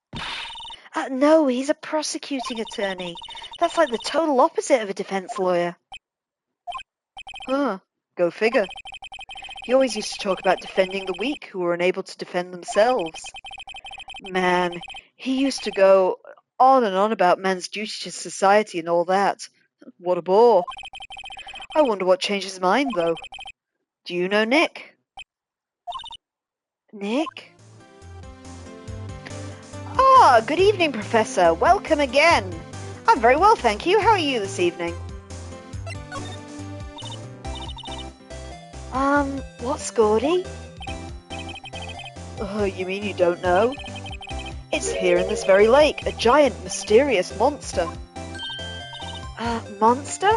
No, he's a prosecuting attorney. That's like the total opposite of a defense lawyer. Huh, go figure. He always used to talk about defending the weak who were unable to defend themselves. Man, he used to go on and on about man's duty to society and all that. What a bore. I wonder what changed his mind, though. Do you know Nick? Nick? Ah, good evening, Professor. Welcome again. I'm very well, thank you. How are you this evening? What's Gordy? Oh, you mean you don't know? It's here in this very lake, a giant, mysterious monster. Monster?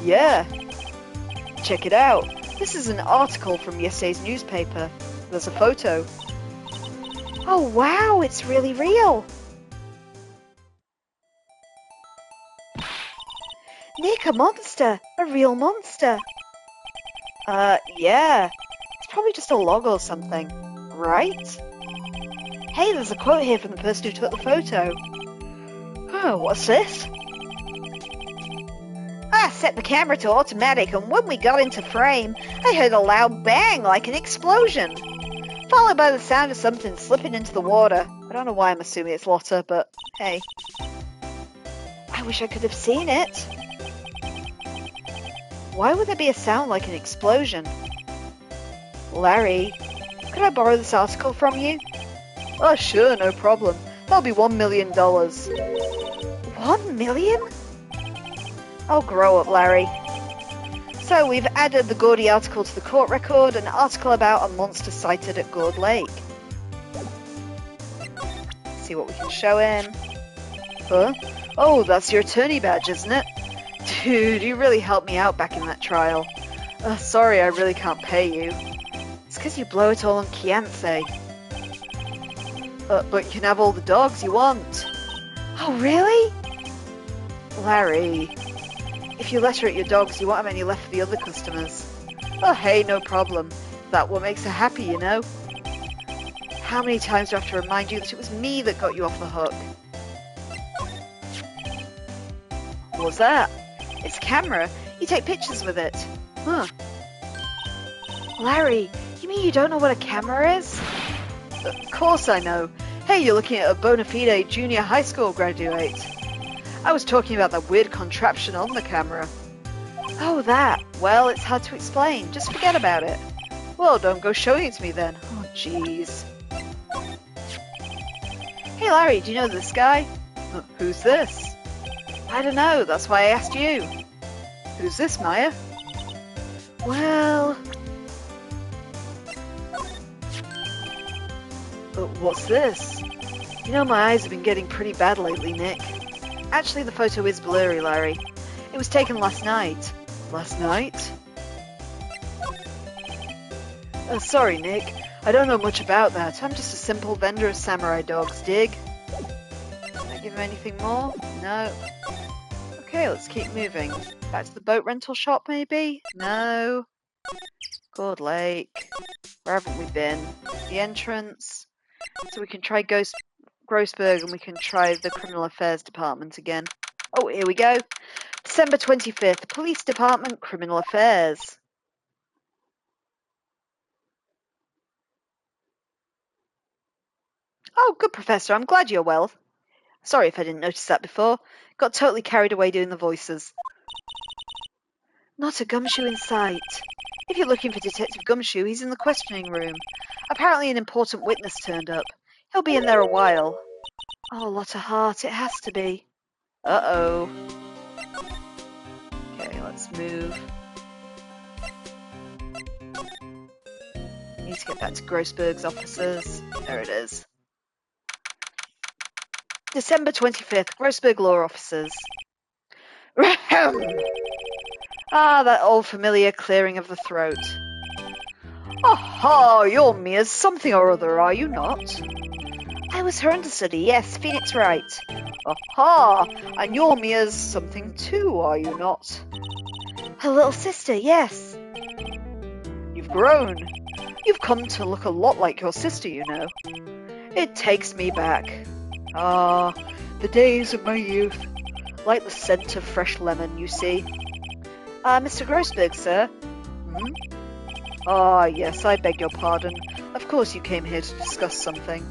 Yeah. Check it out. This is an article from yesterday's newspaper. There's a photo. Oh wow, it's really real. Nick, a monster. A real monster. Yeah. It's probably just a log or something. Right? Hey, there's a quote here from the person who took the photo. Oh, what's this? I set the camera to automatic, and when we got into frame, I heard a loud bang like an explosion, followed by the sound of something slipping into the water. I don't know why I'm assuming it's Lotta, but hey. I wish I could have seen it. Why would there be a sound like an explosion? Larry, could I borrow this article from you? Oh, sure, no problem. That'll be $1 million. $1 million? Oh, grow up, Larry. So we've added the Gordy article to the court record, an article about a monster sighted at Gord Lake. See what we can show him. Huh? Oh, that's your attorney badge, isn't it? Dude, you really helped me out back in that trial. Sorry, I really can't pay you. It's because you blow it all on Kianse. But you can have all the dogs you want. Oh, really? Larry, if you letter at your dogs, you won't have any left for the other customers. Oh, hey, no problem. That's what makes her happy, you know. How many times do I have to remind you that it was me that got you off the hook? What's that? It's a camera. You take pictures with it. Huh. Larry, you mean you don't know what a camera is? Of course I know. Hey, you're looking at a bona fide junior high school graduate. I was talking about that weird contraption on the camera. Oh, that. Well, it's hard to explain. Just forget about it. Well, don't go showing it to me then. Oh, jeez. Hey, Larry, do you know this guy? Who's this? I don't know. That's why I asked you. Who's this, Maya? Well... what's this? You know, my eyes have been getting pretty bad lately, Nick. Actually, the photo is blurry, Larry. It was taken last night. Last night? Sorry, Nick. I don't know much about that. I'm just a simple vendor of samurai dogs, dig? Can I give him anything more? No. Okay, let's keep moving. Back to the boat rental shop, maybe? No. Gord Lake. Where haven't we been? The entrance. So we can try Grossberg, and we can try the Criminal Affairs Department again. Oh, here we go. December 25th, Police Department, Criminal Affairs. Oh, good, Professor. I'm glad you're well. Sorry if I didn't notice that before. Got totally carried away doing the voices. Not a Gumshoe in sight. If you're looking for Detective Gumshoe, he's in the questioning room. Apparently an important witness turned up. He'll be in there a while. Oh, Lotta Hart, it has to be. Uh-oh. Okay, let's move. Need to get back to Grossberg's offices. There it is. December 25th, Grossberg Law Offices. Ah, that old familiar clearing of the throat. Aha, you're Mia's something or other, are you not? I was her understudy, yes, Phoenix Wright. Aha, and you're Mia's something too, are you not? Her little sister, yes. You've grown. You've come to look a lot like your sister, you know. It takes me back. Ah, the days of my youth. Like the scent of fresh lemon, you see. Mr. Grossberg, sir. Hmm? Ah, yes, I beg your pardon. Of course you came here to discuss something.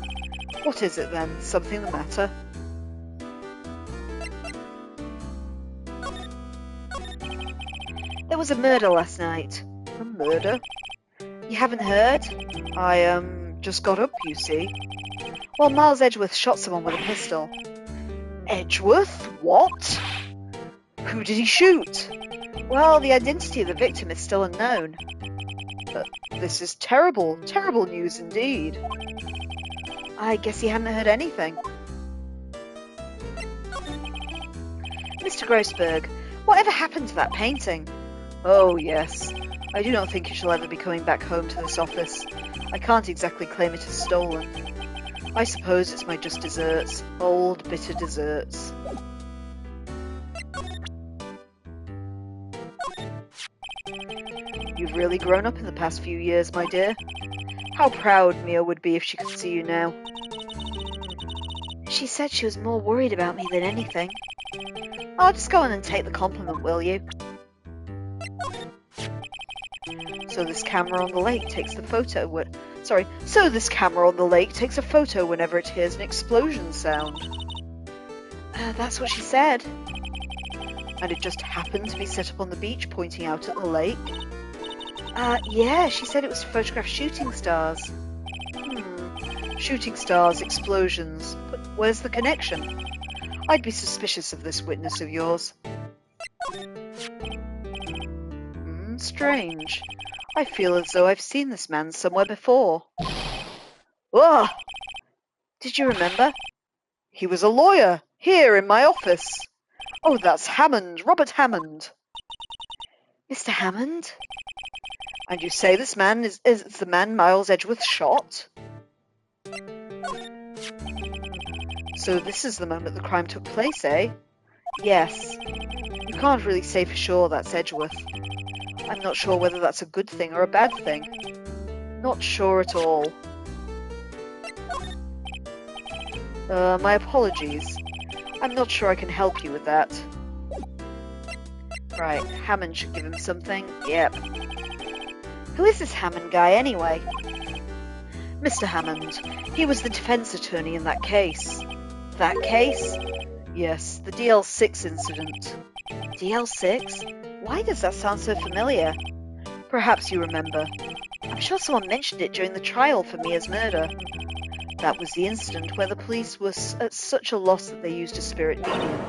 What is it then? Something the matter? There was a murder last night. A murder? You haven't heard? I, just got up, you see. Well, Miles Edgeworth shot someone with a pistol. Edgeworth? What? Who did he shoot? Well, the identity of the victim is still unknown. This is terrible, terrible news indeed. I guess he hadn't heard anything. Mr. Grossberg, whatever happened to that painting? Oh, yes. I do not think it shall ever be coming back home to this office. I can't exactly claim it as stolen. I suppose it's my just desserts. Old, bitter desserts. You've really grown up in the past few years, my dear. How proud Mia would be if she could see you now. She said she was more worried about me than anything. I'll just go on and take the compliment, will you? So this camera on the lake takes a photo whenever it hears an explosion sound. That's what she said. And it just happened to be set up on the beach pointing out at the lake? Yeah, she said it was to photograph shooting stars. Shooting stars, explosions. But where's the connection? I'd be suspicious of this witness of yours. Strange. I feel as though I've seen this man somewhere before. Ugh! Did you remember? He was a lawyer, here in my office. Oh, that's Hammond, Robert Hammond. Mr. Hammond? And you say this man is the man Miles Edgeworth shot? So this is the moment the crime took place, eh? Yes. You can't really say for sure that's Edgeworth. I'm not sure whether that's a good thing or a bad thing. Not sure at all. My apologies. I'm not sure I can help you with that. Right, Hammond should give him something. Yep. Who is this Hammond guy, anyway? Mr. Hammond. He was the defense attorney in that case. That case? Yes, the DL6 incident. DL6? Why does that sound so familiar? Perhaps you remember. I'm sure someone mentioned it during the trial for Mia's murder. That was the incident where the police were at such a loss that they used a spirit medium.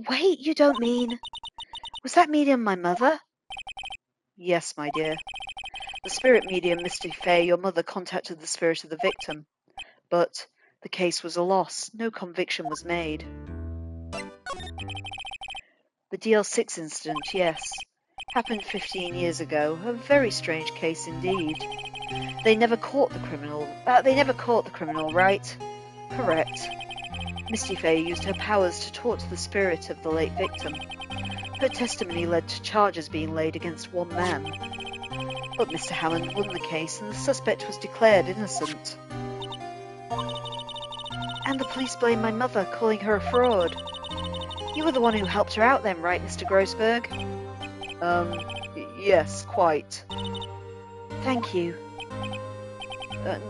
Wait, you don't mean... Was that medium my mother? Yes, my dear. The spirit medium, Misty Fay, your mother contacted the spirit of the victim. But the case was a loss. No conviction was made. The DL6 incident, yes. Happened 15 years ago. A very strange case indeed. They never caught the criminal, right? Correct. Misty Fay used her powers to talk to the spirit of the late victim. Her testimony led to charges being laid against one man. But Mr. Hammond won the case and the suspect was declared innocent. And the police blamed my mother, calling her a fraud. You were the one who helped her out then, right, Mr. Grossberg? Yes, quite. Thank you.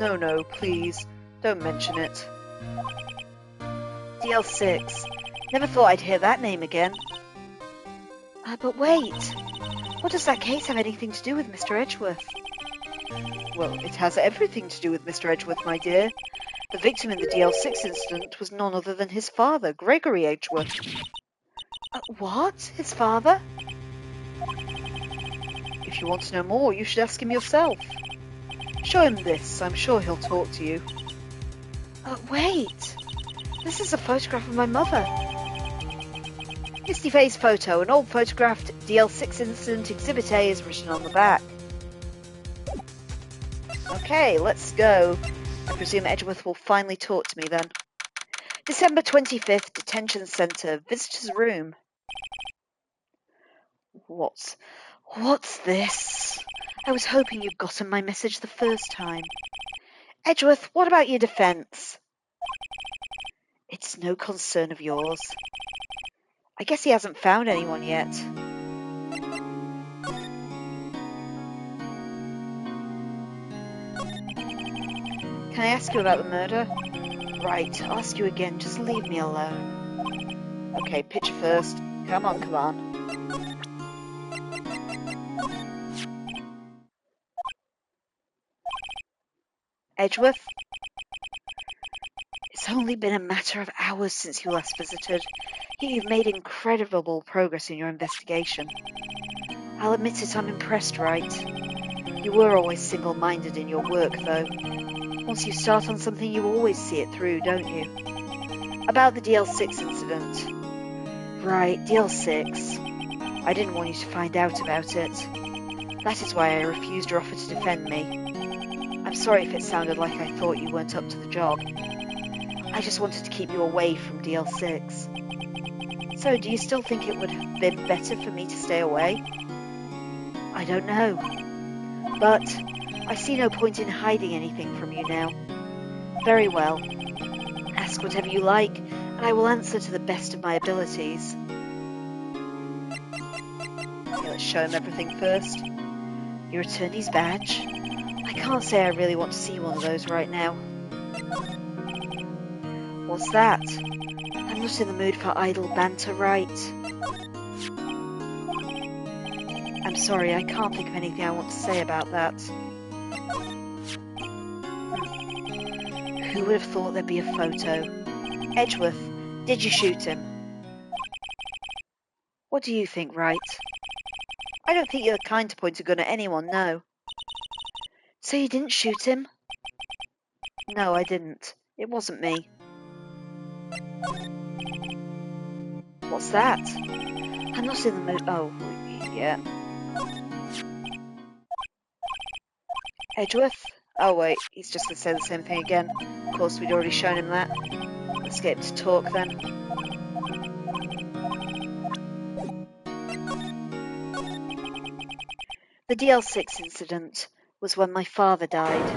No, please. Don't mention it. DL6. Never thought I'd hear that name again. But wait. What does that case have anything to do with Mr. Edgeworth? Well, it has everything to do with Mr. Edgeworth, my dear. The victim in the DL6 incident was none other than his father, Gregory Edgeworth. What? His father? If you want to know more, you should ask him yourself. Show him this. I'm sure he'll talk to you. Wait. This is a photograph of my mother. Misty Fay's photo, an old photographed DL6 incident Exhibit A is written on the back. Okay, let's go. I presume Edgeworth will finally talk to me then. December 25th, Detention Centre, Visitor's Room. What's this? I was hoping you'd gotten my message the first time. Edgeworth, what about your defence? It's no concern of yours. I guess he hasn't found anyone yet. Can I ask you about the murder? Right, I'll ask you again. Just leave me alone. Okay, pitch first. Come on. Edgeworth? It's only been a matter of hours since you last visited. You've made incredible progress in your investigation. I'll admit it, I'm impressed, Wright. You were always single-minded in your work, though. Once you start on something, you always see it through, don't you? About the DL6 incident. Right, DL6. I didn't want you to find out about it. That is why I refused your offer to defend me. I'm sorry if it sounded like I thought you weren't up to the job. I just wanted to keep you away from DL6. So, do you still think it would have been better for me to stay away? I don't know. But I see no point in hiding anything from you now. Very well. ask whatever you like, and I will answer to the best of my abilities. Okay, let's show him everything first. Your attorney's badge. I can't say I really want to see one of those right now. What's that? I'm not in the mood for idle banter, Wright. I'm sorry, I can't think of anything I want to say about that. Who would have thought there'd be a photo? Edgeworth, did you shoot him? What do you think, Wright? I don't think you're the kind to point a gun at anyone, no. So you didn't shoot him? No, I didn't. It wasn't me. What's that? I'm not in the mood. Oh, yeah. Edgeworth? Oh, wait, he's just going to say the same thing again. Of course, we'd already shown him that. Let's get him to talk then. The DL6 incident was when my father died.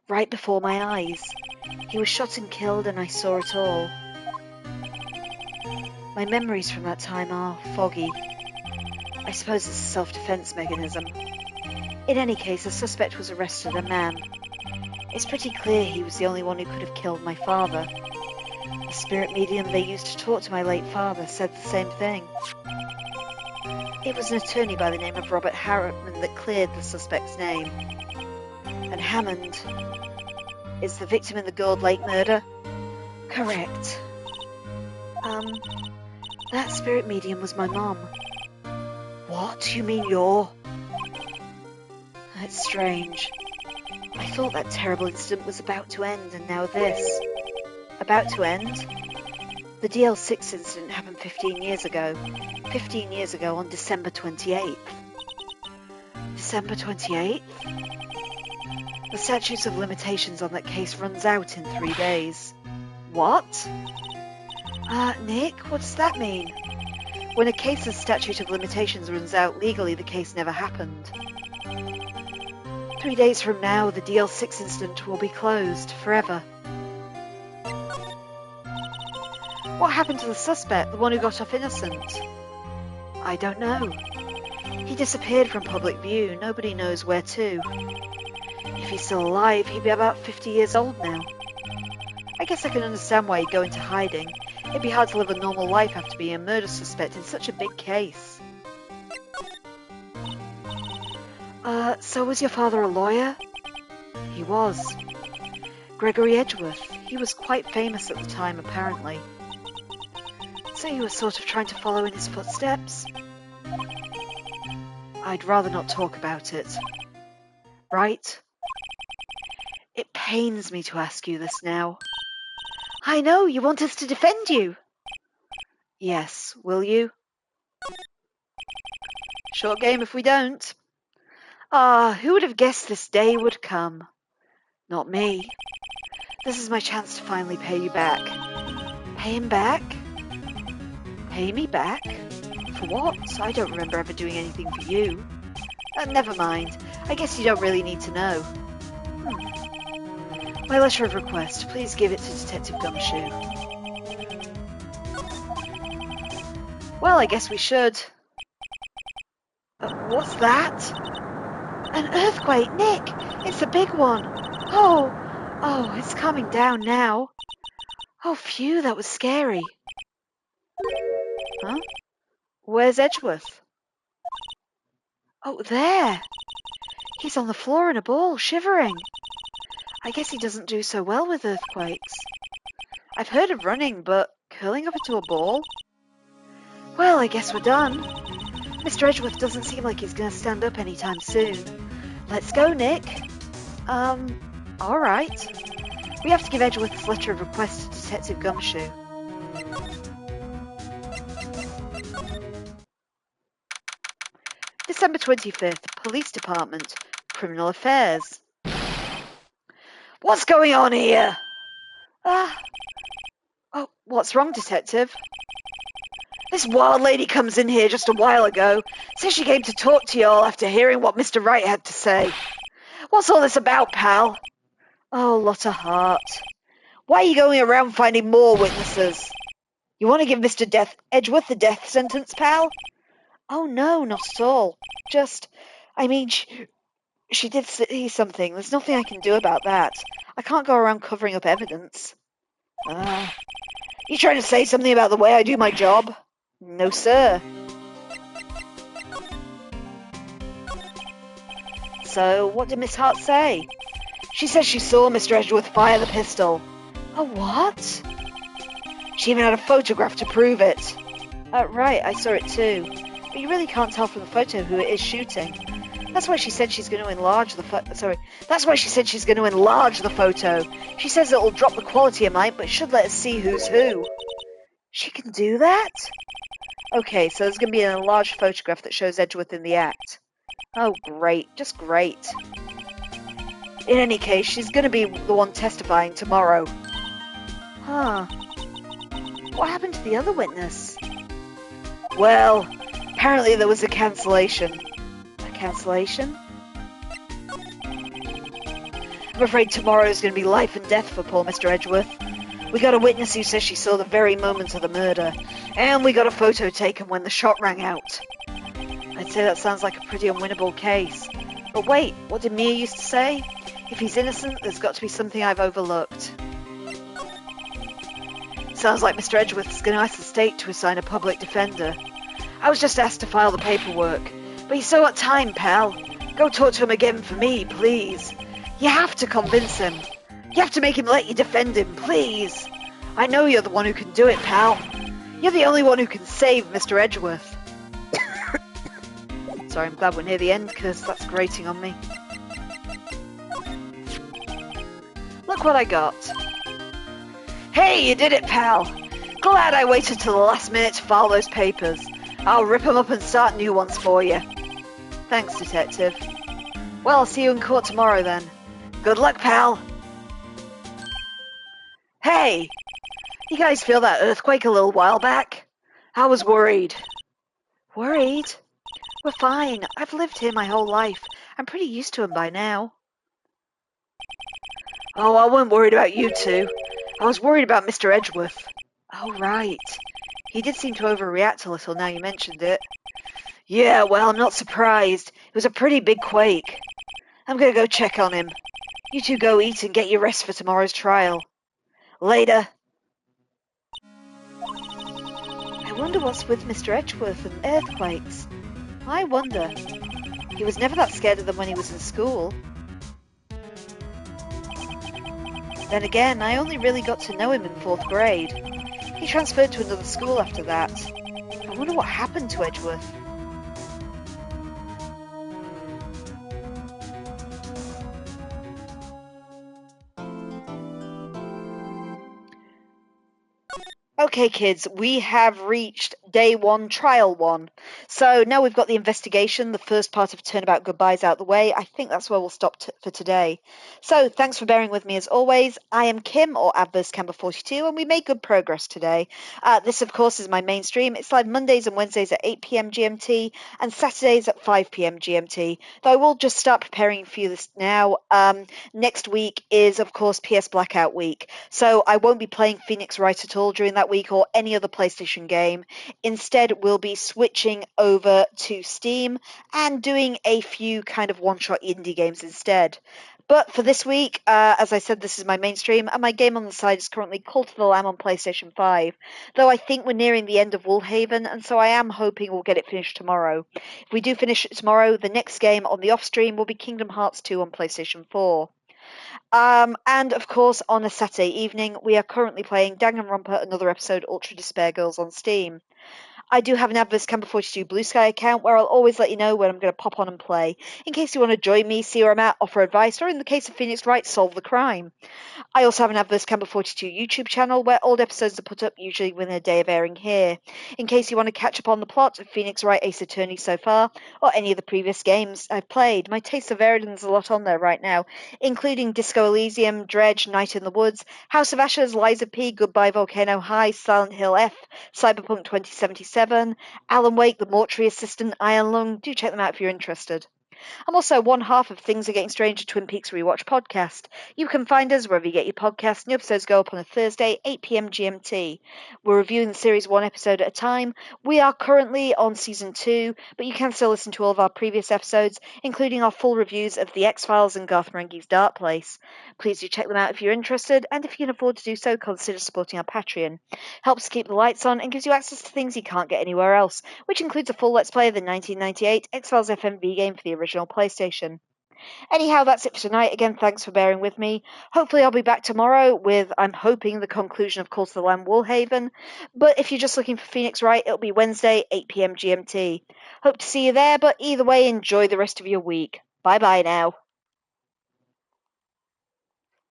Right before my eyes. He was shot and killed, and I saw it all. My memories from that time are foggy. I suppose it's a self-defense mechanism. In any case, a suspect was arrested, a man. It's pretty clear he was the only one who could have killed my father. The spirit medium they used to talk to my late father said the same thing. It was an attorney by the name of Robert Harriman that cleared the suspect's name. And Hammond is the victim in the Gold Lake murder? Correct. That spirit medium was my mom. What? You mean you're... That's strange. I thought that terrible incident was about to end, and now this. About to end? The DL6 incident happened 15 years ago. 15 years ago on December 28th. December 28th? The statute of limitations on that case runs out in 3 days. What? Nick, what does that mean? When a case's statute of limitations runs out, legally the case never happened. 3 days from now, the DL6 incident will be closed forever. What happened to the suspect, the one who got off innocent? I don't know. He disappeared from public view. Nobody knows where to. If he's still alive, he'd be about 50 years old now. I guess I can understand why he'd go into hiding. It'd be hard to live a normal life after being a murder suspect in such a big case. So was your father a lawyer? He was. Gregory Edgeworth. He was quite famous at the time, apparently. So you were sort of trying to follow in his footsteps? I'd rather not talk about it. Right? It pains me to ask you this now. I know, you want us to defend you. Yes, will you? Short game if we don't. Who would have guessed this day would come? Not me. This is my chance to finally pay you back. Pay him back? Pay me back? For what? I don't remember ever doing anything for you. Never mind. I guess you don't really need to know. My letter of request. Please give it to Detective Gumshoe. Well, I guess we should. What's that? An earthquake, Nick! It's a big one! Oh, it's calming down now. Oh, phew, that was scary. Huh? Where's Edgeworth? Oh, there! He's on the floor in a ball, shivering. I guess he doesn't do so well with earthquakes. I've heard of running, but curling up into a ball? Well, I guess we're done. Mr. Edgeworth doesn't seem like he's going to stand up anytime soon. Let's go, Nick. All right. We have to give Edgeworth's letter of request to Detective Gumshoe. December 25th, Police Department, Criminal Affairs. What's going on here? Oh, what's wrong, Detective? This wild lady comes in here just a while ago. Says she came to talk to y'all after hearing what Mr. Wright had to say. What's all this about, pal? Oh, Lotta Hart. Why are you going around finding more witnesses? You want to give Mr. Edgeworth the death sentence, pal? Oh, no, not at all. Just, I mean, she did see something. There's nothing I can do about that. I can't go around covering up evidence. You trying to say something about the way I do my job? No, sir. So, what did Miss Hart say? She says she saw Mr. Edgeworth fire the pistol. A what? She even had a photograph to prove it. Right, I saw it too. But you really can't tell from the photo who it is shooting. That's why she said she's going to enlarge the That's why she said she's going to enlarge the photo. She says it'll drop the quality a mite, but should let us see who's who. She can do that? Okay, so there's going to be an enlarged photograph that shows Edgeworth in the act. Oh, great. Just great. In any case, she's going to be the one testifying tomorrow. Huh. What happened to the other witness? Well, apparently there was a cancellation. A cancellation? I'm afraid tomorrow is going to be life and death for poor Mr. Edgeworth. We got a witness who says she saw the very moment of the murder, and we got a photo taken when the shot rang out. I'd say that sounds like a pretty unwinnable case. But wait, what did Mia used to say? If he's innocent, there's got to be something I've overlooked. Sounds like Mr. Edgeworth is going to ask the state to assign a public defender. I was just asked to file the paperwork, but he's so got time, pal. Go talk to him again for me, please. You have to convince him. You have to make him let you defend him, please. I know you're the one who can do it, pal. You're the only one who can save Mr. Edgeworth. Sorry, I'm glad we're near the end, because that's grating on me. Look what I got. Hey, you did it, pal. Glad I waited till the last minute to file those papers. I'll rip them up and start new ones for you. Thanks, Detective. Well, I'll see you in court tomorrow, then. Good luck, pal. Hey! You guys feel that earthquake a little while back? I was worried. Worried? We're fine. I've lived here my whole life. I'm pretty used to him by now. Oh, I wasn't worried about you two. I was worried about Mr. Edgeworth. Oh, right. He did seem to overreact a little now you mentioned it. Yeah, well, I'm not surprised. It was a pretty big quake. I'm gonna go check on him. You two go eat and get your rest for tomorrow's trial. Later. I wonder what's with Mr. Edgeworth and earthquakes. I wonder. He was never that scared of them when he was in school. Then again, I only really got to know him in 4th grade. He transferred to another school after that. I wonder what happened to Edgeworth. Okay, kids, we have reached day 1, trial 1. So now we've got the investigation, the first part of Turnabout Goodbyes out the way. I think that's where we'll stop for today. So thanks for bearing with me as always. I am Kim, or Adverse Camber 42, and we made good progress today. This, of course, is my main stream. It's live Mondays and Wednesdays at 8 p.m. GMT and Saturdays at 5 p.m. GMT. Though I will just start preparing for you this now. Next week is, of course, PS Blackout week. So I won't be playing Phoenix Wright at all during that week or any other PlayStation game. Instead, we'll be switching over to Steam and doing a few kind of one-shot indie games instead. But for this week, as I said, this is my main stream, and my game on the side is currently Cult of the Lamb on PlayStation 5, though I think we're nearing the end of Woolhaven, and so I am hoping we'll get it finished tomorrow. If we do finish it tomorrow, the next game on the off-stream will be Kingdom Hearts 2 on PlayStation 4. And of course, on a Saturday evening, we are currently playing Danganronpa Another Episode Ultra Despair Girls on Steam. I do have an Adverse Camber 42 Blue Sky account where I'll always let you know when I'm going to pop on and play, in case you want to join me, see where I'm at, offer advice, or in the case of Phoenix Wright, solve the crime. I also have an Adverse Camber 42 YouTube channel where old episodes are put up usually within a day of airing here, in case you want to catch up on the plot of Phoenix Wright Ace Attorney so far, or any of the previous games I've played. My tastes are varied and there's a lot on there right now, including Disco Elysium, Dredge, Night in the Woods, House of Ashes, Liza P, Goodbye Volcano High, Silent Hill F, Cyberpunk 2077, Alan Wake, The Mortuary Assistant, Iron Lung. Do check them out if you're interested. I'm also one half of Things Are Getting Stranger Twin Peaks Rewatch Podcast. You can find us wherever you get your podcasts. New episodes go up on a Thursday, 8 p.m. GMT. We're reviewing the series one episode at a time. We are currently on season 2, but you can still listen to all of our previous episodes, including our full reviews of The X-Files and Garth Marenghi's Dark Place. Please do check them out if you're interested, and if you can afford to do so, consider supporting our Patreon. Helps keep the lights on and gives you access to things you can't get anywhere else, which includes a full Let's Play of the 1998 X-Files FMV game for the original PlayStation. Anyhow, that's it for tonight. Again, thanks for bearing with me. Hopefully I'll be back tomorrow with, I'm hoping, the conclusion of Call to the Lamb Woolhaven. But if you're just looking for Phoenix Wright, it'll be Wednesday, 8 p.m. GMT. Hope to see you there, but either way, enjoy the rest of your week. Bye-bye now.